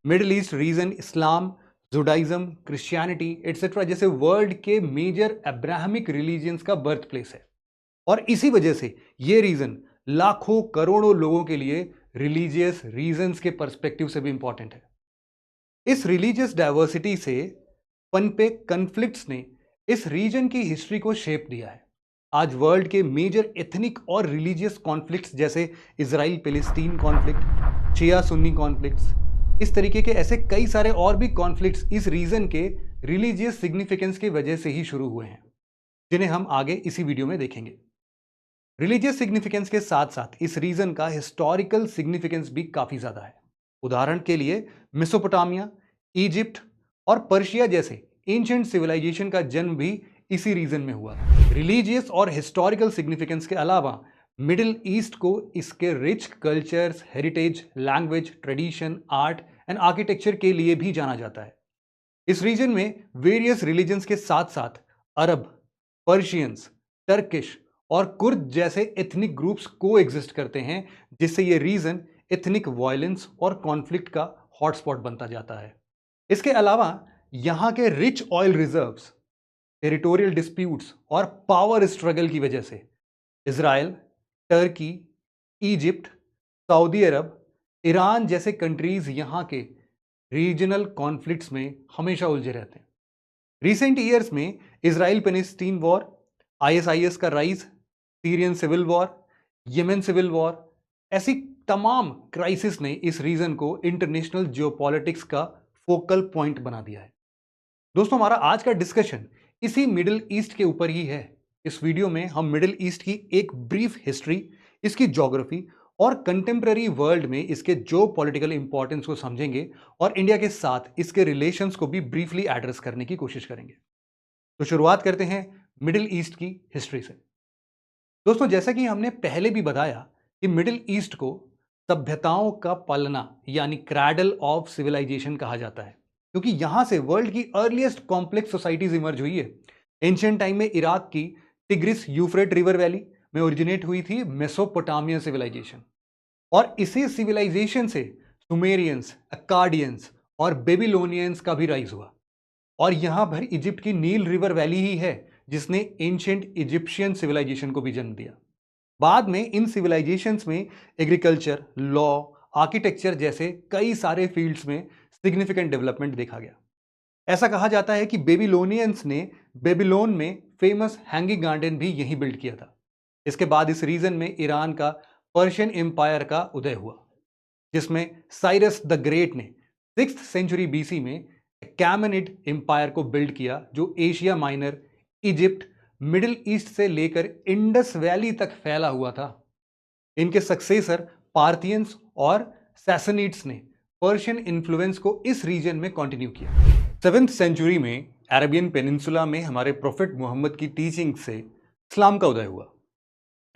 मिडिल ईस्ट रीजन इस्लाम, जुडाइज्म, क्रिश्चियनिटी एटसेट्रा जैसे वर्ल्ड के मेजर अब्राहमिक रिलीजियंस का बर्थ प्लेस है और इसी वजह से यह रीजन लाखों करोड़ों लोगों के लिए रिलीजियस रीजंस के पर्सपेक्टिव से भी इंपॉर्टेंट है। इस रिलीजियस डाइवर्सिटी से पनपे कन्फ्लिक्ट्स ने इस रीजन की हिस्ट्री को शेप दिया है। आज वर्ल्ड के मेजर एथनिक और रिलीजियस कॉन्फ्लिक्ट्स जैसे इजराइल पैलेस्टीन कॉन्फ्लिक्ट, शिया सुन्नी कॉन्फ्लिक्ट्स, इस तरीके के ऐसे कई सारे और भी कॉन्फ्लिक्ट्स इस रीजन के रिलीजियस सिग्निफिकेंस की वजह से ही शुरू हुए हैं, जिन्हें हम आगे इसी वीडियो में देखेंगे। रिलीजियस सिग्निफिकेंस के साथ साथ इस रीजन का हिस्टोरिकल सिग्निफिकेंस भी काफी ज्यादा है। उदाहरण के लिए मेसोपोटामिया, इजिप्ट और पर्शिया जैसे एंशिएंट सिविलाइजेशन का जन्म भी इसी रीजन में हुआ। रिलीजियस और हिस्टोरिकल सिग्निफिकेंस के अलावा मिडिल ईस्ट को इसके rich cultures, heritage, language, tradition, art and architecture के लिए भी जाना जाता है। इस रीजन में वेरियस रिलीजन्स के साथ साथ अरब, पर्शियंस, टर्किश और कुर्द जैसे एथनिक ग्रुप्स को एग्जिस्ट करते हैं, जिससे यह रीजन एथनिक वायलेंस और कॉन्फ्लिक्ट का हॉटस्पॉट बनता जाता है। इसके अलावा यहां के rich oil reserves, territorial disputes और पावर स्ट्रगल की वजह से इजराइल, टर्की, इजिप्ट, सऊदी अरब, ईरान जैसे कंट्रीज यहां के रीजनल कॉन्फ्लिक्ट्स में हमेशा उलझे रहते हैं। रिसेंट ईयर्स में इजराइल पैलेस्टीन वॉर, आईएसआईएस का rise, Syrian civil war, Yemen civil war, ऐसी तमाम क्राइसिस ने इस रीजन को इंटरनेशनल जियोपॉलिटिक्स का फोकल पॉइंट बना दिया है। दोस्तों, हमारा आज का डिस्कशन इसी मिडिल ईस्ट के ऊपर ही है। इस वीडियो में हम मिडिल ईस्ट की एक ब्रीफ हिस्ट्री, इसकी ज्योग्राफी और कंटेम्पररी वर्ल्ड में इसके जियोपॉलिटिकल इंपॉर्टेंस को समझेंगे और इंडिया के साथ इसके रिलेशंस को भी ब्रीफली एड्रेस करने की कोशिश करेंगे। तो शुरुआत करते हैं मिडिल ईस्ट की हिस्ट्री से। दोस्तों, जैसा कि हमने पहले भी बताया कि मिडिल ईस्ट को सभ्यताओं का पलना यानी क्रैडल ऑफ सिविलाइजेशन कहा जाता है, क्योंकि यहां से वर्ल्ड की अर्लीस्ट कॉम्प्लेक्स सोसाइटीज इमर्ज हुई है। एंशिएंट टाइम में इराक की टिग्रिस यूफ्रेट रिवर वैली में ओरिजिनेट हुई थी मेसोपोटामिया सिविलाइजेशन और इसी सिविलाइजेशन से सुमेरियंस, अक्काडियंस और बेबीलोनियंस का भी राइज हुआ। और यहां पर इजिप्ट की नील रिवर वैली ही है जिसने एंशिएंट इजिप्शियन सिविलाइजेशन को भी जन्म दिया। बाद में इन सिविलाइजेशंस में एग्रीकल्चर, लॉ, आर्किटेक्चर जैसे कई सारे फील्ड्स में सिग्निफिकेंट डेवलपमेंट देखा गया। ऐसा कहा जाता है कि बेबीलोनियंस ने बेबीलोन में फेमस हैंगिंग गार्डन भी यहीं बिल्ड किया था। इसके बाद इस रीजन में ईरान का पर्शियन एम्पायर का उदय हुआ, जिसमें साइरस द ग्रेट ने 6th सेंचुरी बीसी में कैमेनिड एम्पायर को बिल्ड किया, जो Asia minor, Egypt, middle east से लेकर इंडस वैली तक फैला हुआ था। इनके सक्सेसर पार्थियंस और सैसनिड्स ने पर्शियन इन्फ्लुएंस को इस रीजन में कंटिन्यू किया। 7th सेंचुरी में अरेबियन पेनिनसुला में हमारे प्रोफेट मोहम्मद की टीचिंग से इस्लाम का उदय हुआ।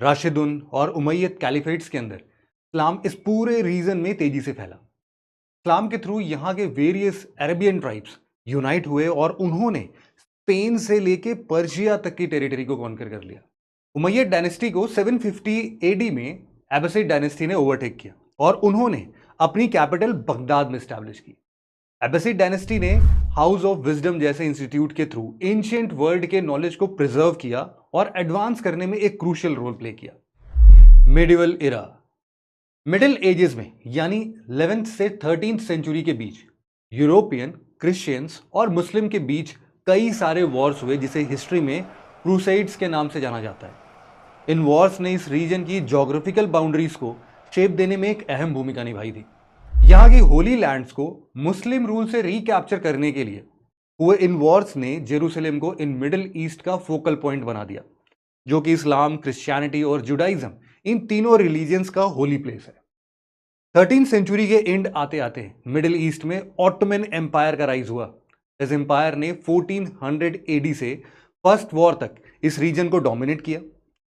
राशिदुन और उमैयद कैलिफेट्स के अंदर इस्लाम इस पूरे रीजन में तेजी से फैला। इस्लाम के थ्रू यहाँ के वेरियस अरेबियन ट्राइब्स यूनाइट हुए और उन्होंने स्पेन से लेके पर्शिया तक की टेरिटरी को कॉन्कर कर लिया। उमैयद डायनेस्टी को 750 एडी में अब्बासिड डायनेस्टी ने ओवरटेक किया और उन्होंने अपनी कैपिटल बगदाद में स्टैब्लिश की। अब्बासिड डायनेस्टी ने हाउस ऑफ विजडम जैसे इंस्टीट्यूट के थ्रू एंशिएंट वर्ल्ड के नॉलेज को प्रिजर्व किया और एडवांस करने में एक क्रूशियल रोल प्ले किया। मिडिवल एरा, मिडिल एजेस में यानी 11th से 13th सेंचुरी के बीच यूरोपियन, क्रिश्चियंस और मुस्लिम के बीच कई सारे वॉर्स हुए, जिसे हिस्ट्री में क्रूसेड्स के नाम से जाना जाता है। इन वॉर्स ने इस रीजन की ज्योग्राफिकल बाउंड्रीज को शेप देने में एक अहम भूमिका निभाई थी। यहाँ की होली लैंड्स को मुस्लिम रूल से रिकैप्चर करने के लिए हुए इन वॉर्स ने जेरूसलम को इन मिडिल ईस्ट का फोकल पॉइंट बना दिया, जो कि इस्लाम, क्रिश्चियनिटी और जुडाइज्म इन तीनों रिलीजियंस का होली प्लेस है। 13th सेंचुरी के एंड आते आते मिडिल ईस्ट में ऑटोमन एम्पायर का राइज हुआ। इस एम्पायर ने 1400 एडी से फर्स्ट वॉर तक इस रीजन को डोमिनेट किया।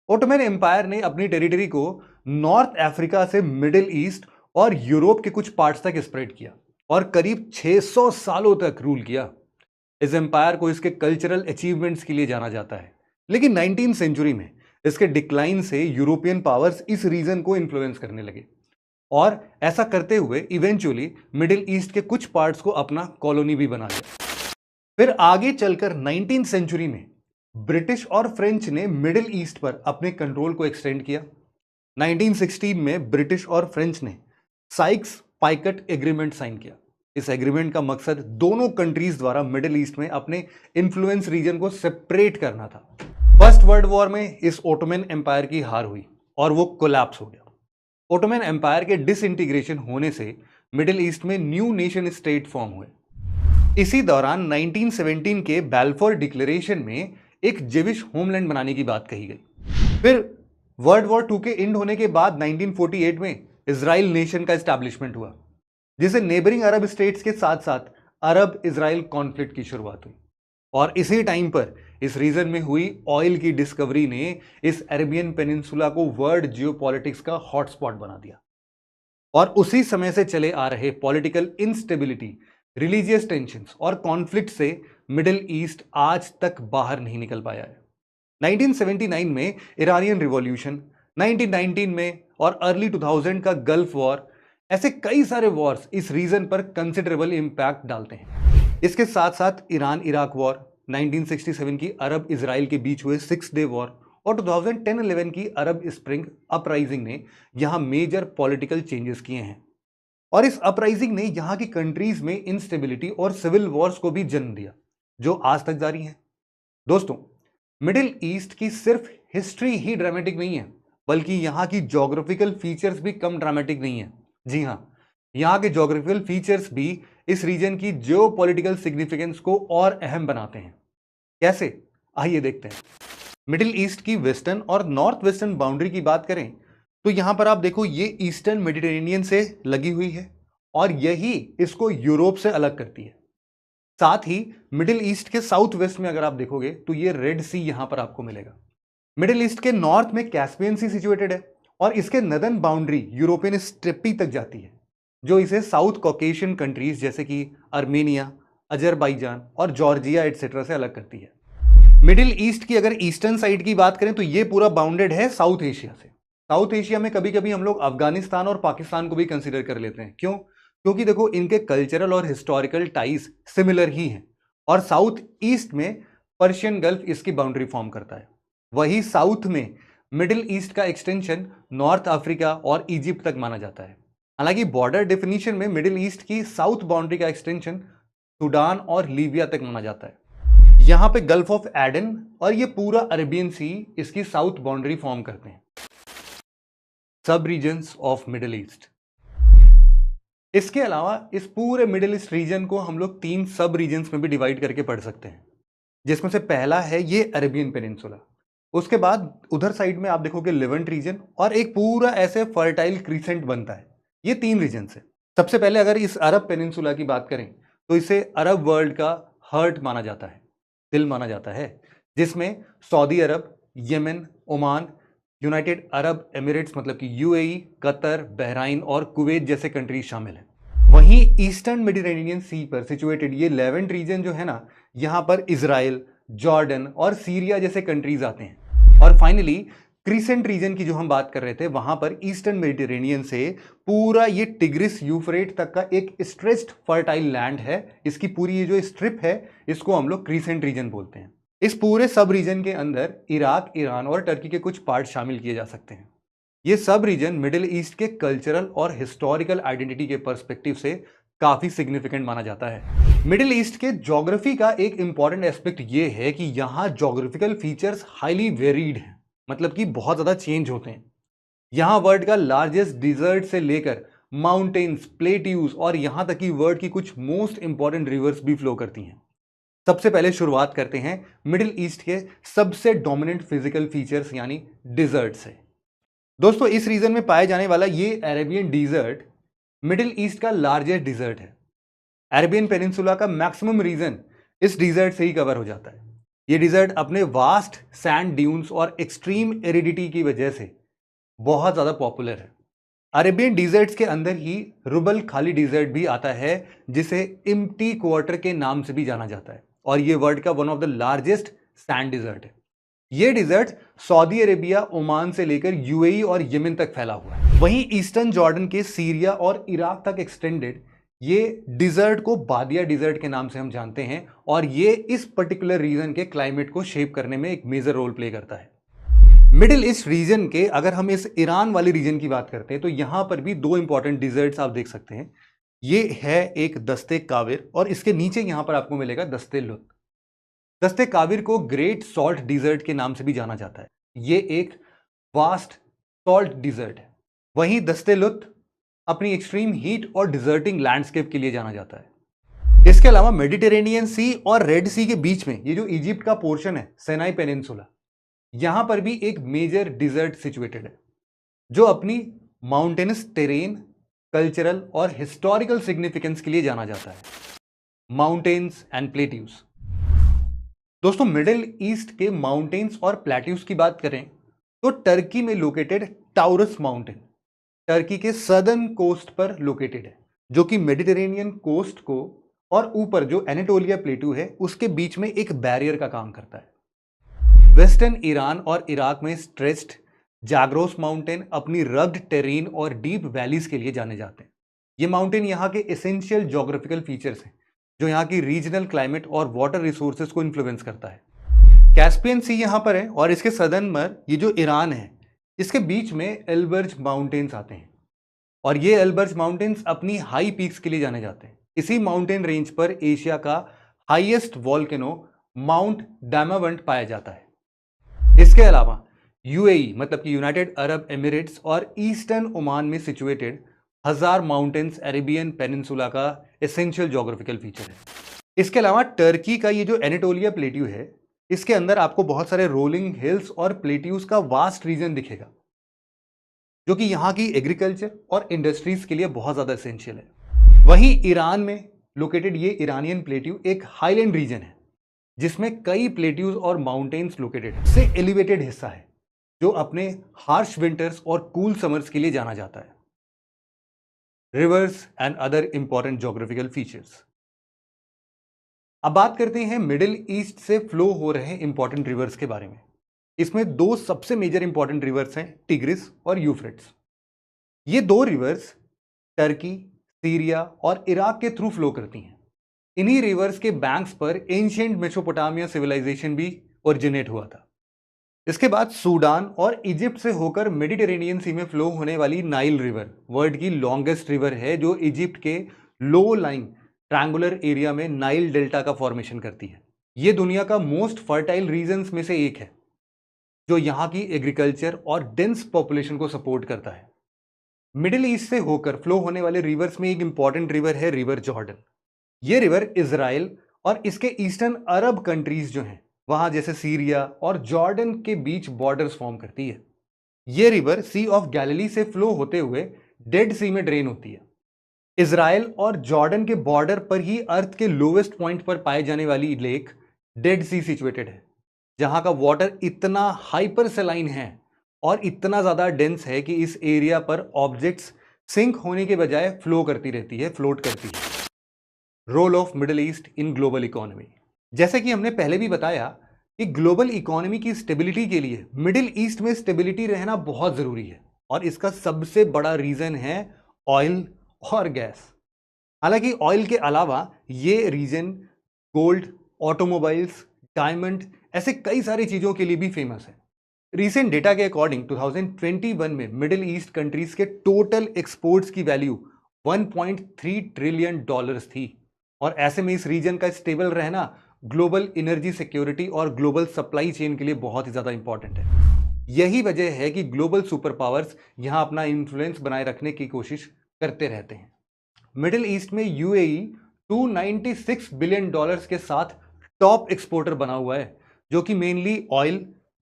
ऑटोमन एम्पायर ने अपनी टेरिटरी को नॉर्थ अफ्रीका से मिडिल ईस्ट और यूरोप के कुछ पार्ट्स तक स्प्रेड किया और करीब 600 सालों तक रूल किया। इस एम्पायर को इसके कल्चरल अचीवमेंट्स के लिए जाना जाता है, लेकिन 19th सेंचुरी में इसके डिक्लाइन से यूरोपियन पावर्स इस रीजन को इन्फ्लुएंस करने लगे और ऐसा करते हुए इवेंचुअली मिडिल ईस्ट के कुछ पार्ट्स को अपना कॉलोनी भी बना लिया। फिर आगे चलकर 19th सेंचुरी में ब्रिटिश और फ्रेंच ने मिडिल ईस्ट पर अपने कंट्रोल को एक्सटेंड किया। 1916 में ब्रिटिश और फ्रेंच ने साइक्स पाइकट एग्रीमेंट साइन किया। इस एग्रीमेंट का मकसद दोनों कंट्रीज द्वारा मिडिल ईस्ट में अपने इन्फ्लुएंस रीजन को सेपरेट करना था। फर्स्ट वर्ल्ड वॉर में इस ओटोमन एम्पायर की हार हुई और वो कोलैप्स हो गया। ओटोमन एम्पायर के डिसइंटीग्रेशन होने से मिडिल ईस्ट में न्यू नेशन स्टेट फॉर्म हुए। इसी दौरान 1917 के बैल्फोर डिक्लेरेशन में एक जेविश होमलैंड बनाने की बात कही गई। फिर वर्ल्ड वॉर 2 के एंड होने के बाद 1948 में इजराइल नेशन का एस्टैब्लिशमेंट हुआ, जिसे नेबरिंग अरब स्टेट्स के साथ साथ अरब इजराइल कॉन्फ्लिक्ट की शुरुआत हुई। और इसी टाइम पर इस रीजन में हुई ऑयल की डिस्कवरी ने इस अरेबियन पेनिनसुला को वर्ल्ड जियोपॉलिटिक्स का हॉटस्पॉट बना दिया। और उसी समय से चले आ रहे पॉलिटिकल इंस्टेबिलिटी, रिलीजियस टेंशंस और कॉन्फ्लिक्ट से मिडिल ईस्ट आज तक बाहर नहीं निकल पाया है। 1979 में ईरानियन रिवॉल्यूशन, 1919 में और अर्ली 2000 का गल्फ वॉर, ऐसे कई सारे वॉर्स इस रीजन पर कंसिडरेबल इंपैक्ट डालते हैं। इसके साथ साथ ईरान इराक वॉर, 1967 की अरब इजराइल के बीच हुए 6 डे वॉर और 2010-11 की अरब स्प्रिंग अपराइजिंग ने यहां मेजर पॉलिटिकल चेंजेस किए हैं। और इस अपराइजिंग ने यहां की कंट्रीज में इंस्टेबिलिटी और सिविल वॉर्स को भी जन्म दिया, जो आज तक जारी हैं। दोस्तों, मिडिल ईस्ट की सिर्फ हिस्ट्री ही ड्रामेटिक नहीं है, बल्कि यहां की ज्योग्राफिकल फीचर्स भी कम ड्रामेटिक नहीं है। जी हां, यहां के ज्योग्राफिकल फीचर्स भी इस रीजन की जियोपॉलिटिकल सिग्निफिकेंस को और अहम बनाते हैं। कैसे? आइए देखते हैं। मिडिल ईस्ट की वेस्टर्न और नॉर्थ वेस्टर्न बाउंड्री की बात करें तो यहां पर आप देखो, ये ईस्टर्न मेडिटेरेनियन से लगी हुई है और यही इसको यूरोप से अलग करती है। साथ ही मिडिल ईस्ट के साउथ वेस्ट में अगर आप देखोगे तो ये रेड सी यहां पर आपको मिलेगा। मिडिल ईस्ट के नॉर्थ में कैस्पियन सी सिचुएटेड है और इसके नदर्न बाउंड्री यूरोपियन स्टेपी तक जाती है, जो इसे साउथ कॉकेशियन कंट्रीज जैसे कि अर्मेनिया, अजरबैजान और जॉर्जिया एटसेट्रा से अलग करती है। मिडिल ईस्ट की अगर ईस्टर्न साइड की बात करें तो ये पूरा बाउंडेड है साउथ एशिया से। साउथ एशिया में कभी कभी हम लोग अफगानिस्तान और पाकिस्तान को भी कंसीडर कर लेते हैं। क्यों? क्योंकि देखो, इनके कल्चरल और हिस्टोरिकल टाइज सिमिलर ही हैं और साउथ ईस्ट में पर्शियन गल्फ इसकी बाउंड्री फॉर्म करता है। वही साउथ में मिडिल ईस्ट का एक्सटेंशन नॉर्थ अफ्रीका और इजिप्ट तक माना जाता है। हालांकि बॉर्डर डेफिनेशन में मिडिल ईस्ट की साउथ बाउंड्री का एक्सटेंशन सूडान और लीबिया तक माना जाता है। यहां पे गल्फ ऑफ एडन और ये पूरा अरेबियन सी इसकी साउथ बाउंड्री फॉर्म करते हैं। सब रीजन्स ऑफ मिडिल ईस्ट। इसके अलावा इस पूरे मिडिल ईस्ट रीजन को हम लोग 3 सब रीजन्स में भी डिवाइड करके पढ़ सकते हैं, जिसमें से पहला है ये अरेबियन पेनिनसुला। उसके बाद उधर साइड में आप देखोगे लेवेंट रीजन और एक पूरा ऐसे फर्टाइल क्रीसेंट बनता है। ये 3 रीजन है। सबसे पहले अगर इस अरब पेनिनसुला की बात करें तो इसे अरब वर्ल्ड का हार्ट माना जाता है, दिल माना जाता है, जिसमें Saudi Arab, Yemen, Oman, United Arab Emirates मतलब कि यूएई, कतर, बहराइन और कुवैत जैसे कंट्रीज शामिल हैं। वहीं ईस्टर्न मेडिटेरेनियन सी पर सिचुएटेड ये लेवेंट रीजन जो है ना, यहाँ पर इजराइल, जॉर्डन और सीरिया जैसे कंट्रीज आते हैं। और फाइनली क्रीसेंट रीजन की जो हम बात कर रहे थे, वहां पर ईस्टर्न मेडिटेरेनियन से पूरा ये टिग्रिस यूफ्रेट तक का एक स्ट्रेच्ड फर्टाइल लैंड है। इसकी पूरी ये जो स्ट्रिप है, इसको हम लोग क्रीसेंट रीजन बोलते हैं। इस पूरे सब रीजन के अंदर इराक, ईरान और टर्की के कुछ पार्ट शामिल किए जा सकते हैं। ये सब रीजन मिडिल ईस्ट के कल्चरल और हिस्टोरिकल आइडेंटिटी के पर्सपेक्टिव से काफी सिग्निफिकेंट माना जाता है। मिडिल ईस्ट के ज्योग्राफी का एक इंपॉर्टेंट एस्पेक्ट ये है कि यहाँ ज्योग्राफिकल फीचर्स हाईली वेरीड हैं, मतलब कि बहुत ज्यादा चेंज होते हैं। यहाँ वर्ल्ड का लार्जेस्ट डिजर्ट से लेकर माउंटेन्स, प्लेट्यूज और यहाँ तक कि वर्ल्ड की कुछ मोस्ट इंपॉर्टेंट रिवर्स भी फ्लो करती हैं। सबसे पहले शुरुआत करते हैं मिडिल ईस्ट के सबसे डोमिनेंट फिजिकल फीचर्स यानी डिजर्ट से। दोस्तों, इस रीजन में पाए जाने वाला ये अरेबियन डिजर्ट मिडिल ईस्ट का लार्जेस्ट डिजर्ट है। अरेबियन पेनिनसुला का मैक्सिमम रीजन इस डिजर्ट से ही कवर हो जाता है। ये डिजर्ट अपने वास्ट सैंड ड्यून्स और एक्सट्रीम एरिडिटी की वजह से बहुत ज़्यादा पॉपुलर है। अरेबियन डिजर्ट्स के अंदर ही रुबल खाली डिजर्ट भी आता है, जिसे इम्प्टी क्वार्टर के नाम से भी जाना जाता है, और ये वर्ल्ड का one of the largest sand desert है। ये डिजर्ट सऊदी अरेबिया, ओमान से लेकर यूएई और यमन तक फैला हुआ है। वहीं ईस्टर्न जॉर्डन के सीरिया और इराक तक एक्सटेंडेड ये डिजर्ट को बादिया डिजर्ट के नाम से हम जानते हैं, और ये इस पर्टिकुलर रीजन के क्लाइमेट को शेप करने में एक मेजर रोल प्ले करता है। मिडिल ईस्ट रीजन के अगर हम इस ईरान वाले रीजन की बात करते हैं तो यहां पर भी दो इंपॉर्टेंट डिजर्ट्स आप देख सकते हैं। ये है एक दस्ते काविर, और इसके नीचे यहां पर आपको मिलेगा दस्ते लुत। दस्ते काविर को ग्रेट सॉल्ट डिजर्ट के नाम से भी जाना जाता है। ये एक वास्ट सॉल्ट डिजर्ट है। वहीं दस्ते लुत अपनी एक्सट्रीम हीट और डिजर्टिंग लैंडस्केप के लिए जाना जाता है। इसके अलावा मेडिटेरेनियन सी और रेड सी के बीच में ये जो इजिप्ट का पोर्शन है, सिनाई पेनिनसुला, यहां पर भी एक मेजर डिजर्ट सिचुएटेड है, जो अपनी माउंटेनस टेरेन, कल्चरल और हिस्टोरिकल सिग्निफिकेंस के लिए जाना जाता है। Mountains and plateaus. दोस्तों, मिडिल ईस्ट के माउंटेन्स और प्लेट्यूज की बात करें तो टर्की में लोकेटेड टाउरस माउंटेन टर्की के सदर्न कोस्ट पर लोकेटेड है, जो कि मेडिटेरेनियन कोस्ट को और ऊपर जो एनाटोलिया प्लेटू है उसके बीच में एक बैरियर का काम करता है। वेस्टर्न ईरान और इराक में स्ट्रेच्ड जाग्रोस माउंटेन अपनी रग्ड टेरेन और डीप वैलीज के लिए जाने जाते हैं। ये माउंटेन यहाँ के एसेंशियल ज्योग्राफिकल फीचर्स हैं, जो यहाँ की रीजनल क्लाइमेट और वाटर रिसोर्सेज को इन्फ्लुएंस करता है। कैस्पियन सी यहाँ पर है, और इसके सदर्न में ये जो ईरान है, इसके बीच में एल्बर्ज माउंटेन्स आते हैं, और ये एल्बर्ज माउंटेन्स अपनी हाई पीक्स के लिए जाने जाते हैं। इसी माउंटेन रेंज पर एशिया का हाईएस्ट वॉल्केनो माउंट डैमावंट पाया जाता है। इसके अलावा यूएई मतलब कि यूनाइटेड अरब एमिरेट्स और ईस्टर्न ओमान में सिचुएटेड हजार माउंटेन्स अरेबियन पेनिनसुला का एसेंशियल ज्योग्राफिकल फीचर है। इसके अलावा टर्की का ये जो एनाटोलिया प्लेट्यू है, इसके अंदर आपको बहुत सारे रोलिंग हिल्स और प्लेट्यूज का वास्ट रीजन दिखेगा, जो कि यहाँ की एग्रीकल्चर और इंडस्ट्रीज के लिए बहुत ज्यादा एसेंशियल है। वहीं ईरान में लोकेटेड ये ईरानियन प्लेट्यू एक हाईलैंड रीजन है, जिसमें कई प्लेट्यूज और माउंटेन्स लोकेटेड है। से एलिवेटेड हिस्सा है, जो अपने हार्श विंटर्स और कूल समर्स के लिए जाना जाता है। Reverse and other important geographical features. अब बात करते हैं मिडिल ईस्ट से फ्लो हो रहे इंपॉर्टेंट रिवर्स के बारे में। इसमें दो सबसे मेजर इंपॉर्टेंट रिवर्स हैं, टिग्रिस और यूफ्रेट्स। ये दो रिवर्स टर्की, सीरिया और इराक के थ्रू फ्लो करती हैं। इन्हीं रिवर्स के बैंक्स पर एंशिएंट मेसोपोटामिया सिविलाइजेशन भी ओरिजिनेट हुआ था। इसके बाद सूडान और इजिप्ट से होकर मेडिटेरेनियन सी में फ्लो होने वाली नाइल रिवर वर्ल्ड की लॉन्गेस्ट रिवर है, जो इजिप्ट के लो लाइंग ट्रायंगुलर एरिया में नाइल डेल्टा का फॉर्मेशन करती है। ये दुनिया का मोस्ट फर्टाइल रीजन्स में से एक है, जो यहाँ की एग्रीकल्चर और डेंस पॉपुलेशन को सपोर्ट करता है। मिडिल ईस्ट से होकर फ्लो होने वाले रिवर्स में एक इंपॉर्टेंट रिवर है रिवर जॉर्डन। ये रिवर इजराइल और इसके ईस्टर्न अरब कंट्रीज जो हैं वहां जैसे सीरिया और जॉर्डन के बीच बॉर्डर्स फॉर्म करती है। ये रिवर सी ऑफ गैलिली से फ्लो होते हुए डेड सी में ड्रेन होती है। इजराइल और जॉर्डन के बॉर्डर पर ही अर्थ के लोवेस्ट पॉइंट पर पाए जाने वाली लेक डेड सी सिचुएटेड है, जहां का वाटर इतना हाइपर सलाइन है और इतना ज्यादा डेंस है कि इस एरिया पर ऑब्जेक्ट्स सिंक होने के बजाय फ्लो करती रहती है, फ्लोट करती है। Role of Middle East in global economy. जैसे कि हमने पहले भी बताया कि ग्लोबल इकोनॉमी की स्टेबिलिटी के लिए मिडिल ईस्ट में स्टेबिलिटी रहना बहुत जरूरी है, और इसका सबसे बड़ा रीजन है ऑयल और गैस। हालांकि ऑयल के अलावा ये रीजन गोल्ड, ऑटोमोबाइल्स, डायमंड ऐसे कई सारी चीजों के लिए भी फेमस है। रीसेंट डेटा के अकॉर्डिंग 2021 में मिडिल ईस्ट कंट्रीज के टोटल एक्सपोर्ट्स की वैल्यू 1.3 ट्रिलियन डॉलर्स थी, और ऐसे में इस रीजन का स्टेबल रहना ग्लोबल एनर्जी सिक्योरिटी और ग्लोबल सप्लाई चेन के लिए बहुत ही ज्यादा इंपॉर्टेंट है। यही वजह है कि ग्लोबल सुपर पावर्स यहां अपना इन्फ्लुएंस बनाए रखने की कोशिश करते रहते हैं। मिडिल ईस्ट में यूएई 296 बिलियन डॉलर्स के साथ टॉप एक्सपोर्टर बना हुआ है, जो कि मेनली ऑयल,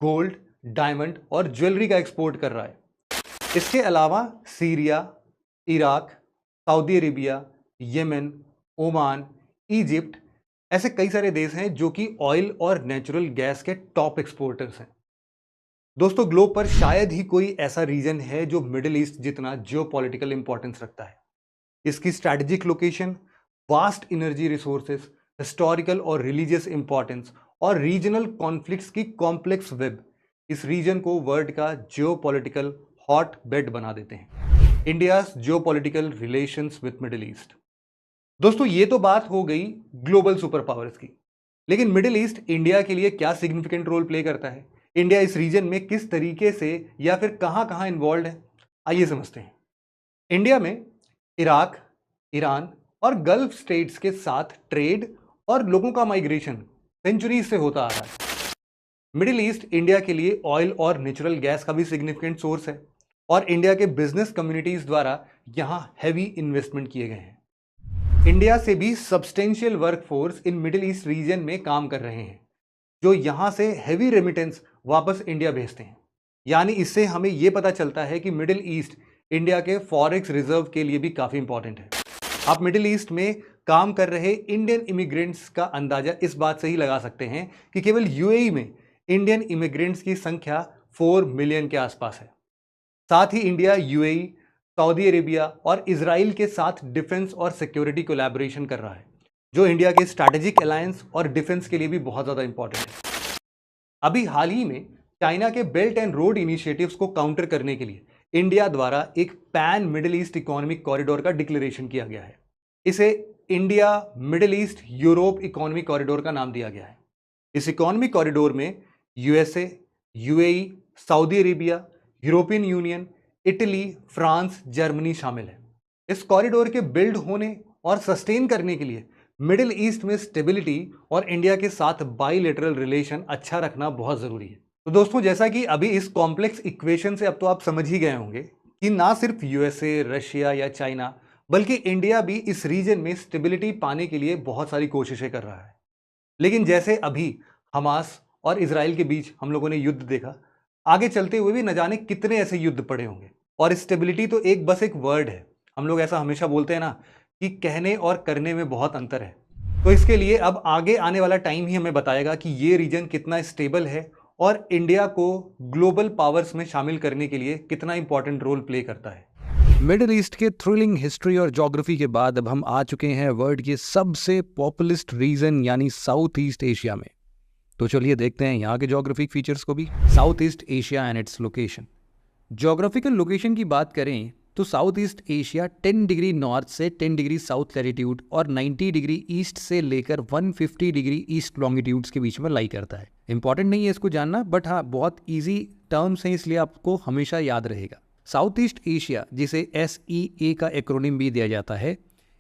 गोल्ड, डायमंड और ज्वेलरी का एक्सपोर्ट कर रहा है। इसके अलावा Syria, Iraq, Saudi Arabia, Yemen, Oman, Egypt, ऐसे कई सारे देश हैं जो कि ऑयल और नेचुरल गैस के टॉप एक्सपोर्टर्स हैं। दोस्तों, ग्लोब पर शायद ही कोई ऐसा रीजन है जो मिडिल ईस्ट जितना जियोपॉलिटिकल इंपॉर्टेंस रखता है। इसकी strategic location, vast energy resources, historical और रिलीजियस इंपॉर्टेंस और रीजनल कॉन्फ्लिक्ट्स की कॉम्प्लेक्स वेब इस रीजन को वर्ल्ड का जियोपॉलिटिकल हॉट बेड बना देते हैं। India's geopolitical relations with middle east. दोस्तों, ये तो बात हो गई ग्लोबल सुपर पावर्स की, लेकिन मिडिल ईस्ट इंडिया के लिए क्या सिग्निफिकेंट रोल प्ले करता है? इंडिया इस रीजन में किस तरीके से या फिर कहां कहां इन्वॉल्व है, आइए समझते हैं। इंडिया में इराक, ईरान और गल्फ स्टेट्स के साथ ट्रेड और लोगों का माइग्रेशन सेंचुरीज से होता आ रहा है। मिडिल ईस्ट इंडिया के लिए ऑयल और नेचुरल गैस का भी सिग्निफिकेंट सोर्स है और इंडिया के बिजनेस कम्युनिटीज द्वारा यहां हैवी इन्वेस्टमेंट किए गए हैं। इंडिया से भी substantial workforce in middle east region में काम कर रहे हैं, जो यहां से हैवी रेमिटेंस वापस इंडिया भेजते हैं। यानी इससे हमें यह पता चलता है कि मिडिल ईस्ट इंडिया के फॉरेक्स रिजर्व के लिए भी काफी इंपॉर्टेंट है। आप मिडिल ईस्ट में काम कर रहे इंडियन इमिग्रेंट्स का अंदाजा इस बात से ही लगा सकते हैं कि केवल यूएई में इंडियन इमिग्रेंट्स की संख्या 4 मिलियन के आसपास है। साथ ही इंडिया यूएई, सऊदी अरेबिया और इजराइल के साथ डिफेंस और सिक्योरिटी कोलैबोरेशन कर रहा है, जो इंडिया के स्ट्रैटेजिक अलायंस और डिफेंस के लिए भी बहुत ज्यादा इंपॉर्टेंट है। अभी हाल ही में चाइना के बेल्ट एंड रोड इनिशिएटिव्स को काउंटर करने के लिए इंडिया द्वारा एक pan middle east economic corridor का डिक्लेरेशन किया गया है। इसे India middle east Europe economic corridor का नाम दिया गया है। इस इकोनॉमिक कॉरिडोर में USA, UAE, Saudi Arabia, European union, Italy, France, Germany शामिल है। इस कॉरिडोर के बिल्ड होने और सस्टेन करने के लिए मिडिल ईस्ट में स्टेबिलिटी और इंडिया के साथ बाइलेटरल रिलेशन अच्छा रखना बहुत जरूरी है। तो दोस्तों, जैसा कि अभी इस कॉम्प्लेक्स इक्वेशन से अब तो आप समझ ही गए होंगे कि ना सिर्फ यूएसए, रशिया या चाइना, बल्कि इंडिया भी इस रीजन में स्टेबिलिटी पाने के लिए बहुत सारी कोशिशें कर रहा है। लेकिन जैसे अभी हमास और इजराइल के बीच हम लोगों ने युद्ध देखा, आगे चलते हुए भी न जाने कितने ऐसे युद्ध पड़े होंगे। और स्टेबिलिटी तो बस एक वर्ड है। हम लोग ऐसा हमेशा बोलते हैं ना कि कहने और करने में बहुत अंतर है। तो इसके लिए अब आगे आने वाला टाइम ही हमें बताएगा कि ये रीजन कितना स्टेबल है और इंडिया को ग्लोबल पावर्स में शामिल करने के लिए कितना इंपॉर्टेंट रोल प्ले करता है। मिडिल ईस्ट के थ्रिलिंग हिस्ट्री और ज्योग्राफी के बाद अब हम आ चुके हैं वर्ल्ड के सबसे पॉपुलिस्ट रीजन यानी साउथ ईस्ट एशिया में। तो चलिए देखते हैं यहाँ के ज्योग्राफिक फीचर्स को भी। South east Asia and its location. Geographical location की बात करें तो south east Asia 10 degree north से 10 डिग्री साउथ लैटिट्यूड और 90 डिग्री ईस्ट से लेकर 150 डिग्री ईस्ट लॉन्गिट्यूड्स के बीच में लाई करता है। इंपॉर्टेंट नहीं है इसको जानना, बट हाँ बहुत इजी टर्म्स हैं, इसलिए आपको हमेशा याद रहेगा। साउथ ईस्ट एशिया, जिसे SEA का एक्रोनिम भी दिया जाता है,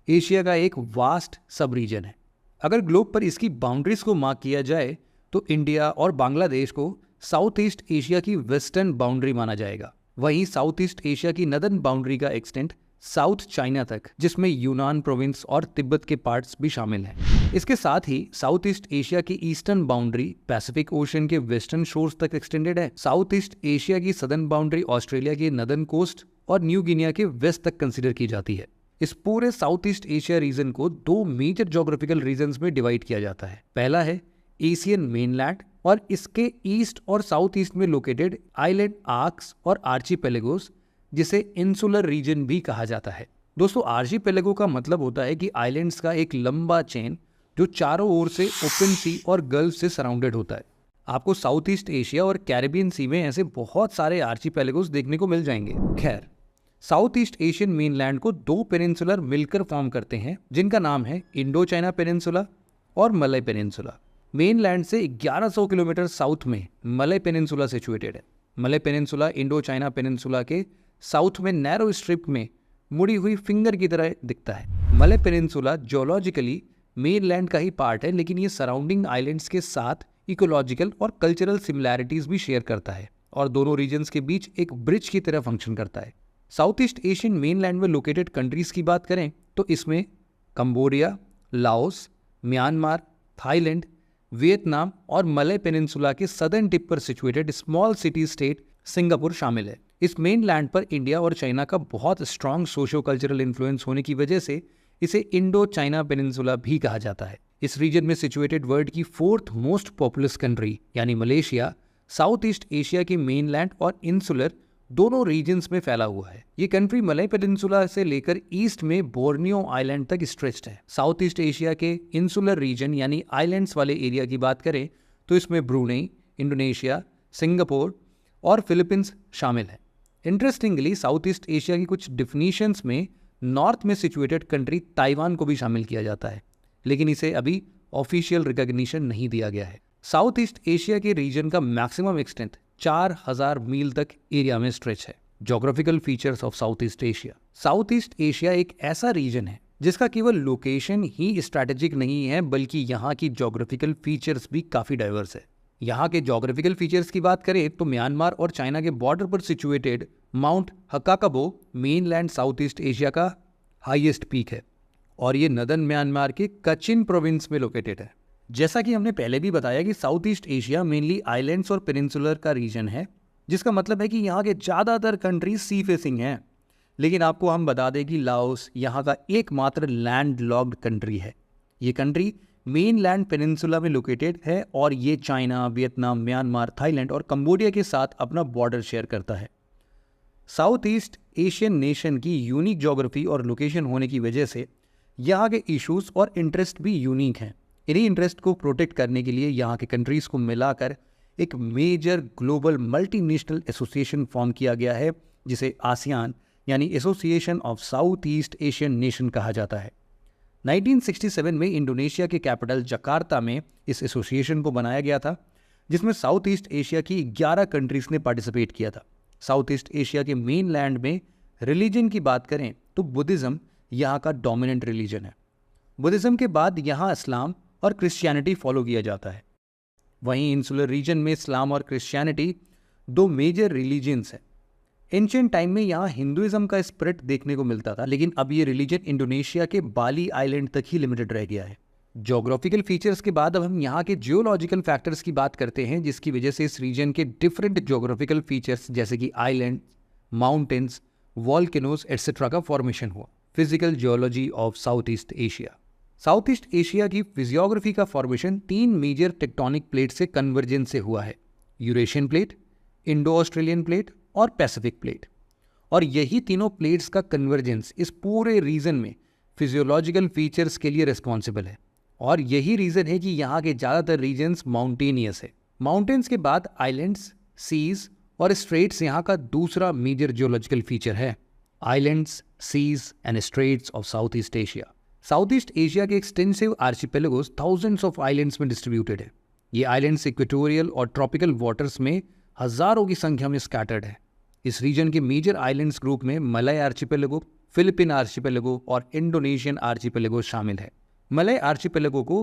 एशिया का एक वास्ट सब रीजन है। अगर ग्लोब पर इसकी बाउंड्रीज को मार्क किया जाए तो इंडिया और बांग्लादेश को साउथ ईस्ट एशिया की वेस्टर्न बाउंड्री माना जाएगा। वहीं साउथ ईस्ट एशिया की नदर्न बाउंड्री का एक्सटेंट साउथ चाइना तक, जिसमें यूनान प्रोविंस और तिब्बत के पार्ट्स भी शामिल हैं। इसके साथ ही साउथ ईस्ट एशिया की ईस्टर्न बाउंड्री पैसिफिक ओशन के वेस्टर्न शोर्स तक एक्सटेंडेड है। साउथ ईस्ट एशिया की सदर्न बाउंड्री ऑस्ट्रेलिया के नदर्न कोस्ट और न्यू गिनिया के वेस्ट तक कंसिडर की जाती है। इस पूरे साउथ ईस्ट एशिया रीजन को 2 मेजर ज्योग्राफिकल रीजन्स में डिवाइड किया जाता है। पहला है एशियन मेनलैंड और इसके ईस्ट और साउथ ईस्ट में लोकेटेड आइलैंड आर्क्स और आर्चीपेलेगोस, जिसे इंसुलर रीजन भी कहा जाता है। दोस्तों, आर्चीपेलेगो का मतलब होता है कि आइलैंड्स का एक लंबा चेन जो चारों ओर से ओपन सी और गल्फ से सराउंडेड होता है। आपको साउथ ईस्ट एशिया और कैरिबियन सी में ऐसे बहुत सारे आर्चीपेलेगोस देखने को मिल जाएंगे। खैर, साउथ ईस्ट एशियन मेनलैंड को 2 पेनिनसुलर मिलकर फॉर्म करते हैं, जिनका नाम है इंडो चाइना पेनिनसुला और मलय पेनिनसुला। मेनलैंड से 1100 किलोमीटर साउथ में मलय पेनिनसुला सिचुएटेड है। Malay peninsula Indo China peninsula के साउथ में नैरो स्ट्रिप में मुड़ी हुई फिंगर की तरह दिखता है। मलय पेनिनसुला जियोलॉजिकली मेनलैंड का ही पार्ट है, लेकिन ये सराउंडिंग आइलैंड्स के साथ इकोलॉजिकल और कल्चरल सिमिलैरिटीज भी शेयर करता है और दोनों रीजन्स के बीच एक ब्रिज की तरह फंक्शन करता है। साउथ ईस्ट एशियन मेनलैंड में लोकेटेड कंट्रीज की बात करें तो इसमें Cambodia, Laos, Myanmar, Thailand, Vietnam और मलय पेनिनसुला के सदर्न टिप पर situated small city state Singapore शामिल है। इस मेन लैंड पर इंडिया और चाइना का बहुत स्ट्रॉन्ग सोशो कल्चरल इन्फ्लुएंस होने की वजह से इसे इंडो चाइना पेनिनसुला भी कहा जाता है। इस रीजन में सिचुएटेड वर्ल्ड की 4th मोस्ट पॉपुलस कंट्री यानी मलेशिया साउथ ईस्ट एशिया के मेनलैंड और इंसुलर दोनों रीजन्स में फैला हुआ है। ये कंट्री मलय पेनिनसुला से लेकर ईस्ट में बोर्नियो आइलैंड तक स्ट्रेच्ड है। साउथ ईस्ट एशिया के इंसुलर रीजन यानी आइलैंड्स वाले एरिया की बात करें तो इसमें ब्रूनेई, इंडोनेशिया, सिंगापुर और फिलीपींस शामिल है। इंटरेस्टिंगली साउथ ईस्ट एशिया की कुछ डिफिनीशंस में नॉर्थ में सिचुएटेड कंट्री ताइवान को भी शामिल किया जाता है, लेकिन इसे अभी ऑफिशियल रिकॉग्निशन नहीं दिया गया है। साउथ ईस्ट एशिया के रीजन का मैक्सिमम एक्सटेंट 4000 मील तक एरिया में स्ट्रेच है। Geographical features of South east Asia. South east Asia एक ऐसा रीजन है जिसका केवल लोकेशन ही स्ट्रैटेजिक नहीं है, बल्कि यहाँ की ज्योग्राफिकल फीचर्स भी काफ़ी डाइवर्स है। यहाँ के ज्योग्राफिकल फीचर्स की बात करें तो म्यांमार और चाइना के बॉर्डर पर situated mount Hkakabo mainland south east Asia का हाईएस्ट पीक है और ये नदर्न म्यांमार के कचिन प्रोविंस में लोकेटेड है। जैसा कि हमने पहले भी बताया कि south east Asia mainly islands और पेनिनसुलर का रीजन है, जिसका मतलब है कि यहाँ के ज़्यादातर कंट्रीज सी फेसिंग हैं। लेकिन आपको हम बता दें कि लाओस यहाँ का एकमात्र लैंड लॉक्ड कंट्री है। ये कंट्री मेनलैंड पेनिनसुला में लोकेटेड है और ये चाइना, वियतनाम, म्यांमार, थाईलैंड और कंबोडिया के साथ अपना बॉर्डर शेयर करता है। साउथ ईस्ट एशियन नेशन की यूनिक ज्योग्राफी और लोकेशन होने की वजह से यहाँ के इश्यूज और इंटरेस्ट भी यूनिक हैं। इन्हीं इंटरेस्ट को प्रोटेक्ट करने के लिए यहाँ के कंट्रीज़ को मिलाकर एक major global multinational association form किया गया है, जिसे आसियान यानी association of South East Asian nation कहा जाता है। 1967 में इंडोनेशिया के कैपिटल जकार्ता में इस एसोसिएशन को बनाया गया था, जिसमें साउथ ईस्ट एशिया की 11 कंट्रीज़ ने पार्टिसिपेट किया था। साउथ ईस्ट एशिया के मेन लैंड में रिलीजन की बात करें तो बुद्धिज़्म यहाँ का डोमिनेंट रिलीजन है। बुद्धिज़्म के बाद यहाँ इस्लाम और क्रिश्चियनिटी फॉलो किया जाता है। वहीं इंसुलर रीजन में इस्लाम और क्रिश्चियनिटी दो मेजर रिलीजन्स हैं। एंशिएंट टाइम में यहाँ हिंदुइज्म का स्प्रेड देखने को मिलता था, लेकिन अब ये रिलीजन इंडोनेशिया के बाली आइलैंड तक ही लिमिटेड रह गया है। ज्योग्राफिकल फीचर्स के बाद अब हम यहाँ के जियोलॉजिकल फैक्टर्स की बात करते हैं, जिसकी वजह से इस रीजन के डिफरेंट ज्योग्राफिकल फीचर्स जैसे कि आइलैंड, माउंटेन्स, वॉल्केनोज एटसेट्रा का फॉर्मेशन हुआ। Physical geology of South east Asia. South east Asia की फिजियोग्राफी का फॉर्मेशन 3 मेजर टेक्टोनिक प्लेट से कन्वर्जेंस से हुआ है: Eurasian plate, Indo Australian plate और पैसिफिक प्लेट। और यही तीनों प्लेट्स का कन्वर्जेंस इस पूरे रीजन में फिजियोलॉजिकल फीचर्स के लिए रिस्पॉन्सिबल है। और यही रीज़न है कि यहाँ के ज़्यादातर रीजन्स माउंटेनियस है। माउंटेन्स के बाद आइलैंड्स, सीज और स्ट्रेट्स यहाँ का दूसरा मेजर जियोलॉजिकल फीचर है। Islands, seas and straits of South east Asia. South east Asia के extensive archipelagos thousands of islands में डिस्ट्रीब्यूटेड है। ये आइलैंड्स इक्वेटोरियल और ट्रॉपिकल वाटर्स में हज़ारों की संख्या में स्कैटर्ड है। इस रीजन के मेजर आइलैंड्स ग्रुप में मलय आर्चिपेलागो, फिलिपिन आर्चिपेलागो और इंडोनेशियन आर्चिपेलागो शामिल है। मलय आर्चिपेलागो को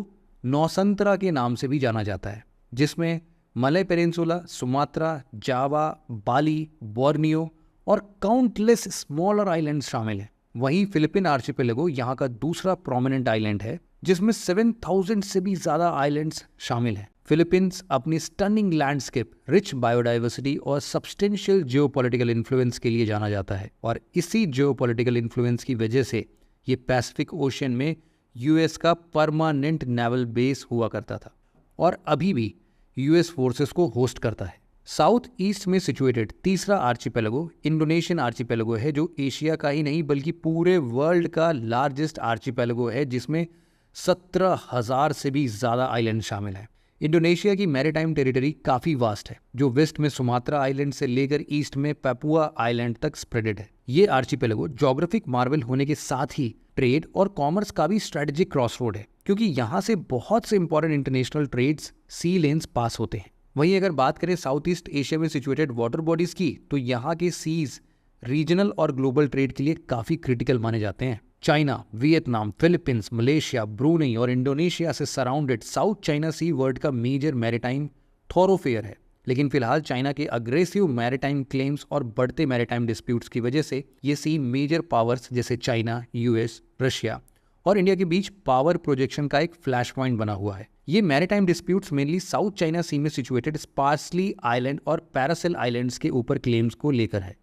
नौसंतरा के नाम से भी जाना जाता है, जिसमें मलय पेनिनसुला, सुमात्रा, जावा, बाली, बोर्नियो और काउंटलेस स्मॉलर आइलैंड्स शामिल हैं। वहीं फिलिपिन आर्चिपेलागो यहाँ का दूसरा प्रोमिनेंट आइलैंड है, जिसमें 7000 से भी ज़्यादा आइलैंड्स शामिल हैं। फिलीपींस अपनी स्टनिंग लैंडस्केप, रिच बायोडाइवर्सिटी और सब्सटेंशियल जियोपॉलिटिकल इन्फ्लुएंस के लिए जाना जाता है। और इसी जियोपॉलिटिकल इन्फ्लुएंस की वजह से ये पैसिफिक ओशन में यूएस का परमानेंट नेवल बेस हुआ करता था और अभी भी यूएस फोर्सेस को होस्ट करता है। साउथ ईस्ट में सिचुएटेड तीसरा आर्चिपेलागो इंडोनेशियन आर्चिपेलागो है, जो एशिया का ही नहीं बल्कि पूरे वर्ल्ड का लार्जेस्ट आर्चिपेलागो है, जिसमें 17,000 से भी ज़्यादा आइलैंड शामिल हैं। इंडोनेशिया की मैरीटाइम टेरिटरी काफ़ी वास्ट है, जो वेस्ट में सुमात्रा आइलैंड से लेकर ईस्ट में पैपुआ आइलैंड तक स्प्रेडेड है। ये आर्चिपेलागो ज्योग्राफिक मार्वल होने के साथ ही ट्रेड और कॉमर्स का भी स्ट्रेटेजिक क्रॉसरोड है, क्योंकि यहाँ से बहुत से इंपॉर्टेंट इंटरनेशनल ट्रेड्स सी लेन्स पास होते हैं। वहीं अगर बात करें साउथ ईस्ट एशिया में सिचुएटेड वाटर बॉडीज़ की, तो यहाँ के सीज रीजनल और ग्लोबल ट्रेड के लिए काफ़ी क्रिटिकल माने जाते हैं। China, Vietnam, Philippines, Malaysia, Brunei और इंडोनेशिया से सराउंडेड साउथ चाइना सी वर्ल्ड का मेजर मैरीटाइम थॉरोफेयर है। लेकिन फिलहाल चाइना के अग्रेसिव मैरीटाइम क्लेम्स और बढ़ते मैरीटाइम डिस्प्यूट्स की वजह से ये सी मेजर पावर्स जैसे चाइना, यूएस, रशिया और इंडिया के बीच पावर प्रोजेक्शन का एक फ्लैश पॉइंट बना हुआ है। ये maritime disputes mainly south China sea में सिचुएटेड स्पार्सली आइलैंड और पैरासेल आइलैंड्स के ऊपर क्लेम्स को लेकर है।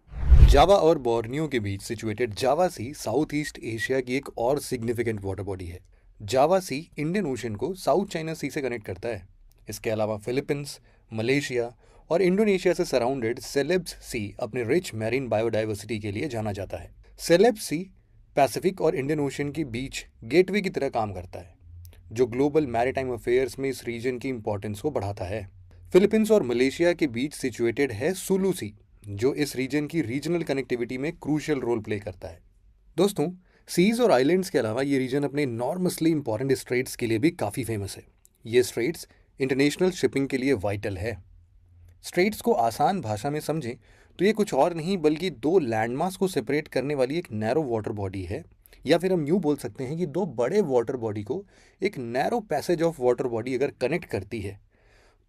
जावा और बोर्नियो के बीच सिचुएटेड जावा सी साउथ ईस्ट एशिया की एक और सिग्निफिकेंट वाटर बॉडी है। जावा सी इंडियन ओशन को साउथ चाइना सी से कनेक्ट करता है। इसके अलावा फिलीपींस, मलेशिया और इंडोनेशिया से सराउंडेड सेलेब्स सी अपने रिच मैरीन बायोडाइवर्सिटी के लिए जाना जाता है। सेलेब्स सी पैसिफिक और इंडियन ओशन के बीच गेटवे की तरह काम करता है, जो ग्लोबल मैरीटाइम अफेयर्स में इस रीजन की इंपॉर्टेंस को बढ़ाता है। फिलीपींस और मलेशिया के बीच सिचुएटेड है सुलू सी, जो इस रीजन की रीजनल कनेक्टिविटी में क्रूशियल रोल प्ले करता है। दोस्तों, सीज और आइलैंड्स के अलावा ये रीजन अपने नॉर्मसली इंपॉर्टेंट स्ट्रेट्स के लिए भी काफ़ी फेमस है। ये स्ट्रेट्स इंटरनेशनल शिपिंग के लिए वाइटल है। स्ट्रेट्स को आसान भाषा में समझें तो ये कुछ और नहीं बल्कि दो लैंडमास को सेपरेट करने वाली एक नैरो वाटर बॉडी है, या फिर हम यूँ बोल सकते हैं कि दो बड़े वाटर बॉडी को एक narrow passage of water body अगर कनेक्ट करती है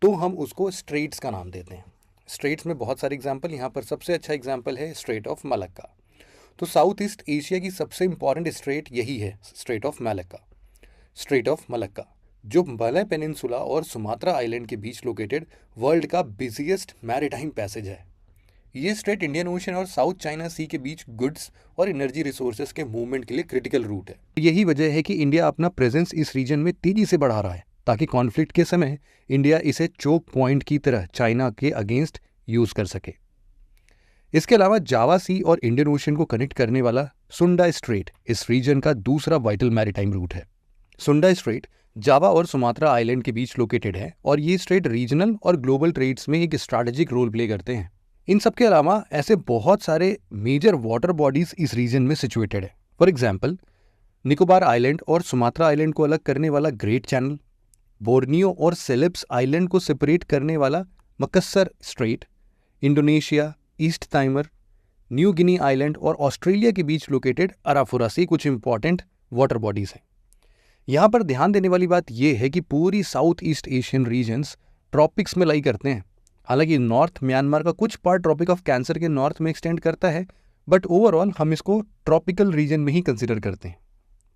तो हम उसको स्ट्रेट्स का नाम देते हैं। स्ट्रेट्स में बहुत सारे एग्जाम्पल, यहाँ पर सबसे अच्छा एग्जाम्पल है स्ट्रेट ऑफ मलक्का। तो साउथ ईस्ट एशिया की सबसे इंपॉर्टेंट स्ट्रेट यही है, straight of Malacca. Straight of Malacca जो मलय पेनिनसुला और सुमात्रा आइलैंड के बीच लोकेटेड वर्ल्ड का बिजिएस्ट मैरीटाइम पैसेज है। ये स्ट्रेट इंडियन ओशन और साउथ चाइना सी के बीच गुड्स और एनर्जी रिसोर्सेज के मूवमेंट के लिए क्रिटिकल रूट है। यही वजह है कि इंडिया अपना प्रेजेंस इस रीजन में तेजी से बढ़ा रहा है, ताकि कॉन्फ्लिक्ट के समय इंडिया इसे चोक पॉइंट की तरह चाइना के अगेंस्ट यूज कर सके। इसके अलावा जावा सी और इंडियन ओशन को कनेक्ट करने वाला सुंडा स्ट्रेट इस रीजन का दूसरा वाइटल मैरीटाइम रूट है। सुंडा स्ट्रेट जावा और सुमात्रा आइलैंड के बीच लोकेटेड है और ये स्ट्रेट रीजनल और ग्लोबल ट्रेड्स में एक स्ट्रैटेजिक रोल प्ले करते हैं। इन सब के अलावा ऐसे बहुत सारे मेजर वाटर बॉडीज इस रीजन में सिचुएटेड है। फॉर एग्जाम्पल, निकोबार आइलैंड और सुमात्रा आइलैंड को अलग करने वाला ग्रेट चैनल, बोर्नियो और सेलेब्स आइलैंड को सेपरेट करने वाला Makassar strait, Indonesia, east Timor, new Guinea island और ऑस्ट्रेलिया के बीच लोकेटेड अराफुरासी कुछ इंपॉर्टेंट वाटर बॉडीज हैं। यहाँ पर ध्यान देने वाली बात यह है कि पूरी South East Asian regions tropics में लाई करते हैं। हालांकि नॉर्थ म्यांमार का कुछ पार्ट ट्रॉपिक ऑफ कैंसर के नॉर्थ में एक्सटेंड करता है, बट ओवरऑल हम इसको ट्रॉपिकल रीजन में ही कंसिडर करते हैं।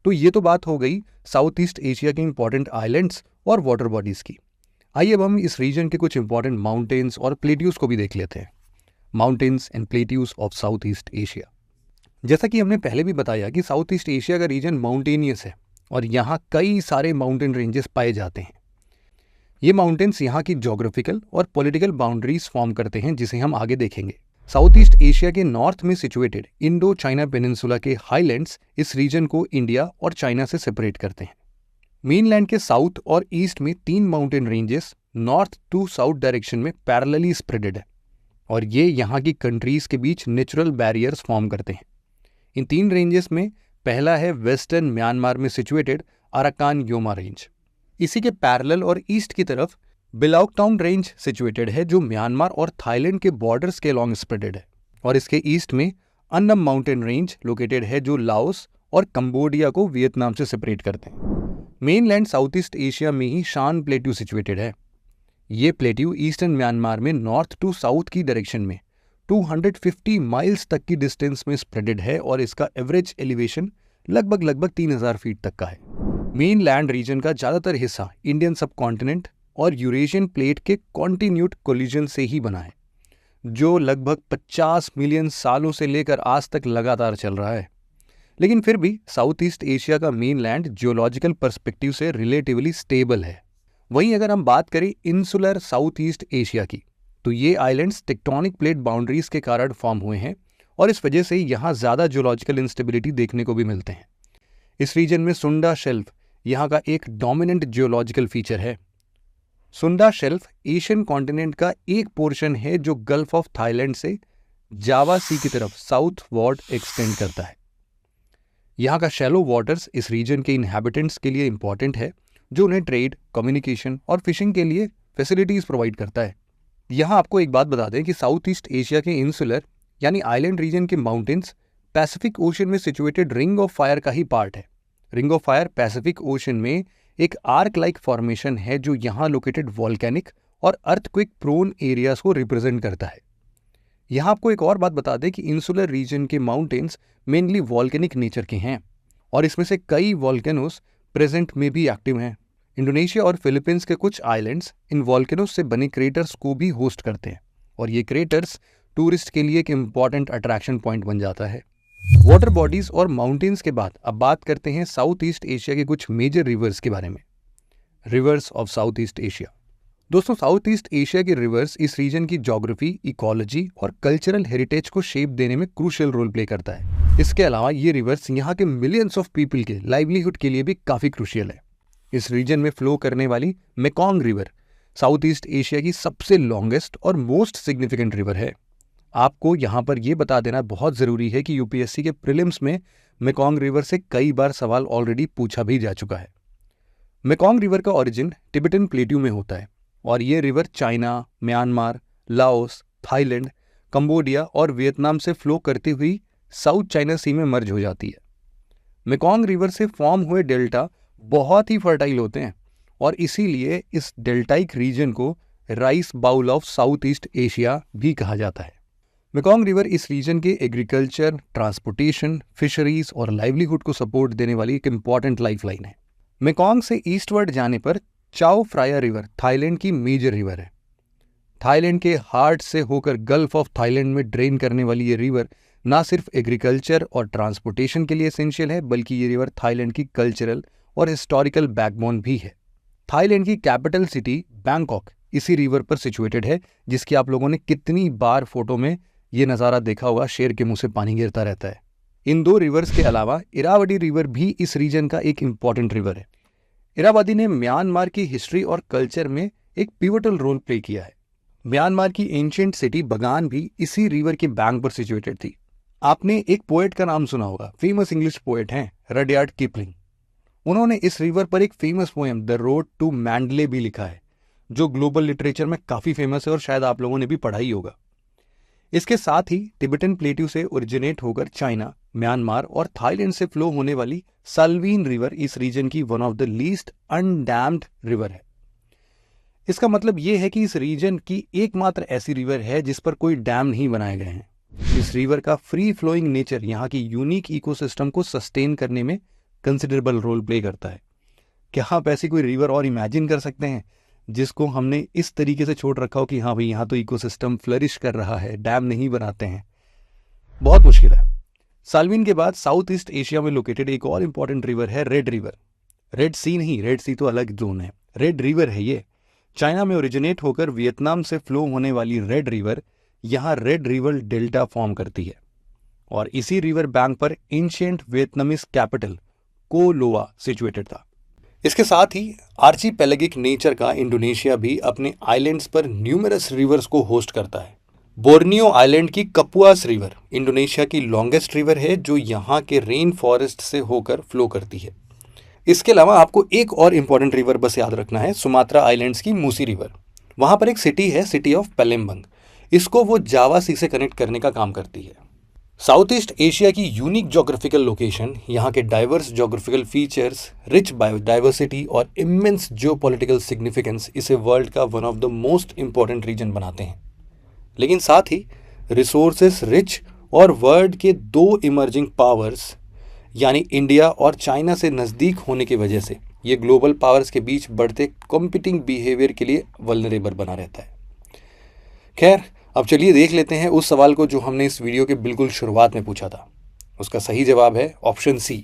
तो ये तो बात हो गई साउथ ईस्ट एशिया के इंपॉर्टेंट आइलैंड्स और वाटर बॉडीज की। आइए अब हम इस रीजन के कुछ इंपॉर्टेंट माउंटेन्स और प्लेट्यूज को भी देख लेते हैं। Mountains and plateaus of South east Asia. जैसा कि हमने पहले भी बताया कि साउथ ईस्ट एशिया का रीजन माउंटेनियस है और यहाँ कई सारे माउंटेन रेंजेस पाए जाते हैं। ये माउंटेन्स यहाँ की ज्योग्राफिकल और पॉलिटिकल बाउंड्रीज फॉर्म करते हैं, जिसे हम आगे देखेंगे। साउथ ईस्ट एशिया के नॉर्थ में सिचुएटेड इंडो चाइना पेनिनसुला के हाईलैंड्स इस रीजन को इंडिया और चाइना से सेपरेट करते हैं। मेनलैंड के साउथ और ईस्ट में 3 mountain ranges north to south direction में पैरेलली स्प्रेडेड है और ये यहाँ की कंट्रीज के बीच नेचुरल बैरियर्स फॉर्म करते हैं। इन 3 रेंजेस में पहला है वेस्टर्न म्यांमार में सिचुएटेड अराकान योमा रेंज। इसी के पैरेलल और ईस्ट की तरफ बिलाउकटाउन रेंज सिचुएटेड है, जो म्यांमार और थाईलैंड के बॉर्डर्स के अलॉन्ग स्प्रेडेड है। और इसके ईस्ट में अन्नम माउंटेन रेंज लोकेटेड है, जो लाओस और कंबोडिया को वियतनाम से सेपरेट करते हैं। मेनलैंड साउथ ईस्ट एशिया में ही शान प्लेट्यू सिचुएटेड है। ये प्लेट्यू ईस्टर्न म्यांमार में नॉर्थ टू साउथ की डायरेक्शन में 250 माइल्स तक की डिस्टेंस में स्प्रेडेड है और इसका एवरेज एलिवेशन लगभग 3000 फीट तक का है। मेन लैंड रीजन का ज़्यादातर हिस्सा इंडियन सब कॉन्टिनेंट और यूरेशियन प्लेट के कॉन्टिन्यूड कोलिजन से ही बना है, जो लगभग 50 मिलियन सालों से लेकर आज तक लगातार चल रहा है। लेकिन फिर भी साउथ ईस्ट एशिया का मेन लैंड जियोलॉजिकल पर्सपेक्टिव से रिलेटिवली स्टेबल है। वहीं अगर हम बात करें इंसुलर साउथ ईस्ट एशिया की, तो ये आइलैंड्स टेक्टोनिक प्लेट बाउंड्रीज के कारण फॉर्म हुए हैं और इस वजह से यहाँ ज़्यादा जियोलॉजिकल इंस्टेबिलिटी देखने को भी मिलते हैं। इस रीजन में सुंडा शेल्फ यहाँ का एक डोमिनेंट जियोलॉजिकल फीचर है। सुंडा शेल्फ एशियन कॉन्टिनेंट का एक पोर्शन है जो गल्फ ऑफ थाईलैंड से जावा सी की तरफ साउथ वार्ड एक्सटेंड करता है। यहाँ का शैलो वाटर्स इस रीजन के इनहैबिटेंट्स के लिए इंपॉर्टेंट है, जो उन्हें ट्रेड, कम्युनिकेशन और फिशिंग के लिए फैसिलिटीज प्रोवाइड करता है। यहाँ आपको एक बात बता दें कि साउथ ईस्ट एशिया के इंसुलर यानी आइलैंड रीजन के माउंटेन्स पैसिफिक ओशन में सिचुएटेड रिंग ऑफ फायर का ही पार्ट है। Ring of fire Pacific ocean में एक आर्क लाइक फॉर्मेशन है जो यहाँ लोकेटेड वॉल्केनिक और अर्थक्वेक प्रोन एरियाज को रिप्रेजेंट करता है। यहाँ आपको एक और बात बता दें कि इंसुलर रीजन के माउंटेन्स मेनली वॉल्केनिक नेचर के हैं और इसमें से कई वॉल्केनोस प्रेजेंट में भी एक्टिव हैं। इंडोनेशिया और फिलीपींस के कुछ आइलैंड्स इन वॉल्केनोस से बने क्रेटर्स को भी होस्ट करते हैं और ये क्रेटर्स टूरिस्ट के लिए एक इम्पॉर्टेंट अट्रैक्शन पॉइंट बन जाता है। वाटर बॉडीज और माउंटेन्स के बाद अब बात करते हैं साउथ ईस्ट एशिया के कुछ मेजर रिवर्स के बारे में। Reverse of South east Asia. दोस्तों, साउथ ईस्ट एशिया के रिवर्स इस रीजन की ज्योग्राफी, इकोलॉजी और कल्चरल हेरिटेज को शेप देने में क्रूशियल रोल प्ले करता है। इसके अलावा ये रिवर्स यहाँ के मिलियंस ऑफ पीपल के लाइवलीहुड के लिए भी काफ़ी क्रूशियल है। इस रीजन में फ्लो करने वाली Mekong river south east Asia की सबसे लॉन्गेस्ट और मोस्ट सिग्निफिकेंट रिवर है। आपको यहाँ पर यह बता देना बहुत ज़रूरी है कि यूपीएससी के प्रीलिम्स में मेकॉन्ग रिवर से कई बार सवाल ऑलरेडी पूछा भी जा चुका है। मेकॉन्ग रिवर का ओरिजिन टिबेटन प्लेट्यू में होता है और ये river China, Myanmar, Laos, Thailand, Cambodia और वियतनाम से फ्लो करती हुई साउथ चाइना सी में मर्ज हो जाती है। मेकॉन्ग रिवर से फॉर्म हुए डेल्टा बहुत ही फर्टाइल होते हैं और इसीलिए इस डेल्टाइक रीजन को rice bowl of South east Asia भी कहा जाता है। मेकॉन्ग रिवर इस रीजन के एग्रीकल्चर, ट्रांसपोर्टेशन, फिशरीज और लाइवलीहुड को सपोर्ट देने वाली एक इम्पॉर्टेंट लाइफलाइन है। मेकॉन्ग से ईस्टवर्ड जाने पर चाओ फ्राया रिवर थाईलैंड की मेजर रिवर है। थाईलैंड के हार्ट से होकर गल्फ ऑफ थाईलैंड में ड्रेन करने वाली ये रिवर ना सिर्फ एग्रीकल्चर और ट्रांसपोर्टेशन के लिए एसेंशियल है, बल्कि ये रिवर थाईलैंड की कल्चरल और हिस्टोरिकल बैकबोन भी है। थाईलैंड की कैपिटल सिटी बैंकॉक इसी रिवर पर सिचुएटेड है, जिसकी आप लोगों ने कितनी बार फोटो में ये नज़ारा देखा होगा, शेर के मुंह से पानी गिरता रहता है। इन दो रिवर्स के अलावा इरावदी रिवर भी इस रीजन का एक इम्पॉर्टेंट रिवर है। इरावदी ने म्यांमार की हिस्ट्री और कल्चर में एक पिवटल रोल प्ले किया है। म्यांमार की एंशिएंट सिटी बगान भी इसी रिवर के बैंक पर सिचुएटेड थी। आपने एक पोएट का नाम सुना होगा, फेमस इंग्लिश पोएट हैं रडयार्ड किपलिंग। उन्होंने इस रिवर पर एक famous poem the road to Mandalay भी लिखा है, जो ग्लोबल लिटरेचर में काफ़ी फेमस है और शायद आप लोगों ने भी पढ़ा ही होगा। इसके साथ ही टिबेटन प्लेट्यू से ओरिजिनेट होकर चाइना, म्यांमार और थाईलैंड से फ्लो होने वाली साल्वीन रिवर इस रीजन की one of the least undamped river है। इसका मतलब यह है कि इस रीजन की एकमात्र ऐसी रिवर है जिस पर कोई डैम नहीं बनाए गए हैं। इस रिवर का फ्री फ्लोइंग नेचर यहाँ की यूनिक इकोसिस्टम को सस्टेन करने में कंसिडरेबल रोल प्ले करता है। क्या आप ऐसी कोई रिवर और इमेजिन कर सकते हैं जिसको हमने इस तरीके से छोड़ रखा हो कि हाँ भाई यहाँ तो इकोसिस्टम फ्लरिश कर रहा है, डैम नहीं बनाते हैं? बहुत मुश्किल है। साल्वीन के बाद साउथ ईस्ट एशिया में लोकेटेड एक और इंपॉर्टेंट रिवर है रेड रिवर। रेड सी नहीं, रेड सी तो अलग जोन है, रेड रिवर है ये। चाइना में ओरिजिनेट होकर वियतनाम से फ्लो होने वाली रेड रिवर यहाँ रेड रिवर डेल्टा फॉर्म करती है और इसी रिवर बैंक पर एंशिएंट वियतनामीज कैपिटल को लोआ सिचुएटेड था। इसके साथ ही आर्चीपेलेगिक नेचर का इंडोनेशिया भी अपने आइलैंड्स पर न्यूमरस रिवर्स को होस्ट करता है। बोर्नियो आइलैंड की कपुआस रिवर इंडोनेशिया की लॉन्गेस्ट रिवर है, जो यहाँ के रेन फॉरेस्ट से होकर फ्लो करती है। इसके अलावा आपको एक और इम्पॉर्टेंट रिवर बस याद रखना है, सुमात्रा आइलैंड्स की मूसी रिवर। वहाँ पर एक सिटी है, सिटी ऑफ पैलेम्बंग। इसको वो जावा सी से कनेक्ट करने का काम करती है। साउथ ईस्ट एशिया की यूनिक जोग्राफिकल लोकेशन, यहाँ के diverse geographical features, rich biodiversity और इमेंस जियोपॉलिटिकल सिग्निफिकेंस इसे वर्ल्ड का one of the most important region बनाते हैं। लेकिन साथ ही रिसोर्सेस रिच और वर्ल्ड के दो इमर्जिंग पावर्स यानी इंडिया और चाइना से नज़दीक होने की वजह से ये ग्लोबल पावर्स के बीच बढ़ते कॉम्पिटिंग बिहेवियर के लिए वल्नरेबल बना रहता है। खैर, अब चलिए देख लेते हैं उस सवाल को जो हमने इस वीडियो के बिल्कुल शुरुआत में पूछा था। उसका सही जवाब है ऑप्शन सी,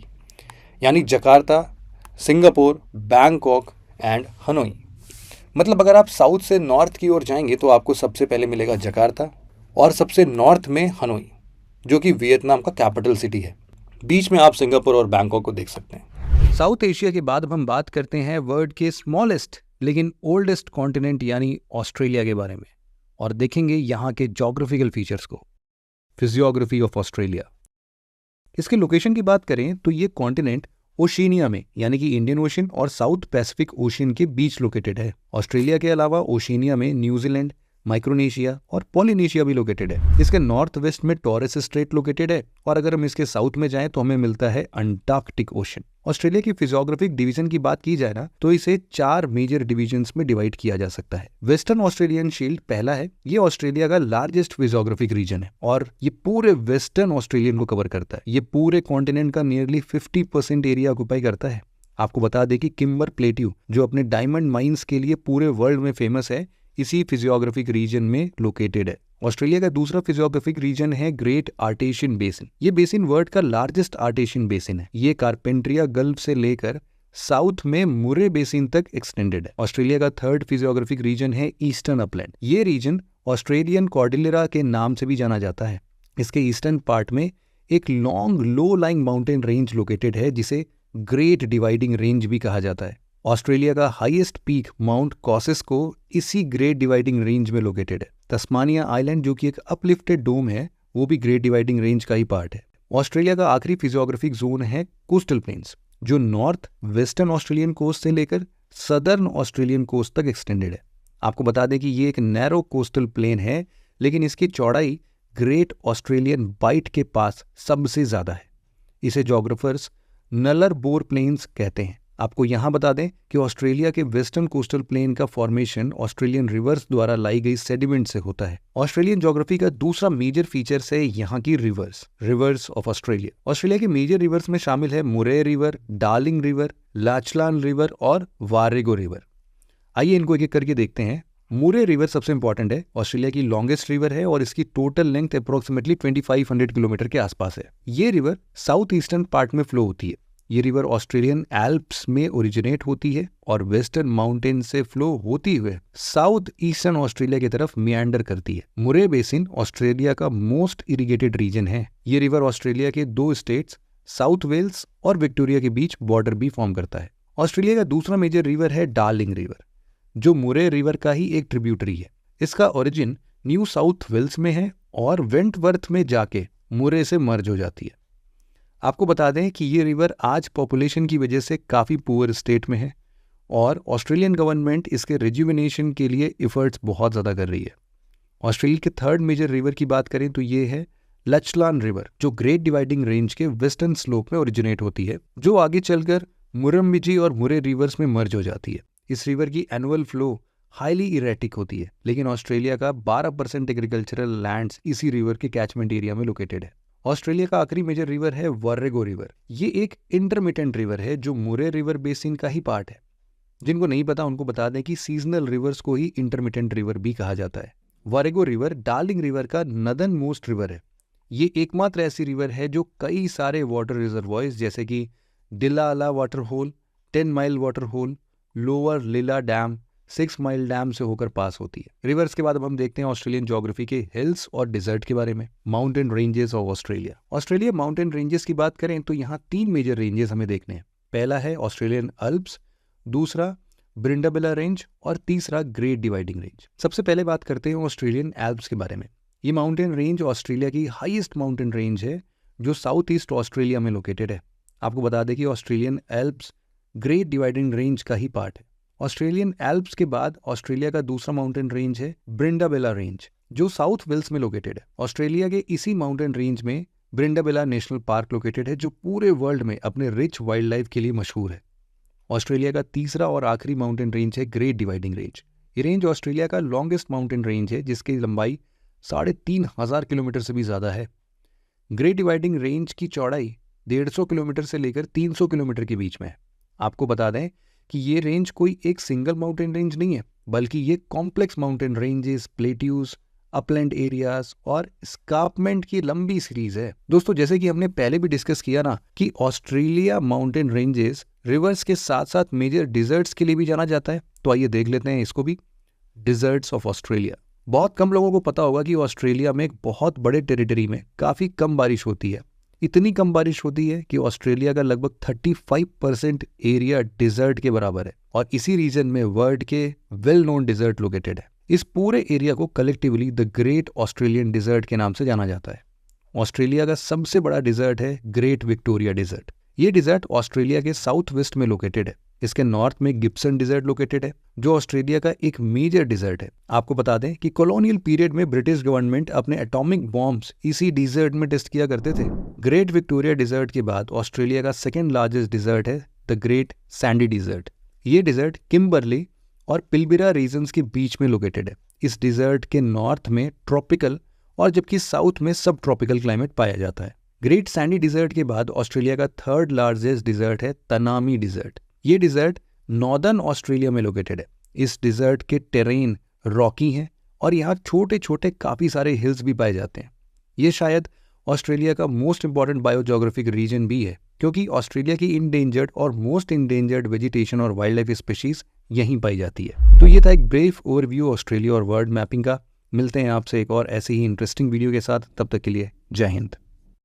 यानी Jakarta, Singapore, Bangkok and Hanoi. मतलब अगर आप साउथ से नॉर्थ की ओर जाएंगे तो आपको सबसे पहले मिलेगा जकार्ता और सबसे नॉर्थ में हनोई, जो कि वियतनाम का कैपिटल सिटी है। बीच में आप सिंगापुर और बैंकॉक को देख सकते हैं। साउथ एशिया के बाद अब हम बात करते हैं वर्ल्ड के स्मॉलेस्ट लेकिन ओल्डेस्ट कॉन्टिनेंट यानी ऑस्ट्रेलिया के बारे में और देखेंगे यहाँ के ज्योग्राफिकल फीचर्स को। Physiography of Australia. इसके लोकेशन की बात करें तो ये कॉन्टिनेंट ओशिनिया में यानी कि इंडियन ओशन और साउथ पैसिफिक ओशन के बीच लोकेटेड है। ऑस्ट्रेलिया के अलावा ओशिनिया में न्यूजीलैंड, माइक्रोनेशिया और पॉलिनेशिया भी लोकेटेड है। इसके नॉर्थ वेस्ट में टॉरस स्ट्रेट लोकेटेड है और अगर हम इसके साउथ में जाएं तो हमें मिलता है अंटार्कटिक ओशन। ऑस्ट्रेलिया की फिजियोग्राफिक डिवीजन की बात की जाए ना तो इसे 4 मेजर डिवीजन्स में डिवाइड किया जा सकता है। वेस्टर्न ऑस्ट्रेलियन शील्ड पहला है। ये ऑस्ट्रेलिया का लार्जेस्ट फिजियोग्राफिक रीजन है और ये पूरे वेस्टर्न ऑस्ट्रेलियन को कवर करता है। ये पूरे कॉन्टिनेंट का नियरली 50% एरिया ऑक्यूपाई करता है। आपको बता दें कि किम्बर प्लेट्यू जो अपने डायमंड माइंस के लिए पूरे वर्ल्ड में फेमस है, इसी फिजियोग्राफिक रीजन में लोकेटेड है। ऑस्ट्रेलिया का दूसरा फिजियोग्राफिक रीजन है ग्रेट आर्टेशियन बेसिन। ये बेसिन वर्ल्ड का लार्जेस्ट आर्टेशियन बेसिन है। ये कारपेंट्रिया गल्फ से लेकर साउथ में मुरे बेसिन तक एक्सटेंडेड है। ऑस्ट्रेलिया का थर्ड फिजियोग्राफिक रीजन है ईस्टर्न अपलैंड। ये रीजन ऑस्ट्रेलियन कॉर्डिलेरा के नाम से भी जाना जाता है। इसके ईस्टर्न पार्ट में एक long low lying mountain range located है जिसे ग्रेट डिवाइडिंग रेंज भी कहा जाता है। ऑस्ट्रेलिया का हाईएस्ट पीक माउंट कॉसिस्को इसी ग्रेट डिवाइडिंग रेंज में लोकेटेड है। तस्मानिया आइलैंड जो कि एक अपलिफ्टेड डोम है, वो भी ग्रेट डिवाइडिंग रेंज का ही पार्ट है। ऑस्ट्रेलिया का आखिरी फिजियोग्राफिक जोन है कोस्टल प्लेन्स, जो नॉर्थ वेस्टर्न ऑस्ट्रेलियन कोस्ट से लेकर सदर्न ऑस्ट्रेलियन कोस्ट तक एक्सटेंडेड है। आपको बता दें कि ये एक नैरो कोस्टल प्लेन है, लेकिन इसकी चौड़ाई ग्रेट ऑस्ट्रेलियन बाइट के पास सबसे ज्यादा है। इसे जोग्राफर्स नलर बोर प्लेन्स कहते हैं। आपको यहाँ बता दें कि ऑस्ट्रेलिया के वेस्टर्न कोस्टल प्लेन का फॉर्मेशन ऑस्ट्रेलियन रिवर्स द्वारा लाई गई सेडिमेंट से होता है। ऑस्ट्रेलियन ज्योग्राफी का दूसरा मेजर फीचर्स है यहाँ की रिवर्स ऑफ ऑस्ट्रेलिया। ऑस्ट्रेलिया के मेजर रिवर्स में शामिल है मुरे रिवर, डार्लिंग रिवर, लाचलान रिवर और वारेगो रिवर। आइए इनको एक एक करके देखते हैं। मुरे रिवर सबसे इंपॉर्टेंट है, ऑस्ट्रेलिया की लॉन्गेस्ट रिवर है और इसकी टोटल लेंथ अप्रोक्सीमेटली 2500 किलोमीटर के आसपास है। ये रिवर साउथ ईस्टर्न पार्ट में फ्लो होती है। ये रिवर ऑस्ट्रेलियन एल्प्स में ओरिजिनेट होती है और वेस्टर्न माउंटेन से फ्लो होती हुए साउथ ईस्टर्न ऑस्ट्रेलिया की तरफ मियांडर करती है। मुरे बेसिन ऑस्ट्रेलिया का मोस्ट इरिगेटेड रीजन है। ये रिवर ऑस्ट्रेलिया के 2 स्टेट्स साउथ वेल्स और विक्टोरिया के बीच बॉर्डर भी फॉर्म करता है। ऑस्ट्रेलिया का दूसरा मेजर रिवर है डार्लिंग रिवर, जो मुरे रिवर का ही एक ट्रिब्यूटरी है। इसका ओरिजिन न्यू साउथ वेल्स में है और वेंटवर्थ में जाके मुरे से मर्ज हो जाती है। आपको बता दें कि ये रिवर आज पॉपुलेशन की वजह से काफ़ी पुअर स्टेट में है और ऑस्ट्रेलियन गवर्नमेंट इसके रिजुविनेशन के लिए एफर्ट्स बहुत ज़्यादा कर रही है। ऑस्ट्रेलिया के थर्ड मेजर रिवर की बात करें तो ये है लचलान रिवर, जो ग्रेट डिवाइडिंग रेंज के वेस्टर्न स्लोप में ओरिजिनेट होती है, जो आगे चलकर मुरम्बिजी और मुरे रिवर्स में मर्ज हो जाती है। इस रिवर की एनुअल फ्लो हाईली इरेटिक होती है, लेकिन ऑस्ट्रेलिया का 12% एग्रीकल्चरल लैंड्स इसी रिवर के कैचमेंट एरिया में लोकेटेड है। ऑस्ट्रेलिया का आखिरी मेजर रिवर है वारेगो रिवर। ये एक इंटरमिटेंट रिवर है जो मुरे रिवर बेसिन का ही पार्ट है। जिनको नहीं पता उनको बता दें कि सीजनल रिवर्स को ही इंटरमिटेंट रिवर भी कहा जाता है। वारेगो रिवर डार्लिंग रिवर का नदर्न मोस्ट रिवर है। ये एकमात्र ऐसी रिवर है जो कई सारे वाटर रिजर्वॉयर्स जैसे कि Dilala water hole, 10 mile water hole, lower Lila dam, 6 mile dam से होकर पास होती है। रिवर्स के बाद अब हम देखते हैं ऑस्ट्रेलियन ज्योग्राफी के हिल्स और डिजर्ट के बारे में। Mountain ranges of Australia. Australia mountain ranges की बात करें तो यहाँ 3 मेजर रेंजेस हमें देखने हैं। पहला है ऑस्ट्रेलियन अल्प्स, दूसरा ब्रिंडाबेला रेंज और तीसरा ग्रेट डिवाइडिंग रेंज। सबसे पहले बात करते हैं ऑस्ट्रेलियन एल्प्स के बारे में। ये माउंटेन रेंज ऑस्ट्रेलिया की हाईएस्ट माउंटेन रेंज है जो साउथ ईस्ट ऑस्ट्रेलिया में लोकेटेड है। आपको बता दें कि Australian Alps great dividing range का ही पार्ट है। ऑस्ट्रेलियन एल्प्स के बाद ऑस्ट्रेलिया का दूसरा माउंटेन रेंज है ब्रिंडाबेला रेंज, जो साउथ वेल्स में लोकेटेड है। ऑस्ट्रेलिया के इसी माउंटेन रेंज में ब्रिंडाबेला नेशनल पार्क लोकेटेड है, जो पूरे वर्ल्ड में अपने रिच वाइल्ड लाइफ के लिए मशहूर है। ऑस्ट्रेलिया का तीसरा और आखिरी माउंटेन रेंज है ग्रेट डिवाइडिंग रेंज। ये रेंज ऑस्ट्रेलिया का लॉन्गेस्ट माउंटेन रेंज है, जिसकी लंबाई 3500 किलोमीटर से भी ज़्यादा है। ग्रेट डिवाइडिंग रेंज की चौड़ाई 150 किलोमीटर से लेकर 300 किलोमीटर के बीच में है। आपको बता दें कि ये रेंज कोई एक सिंगल माउंटेन रेंज नहीं है, बल्कि ये complex mountain ranges, plateaus, upland areas और स्कार्पमेंट की लंबी सीरीज है। दोस्तों, जैसे कि हमने पहले भी डिस्कस किया ना कि ऑस्ट्रेलिया माउंटेन रेंजेस रिवर्स के साथ साथ मेजर डिजर्ट्स के लिए भी जाना जाता है, तो आइए देख लेते हैं इसको भी। Deserts of Australia. बहुत कम लोगों को पता होगा कि ऑस्ट्रेलिया में एक बहुत बड़े टेरिटरी में काफ़ी कम बारिश होती है। इतनी कम बारिश होती है कि ऑस्ट्रेलिया का लगभग 35% एरिया डिजर्ट के बराबर है और इसी रीजन में वर्ल्ड के वेल नोन डिजर्ट लोकेटेड है। इस पूरे एरिया को collectively the Great Australian Desert के नाम से जाना जाता है। ऑस्ट्रेलिया का सबसे बड़ा डिजर्ट है ग्रेट विक्टोरिया डिजर्ट। ये डिजर्ट ऑस्ट्रेलिया के साउथ वेस्ट में लोकेटेड है। इसके नॉर्थ में गिब्सन डिजर्ट लोकेटेड है, जो ऑस्ट्रेलिया का एक मेजर डिजर्ट है। आपको बता दें कि कॉलोनियल पीरियड में ब्रिटिश गवर्नमेंट अपने एटॉमिक बॉम्ब्स इसी डिजर्ट में टेस्ट किया करते थे। ग्रेट विक्टोरिया डिजर्ट के बाद ऑस्ट्रेलिया का सेकेंड लार्जेस्ट डिजर्ट है द ग्रेट सैंडी डिजर्ट। ये डिजर्ट किम्बरली और पिलबिरा रीजन्स के बीच में लोकेटेड है। इस डिजर्ट के नॉर्थ में ट्रॉपिकल और जबकि साउथ में सब ट्रॉपिकल क्लाइमेट पाया जाता है। ग्रेट सैंडी डिजर्ट के बाद ऑस्ट्रेलिया का थर्ड लार्जेस्ट डिजर्ट है तनामी डिजर्ट। ये डिजर्ट नॉर्दर्न ऑस्ट्रेलिया में लोकेटेड है। इस डिजर्ट के टेरेन रॉकी हैं और यहाँ छोटे छोटे काफ़ी सारे हिल्स भी पाए जाते हैं। ये शायद ऑस्ट्रेलिया का मोस्ट इंपॉर्टेंट बायोजोग्राफिक रीजन भी है, क्योंकि ऑस्ट्रेलिया की इंडेंजर्ड और मोस्ट इंडेंजर्ड वेजिटेशन और वाइल्ड लाइफ स्पीशीज यहीं पाई जाती है। तो ये था एक ब्रीफ ओवरव्यू ऑस्ट्रेलिया और वर्ल्ड मैपिंग का। मिलते हैं आपसे एक और ऐसे ही इंटरेस्टिंग वीडियो के साथ, तब तक के लिए जय हिंद।